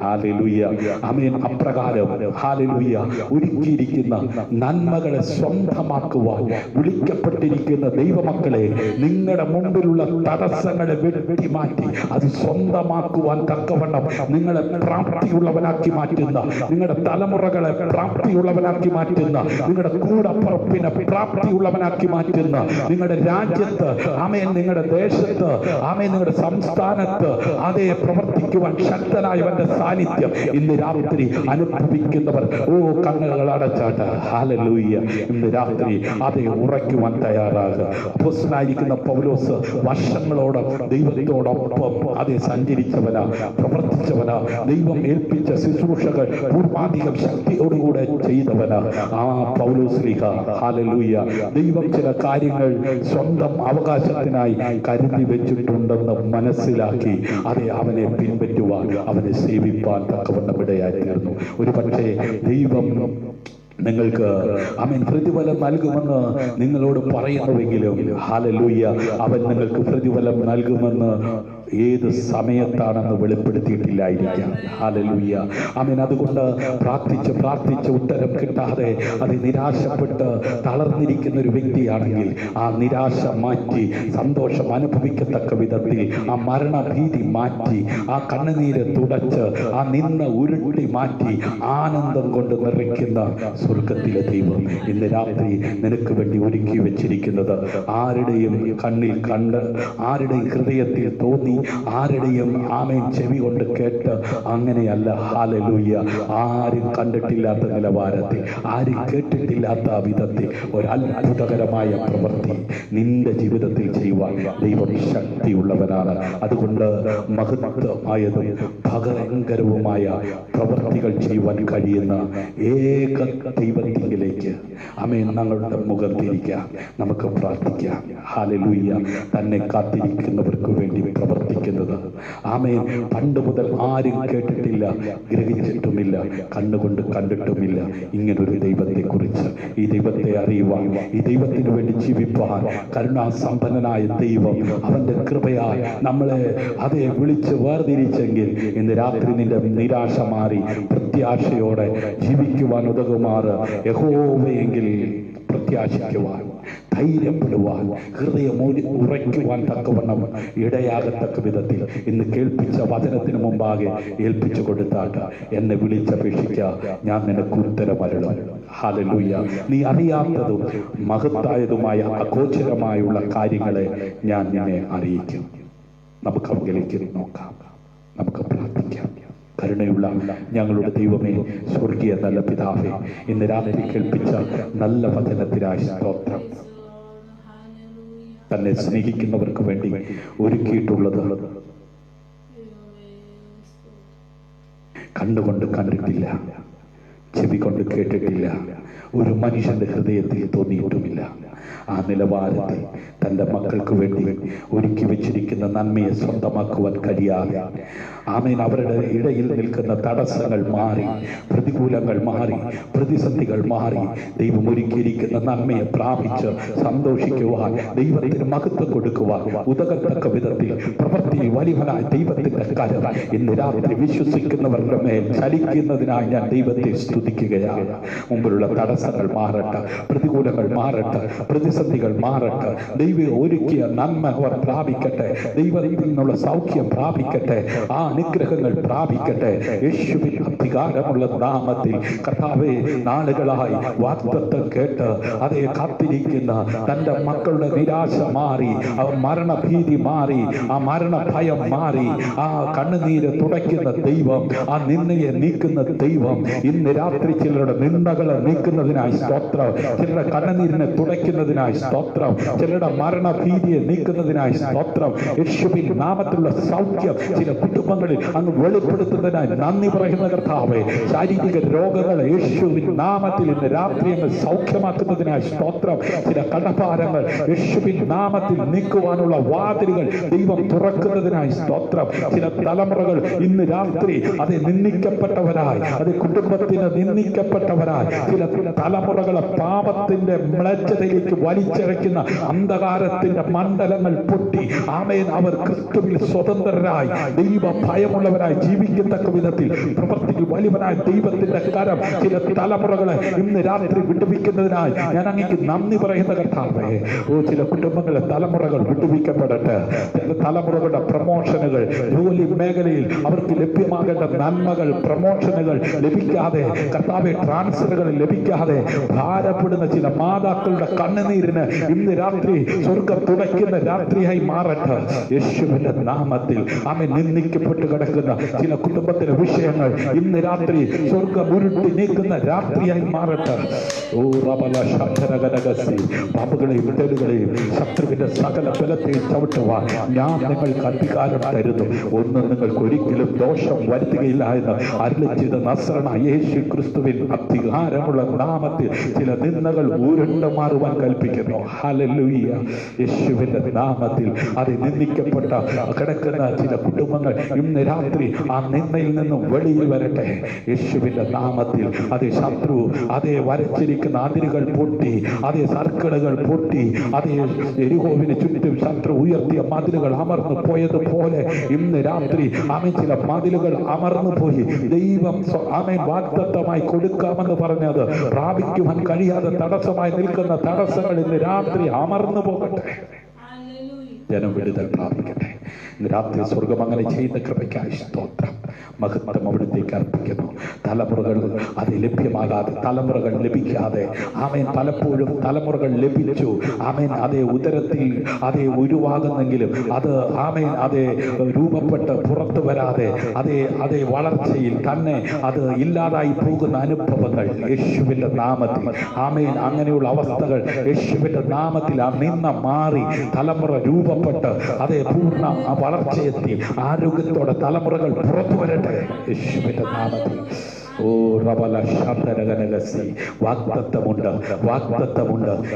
ഹല്ലേലൂയ. ആമേൻ. അപ്രകാരം ഹല്ലേലൂയ ഒരുക്കിയിരിക്കുന്ന നന്മകളെ സ്വന്തമാക്കുവാൻ വിളിക്കപ്പെട്ടിരിക്കുന്ന ദൈവമക്കളെ, നിങ്ങളുടെ മുമ്പിലുള്ള തടസ്സങ്ങളെ വെട്ടി മാറ്റി അത് സ്വന്തമാക്കുവാൻ തക്കവണ്ണം നിങ്ങളെ പ്രാപ്തിയുള്ളവനാക്കി മാറ്റുന്ന, നിങ്ങളുടെ തലമുറകളെ പ്രാപ്തിയുള്ളവനാക്കി മാറ്റുന്ന, നിങ്ങളുടെ കൂടപ്പുറപ്പിനെ പ്രാപ്തിയുള്ളവനാക്കി മാറ്റുന്ന, നിങ്ങളുടെ രാജ്യത്ത്, ആമേൻ, നിങ്ങളുടെ ദേശത്ത്, ആമേൻ, നിങ്ങളുടെ സംസ്ഥാനത്ത് അതേ പ്രവർത്തിക്കുവാൻ ശക്തനായവന്റെ സാന്നിധ്യം ഇന്ന് രാത്രി അനുഭവിക്കുന്നവർ കണ്ണുകൾ അടച്ചാട്ട് ഹല്ലേലൂയ ഇന്ന് രാത്രി അതേ ഉറയ്ക്കുവാൻ തയ്യാറാകുക. അപ്പോസ്തലനായിരിക്കുന്ന പൗലോസ് വർഷങ്ങളോട് ദൈവത്തോടൊപ്പം അതേ സഞ്ചരിച്ചവനാ, പ്രവർത്തിച്ചവനാ, ദൈവം ഏൽപ്പിച്ച ശുശ്രൂഷകൾ പൂർവാധികം ശക്തിയോടുകൂടെ ചെയ്തവനാ ആ പൗലോസ്ലീഹ. ഹല്ലേലൂയ. ദൈവം ചില കാര്യങ്ങൾ സ്വന്തം അവകാശത്തിനായി കരുതി വെച്ചിട്ടുണ്ടെന്ന് മനസ്സിലാക്കി അതേ അവനെ പിൻപറ്റുവാൻ, അവനെ സേവിപ്പാൻ തക്കവണ്ണം ഇടയായി തീർന്നു. ഒരു പക്ഷേ ദൈവം നിങ്ങൾക്ക് അവൻ പ്രതിഫലം നൽകുമെന്ന് നിങ്ങളോട് പറയുന്നുവെങ്കിലും ഹല്ലേലൂയ അവൻ നിങ്ങൾക്ക് പ്രതിഫലം നൽകുമെന്ന് ഏത് സമയത്താണെന്ന് വെളിപ്പെടുത്തിയിട്ടില്ലായിരിക്കാം. ഹല്ലേലൂയ. ആമേൻ. അതുകൊണ്ട് പ്രാർത്ഥിച്ച് ഉത്തരം കിട്ടാതെ അത് നിരാശപ്പെട്ട് തളർന്നിരിക്കുന്ന ഒരു വ്യക്തിയാണെങ്കിൽ ആ നിരാശ മാറ്റി സന്തോഷം അനുഭവിക്കത്തക്ക വിധത്തിൽ ആ മരണഭീതി മാറ്റി ആ കണ്ണുനീര് തുടച്ച് ആ നിന്ന് ഉരുട്ടി മാറ്റി ആനന്ദം കൊണ്ട് നിറയ്ക്കുന്ന സ്വർഗത്തിലെ ദൈവം ഇന്ന് രാത്രി നിനക്ക് വേണ്ടി ഒരുക്കി വെച്ചിരിക്കുന്നത് ആരുടെയും കണ്ണിൽ കണ്ട്, ആരുടെയും ഹൃദയത്തിൽ തോന്നി, ആരുടെയും ആമേൻ ചെവി കൊണ്ട് കേട്ട് അങ്ങനെയല്ല. ഹല്ലേലൂയ. ആരും കണ്ടിട്ടില്ലാത്ത നിലവാരത്തിൽ, ആരും കേട്ടിട്ടില്ലാത്ത വിധത്തിൽ ഒരു അത്ഭുതകരമായ പ്രവൃത്തി നിന്റെ ജീവിതത്തിൽ ചെയ്യുവാൻ ദൈവം ശക്തിയുള്ളവനാണ്. അതുകൊണ്ട് മഹത്വമായതും ഭയങ്കരവുമായ പ്രവൃത്തികൾ ചെയ്യുവാൻ കഴിയുന്ന ഏക ദൈവത്തിലേക്ക് ആമേൻ ഞങ്ങളുടെ മുഖം തിരിക്കാം, നമുക്ക് പ്രാർത്ഥിക്കാം. ഹല്ലേലൂയ. തന്നെ കാത്തിരിക്കുന്നവർക്ക് വേണ്ടി പ്രവർത്തിക്കുന്നത് ആമേൻ പണ്ട് മുതൽ ആരും കേട്ടിട്ടില്ല, ഗ്രഹിച്ചിട്ടുമില്ല, കണ്ണുകൊണ്ട് കണ്ടിട്ടുമില്ല ഇങ്ങനൊരു ദൈവത്തെ കുറിച്ച്. ഈ ദൈവത്തെ അറിയുവാൻ, ഈ ദൈവത്തിന് വേണ്ടി ജീവിപ്പാൻ കരുണാസമ്പന്നനായ ദൈവം അവന്റെ കൃപയാൽ നമ്മളെ അതേ വിളിച്ച് വേർതിരിച്ചെങ്കിൽ ഇന്ന് രാത്രി നിന്റെ നിരാശ മാറി പ്രത്യാശയോടെ ജീവിക്കുവാൻ ഉതകുമാറ് യഹോവയെങ്കിൽ പ്രത്യാശിക്കുവാൻ, ധൈര്യപ്പെടുവാൻ, ഹൃദയം ഉറയ്ക്കുവാൻ തക്കവണ്ണം ഇടയാകത്തക്ക വിധത്തിൽ ഇന്ന് കേൾപ്പിച്ച വചനത്തിന് മുമ്പാകെ ഏൽപ്പിച്ചു കൊടുത്താട്ട് എന്നെ വിളിച്ചപേക്ഷിക്ക, ഞാൻ നിനക്ക് ഉത്തരമരുളും. ഹല്ലേലൂയ. നീ അറിയാത്തതും മഹത്തായതുമായ അഗോചരമായുള്ള കാര്യങ്ങളെ ഞാൻ നിന്നെ അറിയിക്കും. നമുക്ക് അവങ്കിലേക്ക് നോക്കാം, നമുക്ക് പ്രാർത്ഥിക്കാം. കരുണയുള്ള ഞങ്ങളുടെ ദൈവമേ, സ്വർഗീയ നല്ല പിതാവേ, ഇന്ന് രാത്രി കേൾപ്പിച്ച നല്ല വചനത്തിനായി സ്തോത്രം. തന്നെ സ്നേഹിക്കുന്നവർക്ക് വേണ്ടി ഒരുക്കിയിട്ടുള്ളത് കണ്ടുകൊണ്ട് കണ്ടിട്ടില്ല, ചെവി കൊണ്ട് കേട്ടിട്ടില്ല, ഒരു മനുഷ്യന്റെ ഹൃദയത്തിൽ തോന്നിയിട്ടുമില്ല. ആ നിലവാരത്തെ തൻ്റെ മക്കൾക്ക് വേണ്ടി ഒരുക്കി വെച്ചിരിക്കുന്ന നന്മയെ സ്വന്തമാക്കുവാൻ കഴിയാതെ ആമേൻ അവരുടെ ഇടയിൽ നിൽക്കുന്ന തടസ്സങ്ങൾ മാറി, പ്രതികൂലങ്ങൾ മാറി, പ്രതിസന്ധികൾ മാറി, ദൈവം ഒരുക്കിയിരിക്കുന്ന നന്മയെ പ്രാപിച്ച് സന്തോഷിക്കുവാൻ, ദൈവത്തിന് മഹത്വം കൊടുക്കുവാൻ ഉതകത്തക്ക വിധത്തിൽ പ്രവൃത്തി വലിയവനായ ദൈവത്തിന്റെ കരം ഇന്ന് രാത്രി വിശ്വസിക്കുന്നവരുടെ മേൽ ചലിക്കുന്നതിനായി ഞാൻ ദൈവത്തെ സ്തുതിക്കുകയാണ്. മുമ്പിലുള്ള തടസ്സങ്ങൾ മാറട്ടെ, പ്രതികൂലങ്ങൾ മാറട്ടെ, പ്രതിസന്ധികൾ മാറട്ടെ, ദൈവം ഒരുക്കിയ നന്മ അവർ പ്രാപിക്കട്ടെ, ദൈവത്തിൽ നിന്നുള്ള സൗഖ്യം പ്രാപിക്കട്ടെ, ആ അനുഗ്രഹങ്ങൾ പ്രാപിക്കട്ടെ. യേശുവിൻ അധികാരമുള്ള നാമത്തിൽ കർത്താവേ, നാളുകളായി വാഗ്ദത്തം കേട്ട് അതേ കാത്തിരിക്കുന്ന തന്റെ മക്കളുടെ നിരാശ മാറി, ആ മരണഭീതി മാറി, ആ മരണഭയം മാറി, ആ കണ്ണുനീര് തുടയ്ക്കുന്ന ദൈവം, ആ നിന്ദയെ നീക്കുന്ന ദൈവം ഇന്ന് രാത്രി ചിലരുടെ നിന്ദകളെ നീക്കുന്നതിനായി സ്തോത്രം, ചിലരുടെ കണ്ണുനീരിനെ തുടയ്ക്കുന്നതിനായി സ്തോത്രം, ചിലരുടെ മരണഭീതിയെ നീക്കുന്നതിനായി സ്തോത്രം. യേശുവിൻ നാമത്തിലുള്ള സൗഖ്യം ചില കുടുംബങ്ങളിൽ അങ്ങ് വെളിപ്പെടുത്തുന്നതിനായി നന്ദി പറയുന്ന കർത്താവേ, ശാരീരിക രോഗങ്ങളെ യേശുവിൻ നാമത്തിൽ ഇന്ന് രാത്രി അങ്ങ് സൗഖ്യമാക്കുന്നതിനായി സ്തോത്രം. ചില കടഭാരങ്ങൾ യേശുവിൻ നാമത്തിൽ നീക്കുവാനുള്ള വാതിലുകൾ ദൈവം തുറക്കുന്നതിനായി സ്തോത്രം. ചില തലമുറകൾ ഇന്ന് രാത്രി അത് നിന്ദിക്കപ്പെട്ടവരായി, അത് കുടുംബത്തിന് നിന്ദിക്കപ്പെട്ടവരായി, ചില തലമുറകളെ പാപത്തിന്റെ മ്ലേച്ഛതയിലേക്ക് വലിച്ചഴയ്ക്കുന്ന അന്ധകാരത്തിന്റെ മണ്ഡലങ്ങൾ പൊട്ടി ആമേൻ അവർ ക്രിസ്തുവിൽ സ്വതന്ത്രരായി ദൈവ ഭയമുള്ളവരായി ജീവിക്കത്തക്ക വിധത്തിൽ പ്രവൃത്തിയിൽ വലിയവനായ ദൈവത്തിന്റെ കരം ചില തലമുറകളെ ഇന്ന് രാത്രി വിടുവിക്കുന്നതിനായി ഞാൻ അങ്ങേക്ക് നന്ദി പറയുന്ന കർത്താവേ. ചില കുടുംബങ്ങളെ തലമുറകൾ വിടുവിക്കപ്പെടട്ടെ. ചില തലമുറകളുടെ പ്രമോഷനുകൾ, ജോലി മേഖലയിൽ അവർക്ക് ലഭ്യമാകേണ്ട നന്മകൾ, പ്രമോഷനുകൾ ലഭിക്കാതെ കർത്താവെ, ട്രാൻസ്ഫറുകൾ ലഭിക്കാതെ ഭാരപ്പെടുന്ന ചില മാതാക്കളുടെ കണ്ണുനീരിന് ഇന്ന് രാത്രി സ്വർഗം തുടയ്ക്കുന്ന രാത്രിയായി മാറട്ടെ യേശുവിന്റെ നാമത്തിൽ. ആമേൻ. നിന്ദിക്കപ്പെട്ട് കിടക്കുന്ന ചില കുടുംബത്തിലെ വിഷയങ്ങൾ ഇന്ന് രാത്രി സ്വർഗം ഉരുട്ടി നീക്കുന്ന രാത്രിയായി മാറട്ടെ. ഓ റബല ശബ്ദനഗനഗസി, പാപങ്ങളെയും വിടലുകളെയും ശത്രുവിന്റെ സകല ബലത്തെയും ചവിട്ടുവാൻ ഞാൻ നിങ്ങൾക്ക് അധികാരം തരുന്നു. ഒന്നും നിങ്ങൾക്ക് ഒരിക്കലും ദോഷം വരുത്തുകയില്ല എന്ന് അരുളി ചെയ്ത നസ്രനായ യേശു ക്രിസ്തുവിൻ അധികാരമുള്ള നാമത്തിൽ ചില നിന്ദകൾ ഉരുണ്ടു മാറുവാൻ കൽപ്പിക്കുന്നു. ഹല്ലേലൂയ. യേശുവിന്റെ നാമത്തിൽ അത് നിന്ദിക്കപ്പെട്ട കിടക്കുന്ന ചില കുടുംബങ്ങൾ ഇന്ന് രാത്രി ആ നിന്ദയിൽ നിന്നും വെളിയിൽ വരട്ടെ യേശുവിന്റെ നാമത്തിൽ. അതേ ശത്രു അതേ വരച്ചിരിക്കുന്ന അതിരുകൾ പൊട്ടി, അതേ സർക്കിളുകൾ പൊട്ടി, അതേ യെരിഹോവിന് ചുറ്റും ശത്രു ഉയർത്തിയ മതിലുകൾ അമർന്നു പോയതുപോലെ ഇന്ന് രാത്രി ആമേൻ ചില മതിലുകൾ അമർന്നു പോയി. ദൈവം ആമേൻ വാഗ്ദത്തമായി കൊടുക്കാമെന്ന് പറഞ്ഞത് പ്രാപിക്കുവാൻ കഴിയാതെ തടസ്സമായി നിൽക്കുന്ന തടസ്സങ്ങൾ ഇന്ന് രാത്രി അമർന്നു പോകട്ടെ. ജനം വിടുതൽ പ്രാപിക്കട്ടെ. ഇന്ന് രാത്രി സ്വർഗം അങ്ങനെ ചെയ്യുന്ന കൃപയ്ക്കായി സ്തോത്രം. മഹത്വം അവിടത്തേക്ക് അർപ്പിക്കുന്നു. തലമുറകൾ അത് ലഭ്യമാകാതെ, തലമുറകൾ ലഭിക്കാതെ ആമേൻ പലപ്പോഴും തലമുറകൾ ലഭിച്ചു ആമേൻ അതേ ഉദരത്തിൽ അതേ ഉരുവാകുന്നെങ്കിലും അത് ആമേൻ അതേ രൂപപ്പെട്ട് പുറത്തു വരാതെ അതേ വളർച്ചയിൽ തന്നെ അത് ഇല്ലാതായി പോകുന്ന അനുഭവങ്ങൾ യേശുവിന്റെ നാമത്തിൽ ആമേൻ അങ്ങനെയുള്ള അവസ്ഥകൾ യേശുവിന്റെ നാമത്തിൽ ആ നിന്ന മാറി തലമുറ രൂപപ്പെട്ട് അതേ പൂർണ്ണ വളർച്ചയെത്തി ആരോഗ്യത്തോടെ തലമുറകൾ പുറത്തു വരട്ടെ യേശുവിന്റെ നാമത്തിൽ. ഓ റബല ശബ്ദനഗനഗസി, വാഗ്ദത്തമുണ്ട്.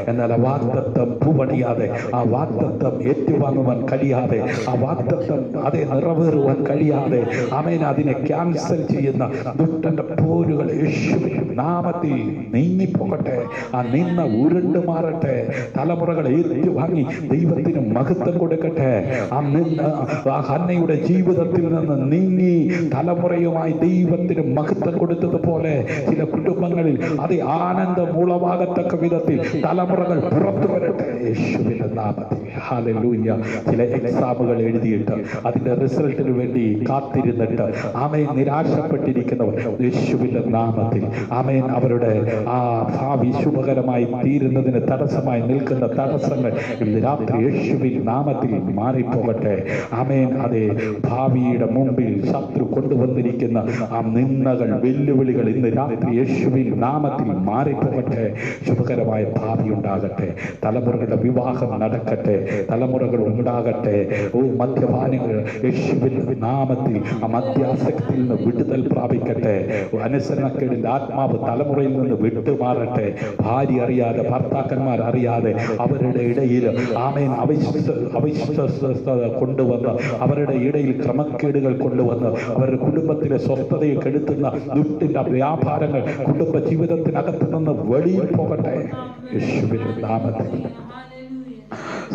എന്നാൽ ആ വാഗ്ദത്തം പൂവണിയാതെ, ആ വാഗ്ദത്തം ഏറ്റുവാങ്ങുവാൻ കഴിയാതെ, ആ വാഗ്ദത്തം അതേ നിറവേറുവാൻ കഴിയാതെ ആമേൻ അതിനെ ക്യാൻസൽ ചെയ്യുന്ന ദുഷ്ടന്റെ പോരുകൾ യേശുവിന്റെ നാമത്തിൽ നീങ്ങിപ്പോകട്ടെ. ആ നിന്ന ഉരുണ്ടു മാറട്ടെ. തലമുറകൾ ഏറ്റുവാങ്ങി ദൈവത്തിന് മഹത്വം കൊടുക്കട്ടെ. ആ ഹന്നയുടെ ജീവിതത്തിൽ നിന്ന് നീങ്ങി തലമുറയുമായി ദൈവത്തിന് മഹത്വം കൊടുത്ത കൊടുത്തതുപോലെ ചില കുടുംബങ്ങളിൽ അത് ആനന്ദം ഉളവാകത്തക്ക വിധത്തിൽ തലമുറകൾ പുറത്തു വരട്ടെ യേശുവിന്റെ നാമത്തിൽ. ഹല്ലേലൂയ. ചില എക്സാമുകൾ എഴുതിയിട്ട് അതിന്റെ റിസൾട്ടിന് വേണ്ടി കാത്തിരുന്നിട്ട് ആമേൻ നിരാശപ്പെട്ടിരിക്കുന്നവർ യേശുവിന്റെ നാമത്തിൽ ആമേൻ അവരുടെ ആ ഭാവി ശുഭകരമായി തീരുന്നതിന് തടസ്സമായി നിൽക്കുന്ന തടസ്സങ്ങൾ ഇന്ന് രാത്രി യേശുവിൻ നാമത്തിൽ മാറിപ്പോകട്ടെ. ആമേൻ. അതേ ഭാവിയുടെ മുമ്പിൽ ശത്രു കൊണ്ടുവന്നിരിക്കുന്ന ആ നിന്ദകൾ, വെല്ലുവിളികൾ ഇന്ന് രാത്രി യേശുവിൻ നാമത്തിൽ മാറിപ്പോകട്ടെ. ശുഭകരമായ ഭാവി ഉണ്ടാകട്ടെ. തലമുറകളുടെ വിവാഹം നടക്കട്ടെ. തലമുറകൾ ഉണ്ടാകട്ടെ. ഓ മദ്യപാനികൾ യേശുവിൻ നാമത്തിൽ ആ മദ്യാസക്തിയിൽ നിന്ന് വിടുതൽ പ്രാപിക്കട്ടെ. അനുസരണക്കേടിന്റെ ആത്മാവ് തലമുറയിൽ നിന്ന് വിട്ടുമാറട്ടെ. ഭാര്യ അറിയാതെ, ഭർത്താക്കന്മാർ അറിയാതെ അവരുടെ ഇടയിൽ ആമേൻ അവിശ്വസ്തത കൊണ്ടുവന്ന്, അവരുടെ ഇടയിൽ ക്രമക്കേടുകൾ കൊണ്ടുവന്ന് അവരുടെ കുടുംബത്തിലെ സ്വസ്ഥതയെ കെടുത്തുന്ന ദുഷ്ടിന്റെ വ്യാപാരങ്ങൾ കുടുംബ ജീവിതത്തിനകത്ത് നിന്ന് വെളിയിൽ പോകട്ടെ യേശുവിന്റെ നാമത്തിൽ.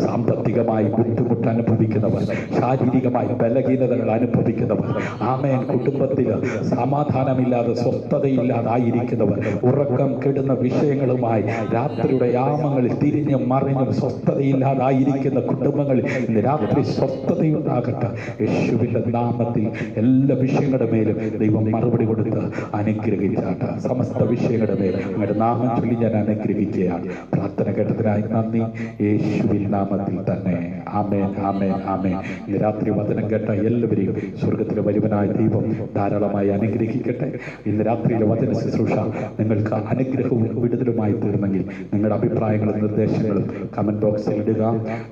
സാമ്പത്തികമായി ബുദ്ധിമുട്ട് അനുഭവിക്കുന്നവർ, ശാരീരികമായി ബലഹീനതകൾ അനുഭവിക്കുന്നവർ, ആമേൻ കുടുംബത്തിൽ സമാധാനമില്ലാതെ സ്വസ്ഥതയില്ലാതായിരിക്കുന്നവർ, ഉറക്കം കെടുന്ന വിഷയങ്ങളുമായി രാത്രിയുടെ യാമങ്ങളിൽ തിരിഞ്ഞും മറിഞ്ഞും സ്വസ്ഥതയില്ലാതായിരിക്കുന്ന കുടുംബങ്ങളിൽ ഇന്ന് രാത്രി സ്വസ്ഥതയുണ്ടാകട്ടെ യേശുവിന്റെ നാമത്തിൽ. എല്ലാ വിഷയങ്ങളുടെ മേലും ദൈവം മറുപടി കൊടുത്ത് അനുഗ്രഹിച്ചാട്ട് സമസ്ത വിഷയങ്ങളുടെ മേലും നിങ്ങളുടെ നാമം ചൊല്ലി ഞാൻ അനുഗ്രഹിക്കുകയാണ്. പ്രാർത്ഥന കേട്ടതിനായി നന്ദി യേശുവിൻ നാമത്തിൽ തന്നെ. ആമേൻ, ആമേൻ, ആമേൻ. ഇന്ന് രാത്രി വചനം കേട്ട എല്ലാവരെയും സ്വർഗത്തിലെ വരുവനായ ദൈവം ധാരാളമായി അനുഗ്രഹിക്കട്ടെ. ഇന്ന് രാത്രിയിലെ വചന ശുശ്രൂഷ നിങ്ങൾക്ക് അനുഗ്രഹവും വിടുതലുമായി തീർന്നെങ്കിൽ നിങ്ങളുടെ അഭിപ്രായങ്ങളും നിർദ്ദേശങ്ങളും കമന്റ് ബോക്സിൽ ഇടുക.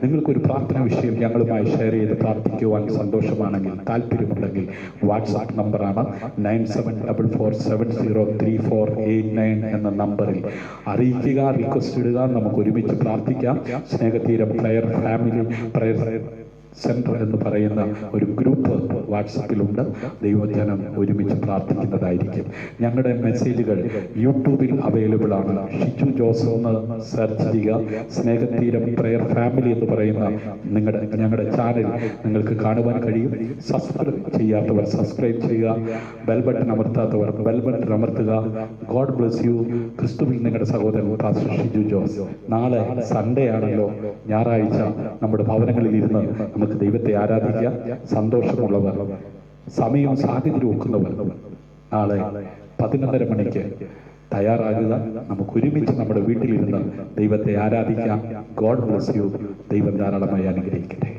നിങ്ങൾക്കൊരു പ്രാർത്ഥന വിഷയം ഞങ്ങളുമായി ഷെയർ ചെയ്ത് പ്രാർത്ഥിക്കുവാൻ സന്തോഷമാണെങ്കിൽ, താല്പര്യമുണ്ടെങ്കിൽ വാട്സാപ്പ് നമ്പറാണ് 9744703489 എന്ന നമ്പറിൽ അറിയിക്കുക, റിക്വസ്റ്റ് ഇടുക. നമുക്ക് ഒരുമിച്ച് പ്രാർത്ഥിക്കാം. സ്നേഹതീരം പ്രയർ ഫാമിലി പ്രയർ സെന്റർ എന്ന് പറയുന്ന ഒരു ഗ്രൂപ്പ് വാട്സാപ്പിലുണ്ട്. ദൈവജനം ഒരുമിച്ച് പ്രാർത്ഥിക്കുന്നതായിരിക്കും. ഞങ്ങളുടെ മെസ്സേജുകൾ യൂട്യൂബിൽ അവൈലബിൾ ആണ്. ഷിജു ജോസ് എന്ന് സെർച്ച് ചെയ്യുക. സ്നേഹതീരം പ്രയർ ഫാമിലി എന്ന് പറയുന്ന ഞങ്ങളുടെ ചാനൽ നിങ്ങൾക്ക് കാണുവാൻ കഴിയും. സബ്സ്ക്രൈബ് ചെയ്യാത്തവർ സബ്സ്ക്രൈബ് ചെയ്യുക. ബെൽ ബട്ടൺ അമർത്താത്തവർ ബെൽ ബട്ടൺ അമർത്തുക. God bless you. ക്രിസ്തുവിൽ നിങ്ങളുടെ സഹോദരൻ പാസ്റ്റർ ഷിജു ജോസ്. നാളെ സൺഡേ ആണല്ലോ, ഞായറാഴ്ച നമ്മുടെ ഭവനങ്ങളിൽ ഇരുന്ന് നമുക്ക് ദൈവത്തെ ആരാധിക്കാം. സന്തോഷമുള്ളവർ, സമയവും സാഹചര്യവും ഒക്കുന്നവർ നാളെ 11:30 മണിക്ക് തയ്യാറാകുക. നമുക്ക് ഒരുമിച്ച് നമ്മുടെ വീട്ടിലിരുന്ന് ദൈവത്തെ ആരാധിക്കാം. God bless you. ദൈവം ധാരാളമായി അനുഗ്രഹിക്കട്ടെ.